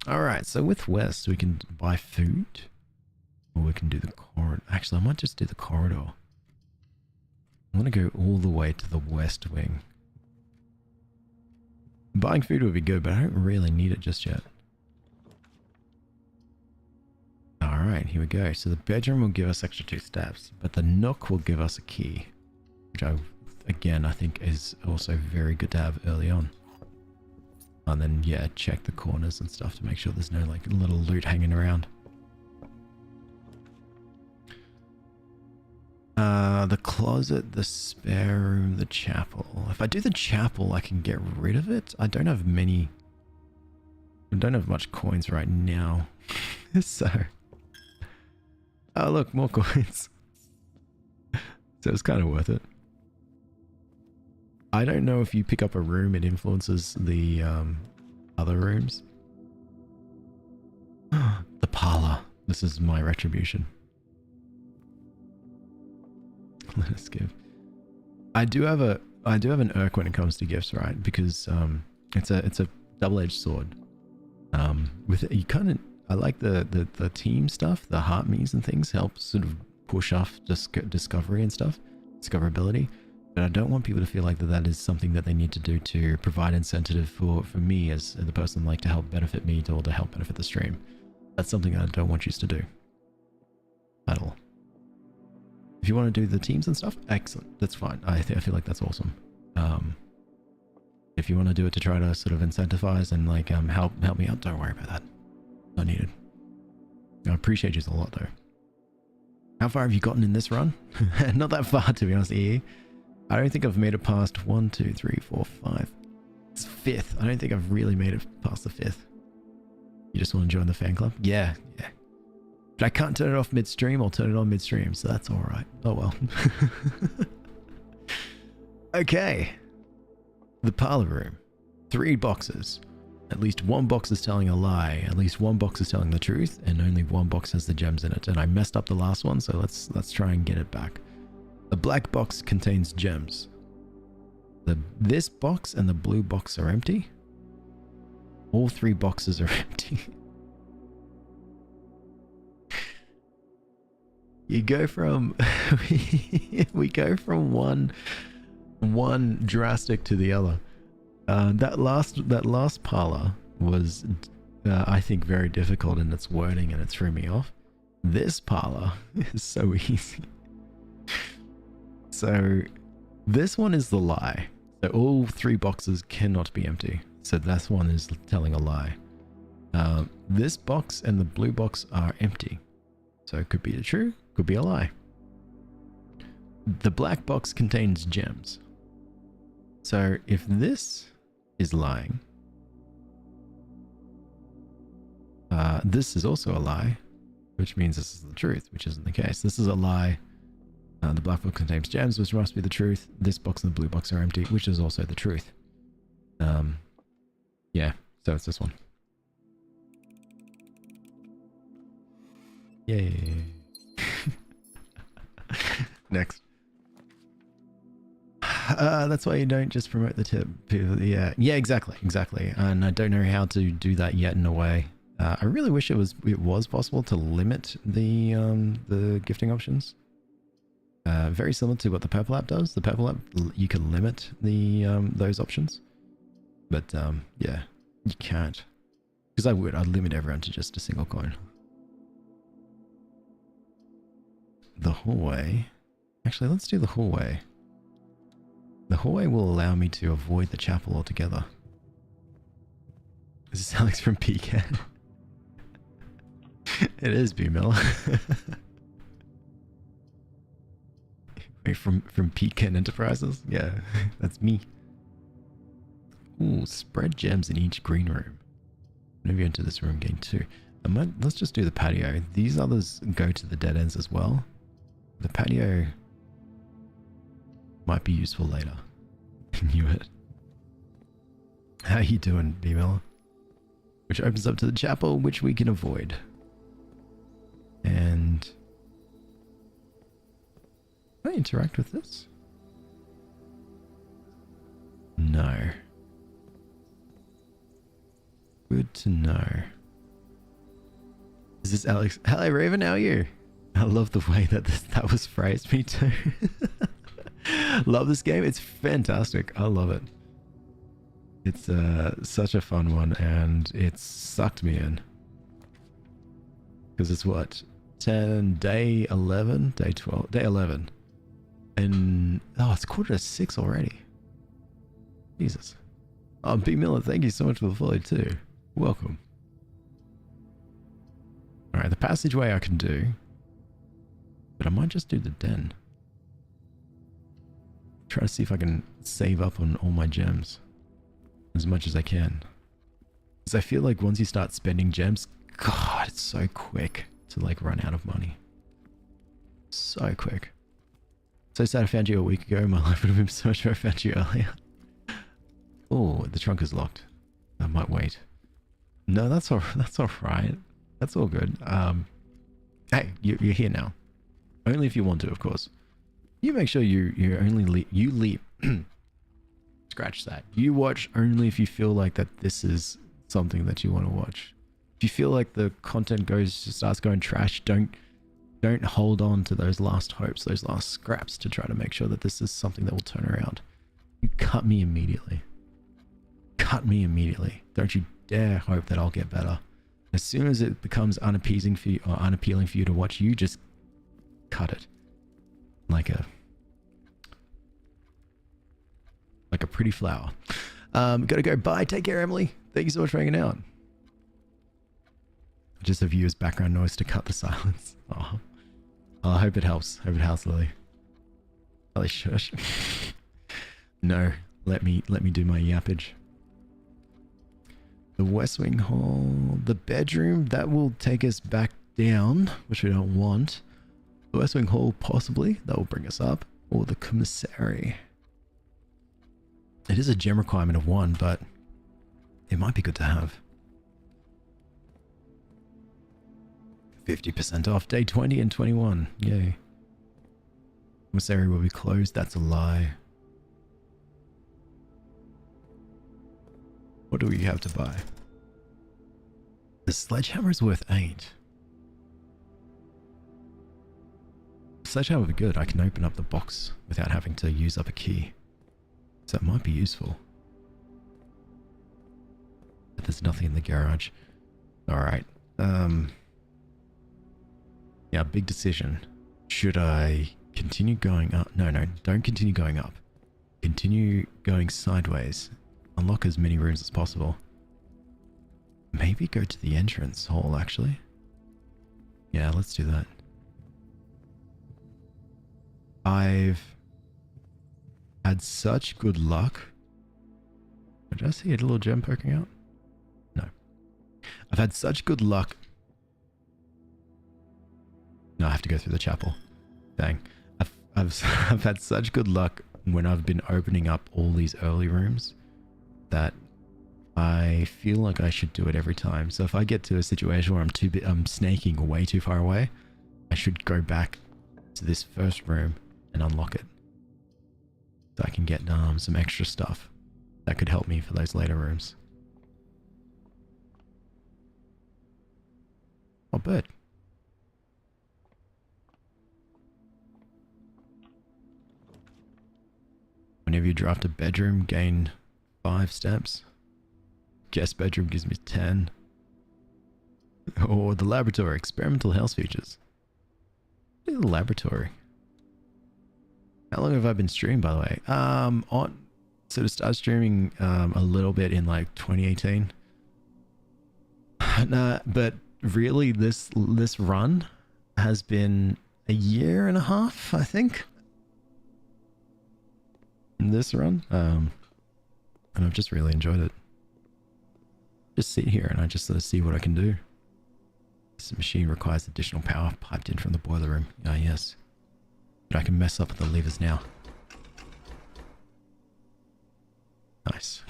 Alright, so with west, we can buy food. Or we can do the corridor. Actually, I might just do the corridor. I want to go all the way to the west wing. Buying food would be good, but I don't really need it just yet. Alright, here we go. So the bedroom will give us extra 2 steps, but the nook will give us a key. Which again, I think is also very good to have early on. And then, yeah, check the corners and stuff to make sure there's no, like, little loot hanging around. The closet, the spare room, the chapel. If I do the chapel, I can get rid of it. I don't have much coins right now. So... Oh, look, more coins. So it's kind of worth it. I don't know if you pick up a room, it influences the other rooms. The parlor. This is my retribution. Let us give. I do have an irk when it comes to gifts, right? Because it's a double-edged sword. With it, you kind of, I like the team stuff, the heart me's and things help sort of push off discovery and stuff, discoverability. But I don't want people to feel like that is something that they need to do to provide incentive for me as the person, like, to help benefit me or to help benefit the stream. That's something I don't want you to do at all. If you want to do the teams and stuff, excellent. That's fine. I feel like that's awesome. If you want to do it to try to sort of incentivize and, like, help me out, don't worry about that. Not needed. I appreciate you a lot, though. How far have you gotten in this run? Not that far, to be honest, EE. I don't think I've made it past 1, 2, 3, 4, 5. It's 5th. I don't think I've really made it past the 5th. You just want to join the fan club? Yeah, yeah. But I can't turn it off mid-stream. I'll turn it on mid-stream, so that's alright. Oh well. Okay. The parlor room. 3 boxes. At least 1 box is telling a lie. At least 1 box is telling the truth, and only 1 box has the gems in it. And I messed up the last one, so let's try and get it back. The black box contains gems. This box and the blue box are empty. All 3 boxes are empty. You go from we go from one drastic to the other. That last parlor was I think very difficult in its wording, and it threw me off. This parlor is so easy. So this one is the lie. So all 3 boxes cannot be empty. So that one is telling a lie. This box and the blue box are empty. So it could be true, could be a lie. The black box contains gems. So if this is lying, this is also a lie, which means this is the truth, which isn't the case. This is a lie. The black box contains gems, which must be the truth. This box and the blue box are empty, which is also the truth. Yeah, so it's this one. Yay. Next. That's why you don't just promote the tip. Yeah, exactly. And I don't know how to do that yet in a way. I really wish it was possible to limit the gifting options. Very similar to what the Purple app does. The Purple app, you can limit the those options, but yeah, you can't. Because I'd limit everyone to just a single coin. The hallway. Actually, let's do the hallway. The hallway will allow me to avoid the chapel altogether. This is Alex from Pecan. It is B-Mill. From Pecan Enterprises? Yeah, that's me. Ooh, spread gems in each green room. Whenever you enter this room, gain 2. Let's just do the patio. These others go to the dead ends as well. The patio might be useful later. Knew it. How you doing, B-Mill? Which opens up to the chapel, which we can avoid. And... can I interact with this? No. Good to know. Is this Alex? Hello, Raven. How are you? I love the way that that was phrased. Me too. Love this game. It's fantastic. I love it. It's such a fun one, and it's sucked me in. Because it's what? Day 11? Day 12? Day 11. And, oh, it's 5:45 already. Jesus. Oh, Big Miller, thank you so much for the follow too. Welcome. Alright, the passageway I can do. But I might just do the den. Try to see if I can save up on all my gems. As much as I can. Because I feel like once you start spending gems, God, it's so quick to like run out of money. So quick. So sad I found you a week ago. My life would have been so much better if I found you earlier. Oh, the trunk is locked. I might wait. No, that's all right. That's all good. Hey, you're here now. Only if you want to, of course. You make sure you only leap. Scratch that. You watch only if you feel like that this is something that you want to watch. If you feel like the content starts going trash, don't hold on to those last hopes, those last scraps to try to make sure that this is something that will turn around. You cut me immediately. Cut me immediately. Don't you dare hope that I'll get better. As soon as it becomes unappeasing for you or unappealing for you to watch, you just cut it. Like a pretty flower. Gotta go. Bye. Take care, Emily. Thank you so much for hanging out. Just a viewer's background noise to cut the silence. Oh, I hope it helps. Hope it helps, Lily. Lily, shush. No, let me do my yappage. The West Wing Hall, the bedroom, that will take us back down, which we don't want. The West Wing Hall, possibly, that will bring us up. Or the commissary. It is a gem requirement of 1, but it might be good to have. 50% off day 20 and 21. Yay. Commissary will be closed. That's a lie. What do we have to buy? The sledgehammer is worth 8. Sledgehammer would be good. I can open up the box without having to use up a key. So that might be useful. But there's nothing in the garage. Alright. Yeah, big decision. Should I continue going up? No, don't continue going up. Continue going sideways. Unlock as many rooms as possible. Maybe go to the entrance hall, actually. Yeah, let's do that. I've had such good luck. Did I see a little gem poking out? No. I've had such good luck. No, I have to go through the chapel. Dang. I've had such good luck when I've been opening up all these early rooms that I feel like I should do it every time. So if I get to a situation where I'm snaking way too far away, I should go back to this first room and unlock it. So I can get some extra stuff that could help me for those later rooms. Oh, bird. Whenever you draft a bedroom, gain 5 steps. Guest bedroom gives me 10. Or the laboratory, experimental house features. The laboratory. How long have I been streaming, by the way? Sort of started streaming a little bit in like 2018. Nah, but really this run has been a year and a half, I think. This run, and I've just really enjoyed it. Just sit here and I just sort of see what I can do. This machine requires additional power piped in from the boiler room. Ah, yes. But I can mess up with the levers now. Nice.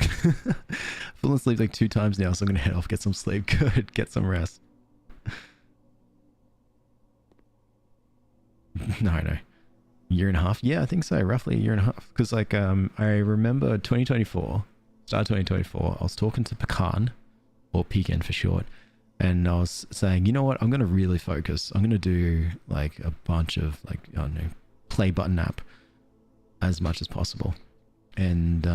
Fallen asleep like 2 times now, so I'm gonna head off, get some sleep. Good, get some rest. No. Year and a half? Yeah, I think so. Roughly a year and a half. Because like I remember 2024, start 2024, I was talking to Pecan, or Pecan for short, And I was saying, you know what? I'm going to really focus. I'm going to do like a bunch of like, I don't know, play button app as much as possible and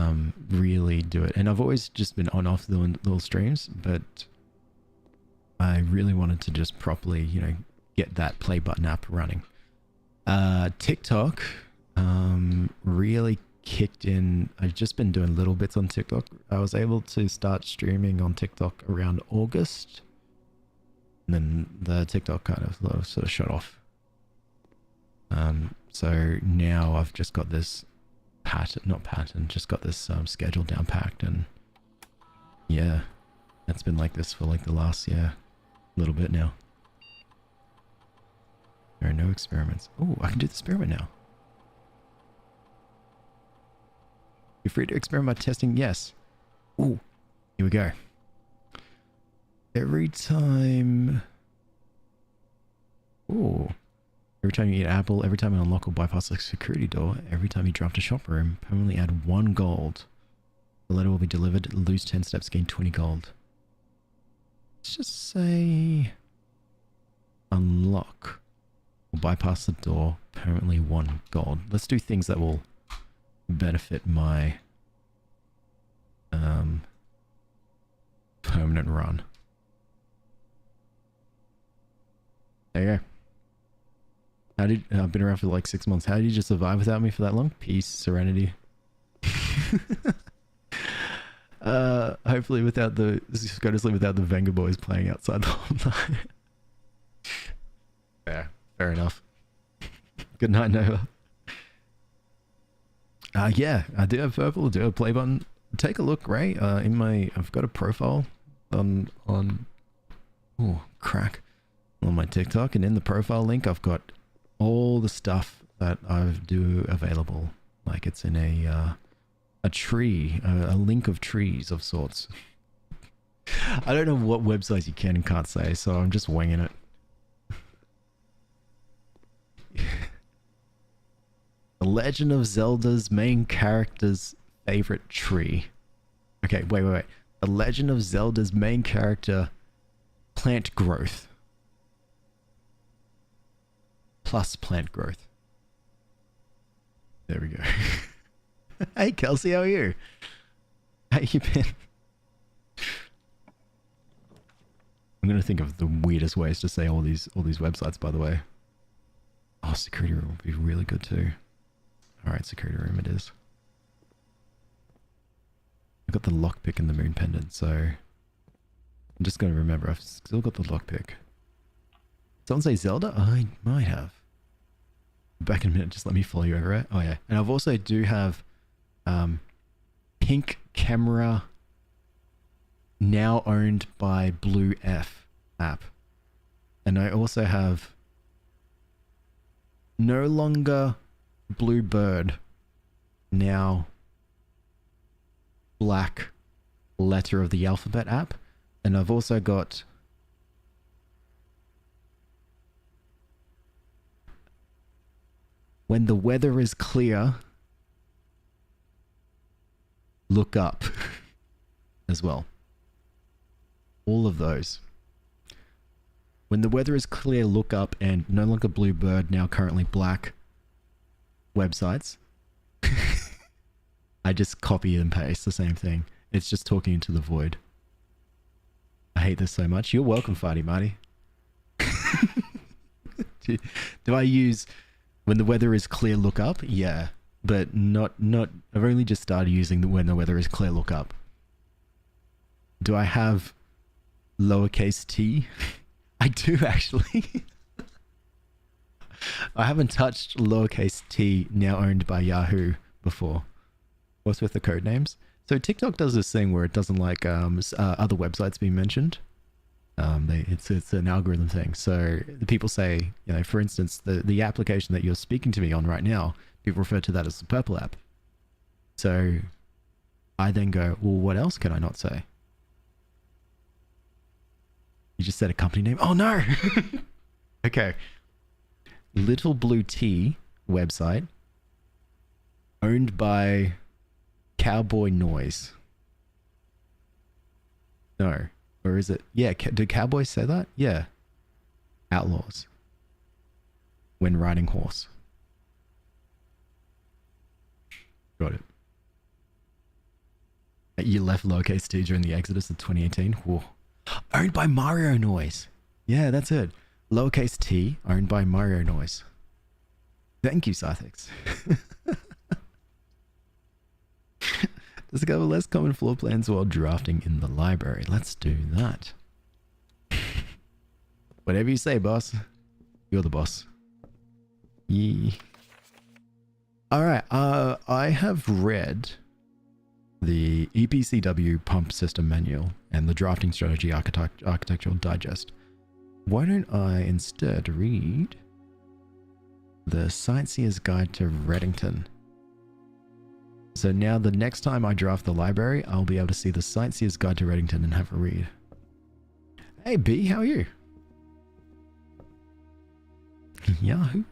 really do it. And I've always just been on off doing little streams, but I really wanted to just properly, you know, get that play button app running. TikTok really kicked in. I've just been doing little bits on TikTok. I was able to start streaming on TikTok around August. And then the TikTok kind of sort of shut off. So now I've just got this just got this schedule down packed, and yeah, it's been like this for like the last little bit now. There are no experiments. Oh, I can do the experiment now. You're free to experiment by testing. Yes. Oh, here we go. Every time... Ooh. Every time you eat an apple, every time you unlock or bypass a security door, every time you draft a shop room, permanently add 1 gold. The letter will be delivered. Lose 10 steps, gain 20 gold. Let's just say... Unlock. Or bypass the door, permanently 1 gold. Let's do things that will benefit my... permanent run. There you go. I've been around for like 6 months. How did you just survive without me for that long? Peace, serenity. Hopefully without the... Go to sleep without the Venga boys playing outside the whole night. Fair enough. Good night, Nova. Yeah, I do have purple, I do have a play button. Take a look, Ray. I've got a profile on crack. On my TikTok, and in the profile link I've got all the stuff that I do available. Like it's in a tree, a link of trees of sorts. I don't know what websites you can and can't say, so I'm just winging it. The Legend of Zelda's main character's favorite tree. Okay, wait. The Legend of Zelda's main character plant growth. Plus plant growth. There we go. Hey Kelsey, how are you? How you been? I'm gonna think of the weirdest ways to say all these websites, by the way. Oh, security room would be really good too. Alright, security room it is. I've got the lockpick and the moon pendant, so I'm just gonna remember I've still got the lockpick. Someone say Zelda? I might have. Back in a minute, just let me follow you over it. Oh yeah, and I've also do have pink camera, now owned by Blue F app, and I also have no longer Blue Bird, now Black Letter of the Alphabet app, and I've also got When the Weather is Clear, Look Up as well. All of those. When the Weather is Clear, Look Up, and no longer Blue Bird, now currently Black websites. I just copy and paste the same thing. It's just talking into the void. I hate this so much. You're welcome, Farty Marty. Do I use When the Weather is Clear, Look Up? Yeah, but not. I've only just started using the When the Weather is Clear, Look Up. Do I have lowercase t? I do actually. I haven't touched lowercase t, now owned by Yahoo, before. What's with the code names? So TikTok does this thing where it doesn't like other websites being mentioned. It's an algorithm thing. So the people say, you know, for instance, the application that you're speaking to me on right now, people refer to that as the purple app. So I then go, well, what else can I not say? You just said a company name? Oh no! Okay. Little Blue Tea website owned by Cowboy Noise. No. Or is it? Yeah, do cowboys say that? Yeah. Outlaws. When riding horse. Got it. You left lowercase t during the Exodus of 2018? Whoa. Owned by Mario Noise. Yeah, that's it. Lowercase t, owned by Mario Noise. Thank you, Scythix. Discover less common floor plans while drafting in the library. Let's do that. Whatever you say, boss. You're the boss. Yee. Alright, I have read the EPCW pump system manual and the drafting strategy architectural digest. Why don't I instead read the Sightseer's Guide to Reddington? So now the next time I draft the library, I'll be able to see the Sightseer's Guide to Reddington and have a read. Hey B, how are you? Yahoo!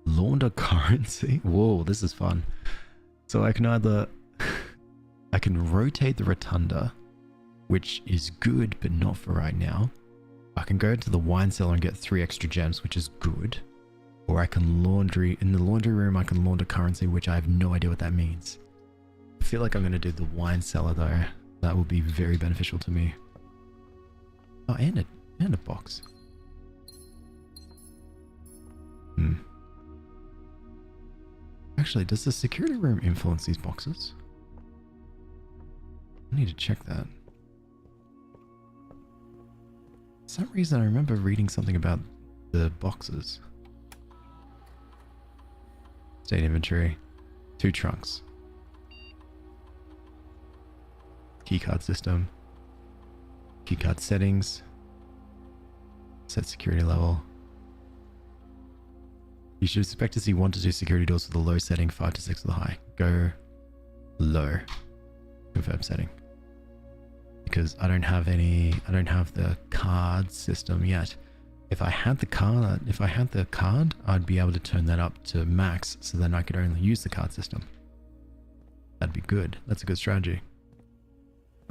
Launder currency? Whoa, this is fun. So I can either... I can rotate the rotunda, which is good, but not for right now. I can go to the wine cellar and get 3 extra gems, which is good. Or I can laundry... In the laundry room, I can launder currency, which I have no idea what that means. I feel like I'm going to do the wine cellar, though. That will be very beneficial to me. Oh, and a box. Actually, does the security room influence these boxes? I need to check that. For some reason, I remember reading something about the boxes. State inventory. 2 trunks. Keycard system. Keycard settings. Set security level. You should expect to see 1 to 2 security doors with a low setting, 5 to 6 with a high. Go low. Confirm setting. Because I don't have the card system yet. If I had the card, I'd be able to turn that up to max, so then I could only use the card system. That'd be good. That's a good strategy.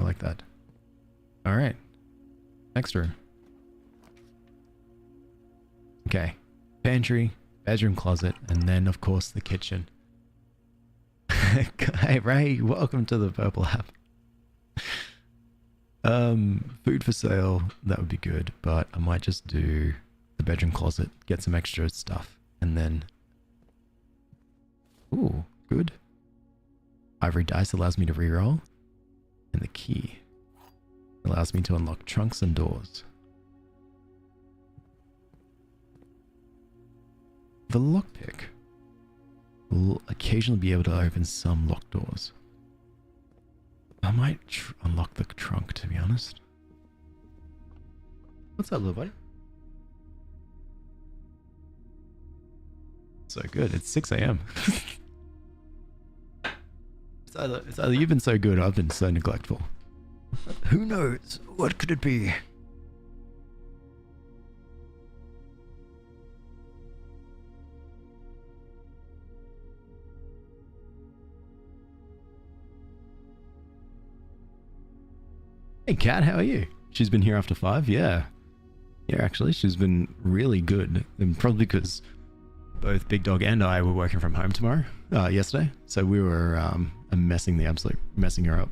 I like that. All right. Next room. Okay. Pantry, bedroom, closet, and then of course the kitchen. Hey Ray, welcome to the Purple app. Food for sale, that would be good, but I might just do the bedroom, closet, get some extra stuff, and then... Ooh, good. Ivory dice allows me to reroll, and the key allows me to unlock trunks and doors. The lockpick will occasionally be able to open some locked doors. I might unlock the trunk, to be honest. What's up, little buddy? So good. It's 6 a.m. It's either you've been so good or I've been so neglectful. Who knows? What could it be? Hey Kat, how are you? She's been here after 5? Yeah. Yeah, actually, she's been really good. And probably because both Big Dog and I were working from home yesterday. So we were messing her up.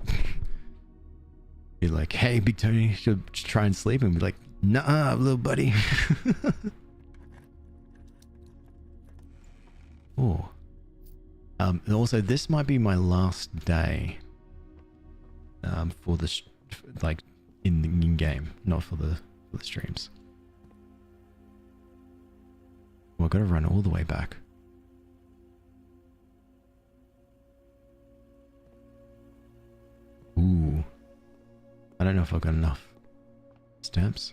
Be like, hey, Big Tony, you should try and sleep. And be like, nah, little buddy. Oh. And also, this might be my last day for the like in game, not for the streams. Well, I've got to run all the way back. Ooh, I don't know if I've got enough stamps.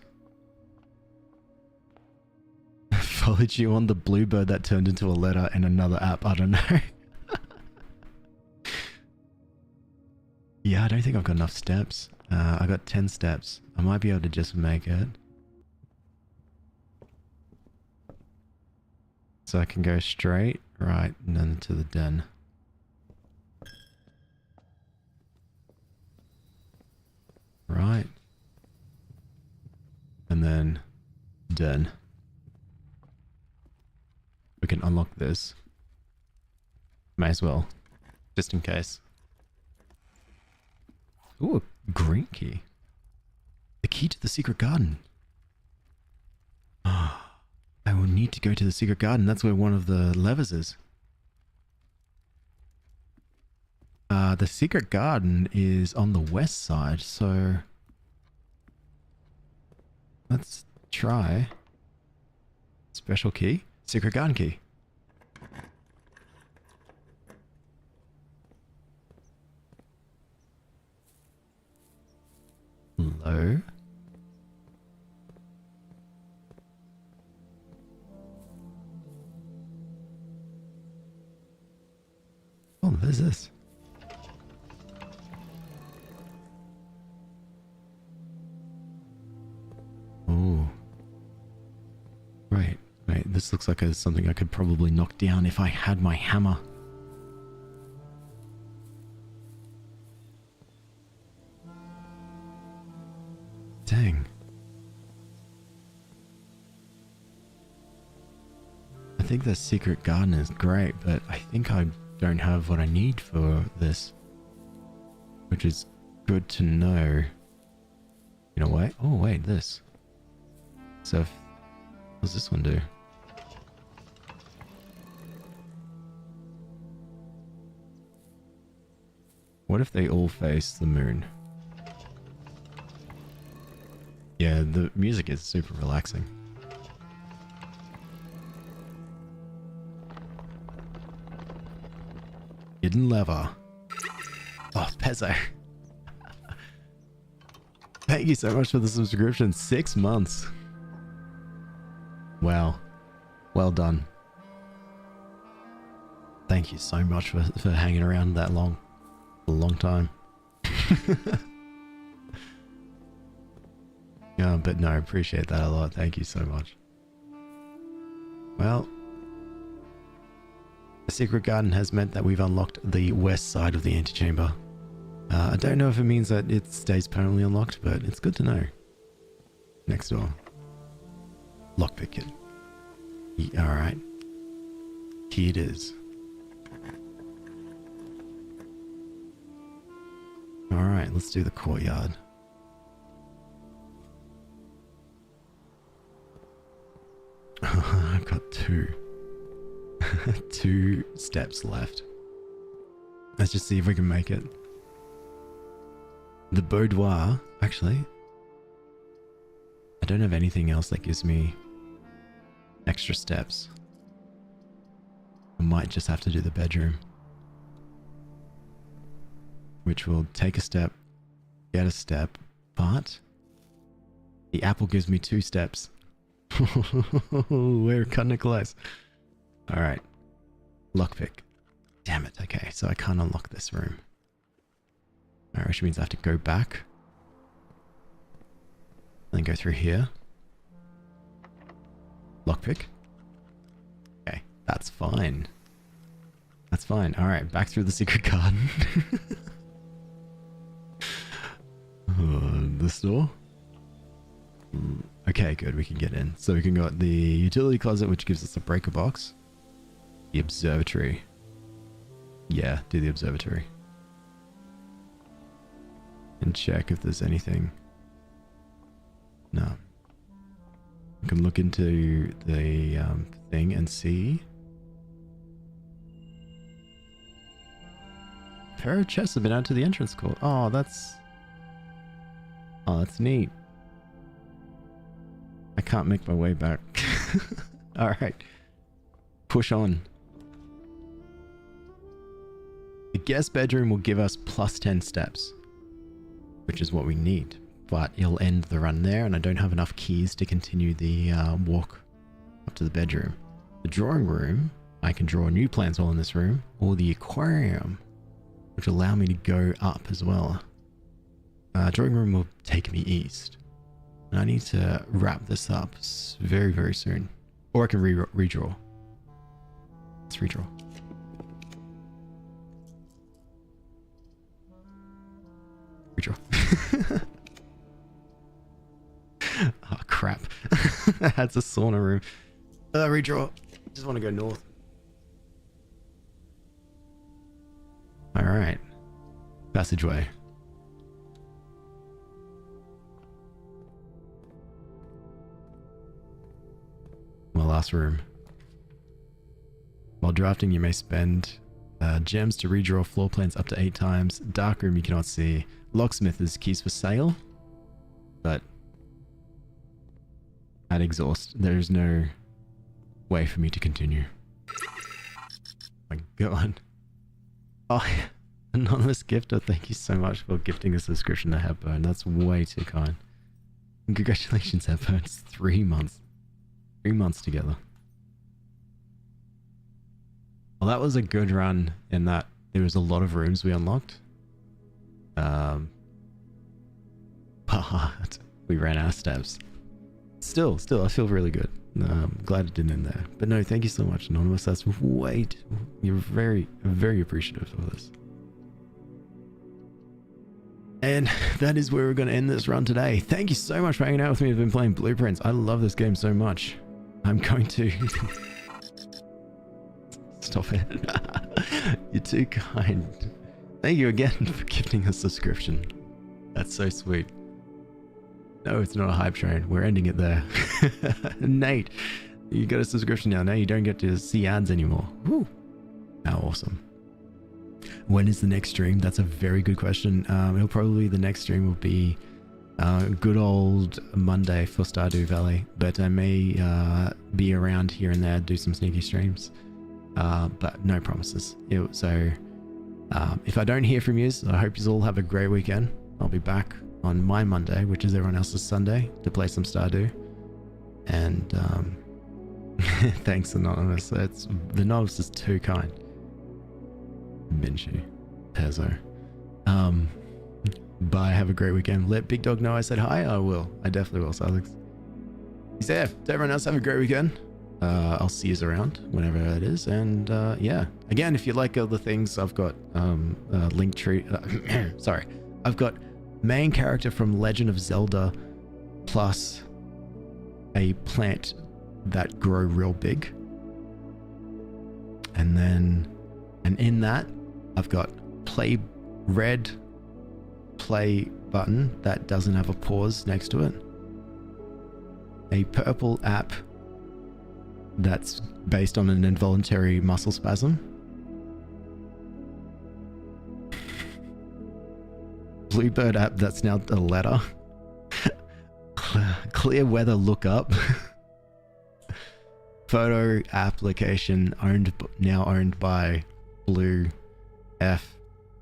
Followed you on the bluebird that turned into a letter in another app. I don't know. Yeah, I don't think I've got enough steps. I got 10 steps. I might be able to just make it. So I can go straight, right, and then to the den. Done. We can unlock this. May as well. Just in case. Ooh, a green key. The key to the secret garden. Ah, I will need to go to the secret garden. That's where one of the levers is. The secret garden is on the west side, so let's try special key, secret garden key. Low. Oh, there's this. Oh. Right. Wait, this looks like something I could probably knock down if I had my hammer. Dang. I think the secret garden is great, but I think I don't have what I need for this. Which is good to know. You know what? Oh wait, this. So, what does this one do? What if they all face the moon? Yeah, the music is super relaxing. Hidden lever. Oh, Pezzo. Thank you so much for the subscription. 6 months. Wow. Well done. Thank you so much for hanging around that long. A long time. Yeah, but no, I appreciate that a lot. Thank you so much. Well, the secret garden has meant that we've unlocked the west side of the antechamber. I don't know if it means that it stays permanently unlocked, but it's good to know. Next door. Lockpick it. Alright. Here it is. Alright, let's do the courtyard. I've got two. 2 steps left. Let's just see if we can make it. The boudoir, actually. I don't have anything else that gives me extra steps. I might just have to do the bedroom. Which will take a step, get a step, but the apple gives me 2 steps. We're cutting it close. Alright. Lockpick. Damn it. Okay, so I can't unlock this room. Alright, which means I have to go back. And then go through here. Lockpick. Okay, that's fine. That's fine. Alright, back through the secret garden. This door. Okay, good. We can get in. So we can go at the utility closet, which gives us a breaker box. The observatory. Yeah, do the observatory. And check if there's anything. No. We can look into the thing and see. A pair of chests have been added to the entrance court. Oh, that's neat. I can't make my way back. Alright. Push on. The guest bedroom will give us plus 10 steps. Which is what we need. But it'll end the run there, and I don't have enough keys to continue the walk up to the bedroom. The drawing room, I can draw new plans all in this room. Or the aquarium, which will allow me to go up as well. Drawing room will take me east. And I need to wrap this up very, very soon. Or I can redraw. Let's redraw. Redraw. Oh, crap. That's a sauna room. Redraw. Just want to go north. Alright. Passageway. My last room. While drafting, you may spend gems to redraw floor plans up to 8 times. Dark room you cannot see. Locksmith is keys for sale. But at exhaust, there is no way for me to continue. My god. Oh, anonymous gifter, thank you so much for gifting a subscription to Hepburn. That's way too kind. And congratulations, Hepburn. It's 3 months. 3 months together. Well, that was a good run in that there was a lot of rooms we unlocked. But we ran out of steps. Still, I feel really good. Glad it didn't end there. But no, thank you so much, Anonymous. That's you're very, very appreciative of this. And that is where we're going to end this run today. Thank you so much for hanging out with me. I've been playing Blueprints. I love this game so much. I'm going to... Stop it. You're too kind. Thank you again for gifting a subscription. That's so sweet. No, it's not a hype train. We're ending it there. Nate, you got a subscription now. Now you don't get to see ads anymore. Woo. How awesome. When is the next stream? That's a very good question. It'll probably, the next stream will be good old Monday for Stardew Valley. But I may be around here and there, do some sneaky streams. But no promises. So if I don't hear from you, I hope you all have a great weekend. I'll be back on my Monday, which is everyone else's Sunday, to play some Stardew. And thanks, Anonymous. The Anonymous is too kind. Minchi. Pezzo. Bye, have a great weekend. Let Big Dog know I said hi. I will. I definitely will, Alex. He's there. To everyone else, have a great weekend. I'll see you around whenever it is. And yeah, again, if you like other things, I've got Linktree. Sorry, I've got main character from Legend of Zelda plus a plant that grow real big, and in that I've got play button that doesn't have a pause next to it, a purple app that's based on an involuntary muscle spasm, Bluebird app that's now a letter, clear weather lookup, photo application now owned by Blue F,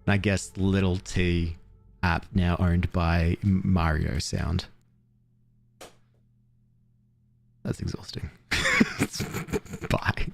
and I guess Little T app now owned by Mario Sound. That's exhausting. Bye.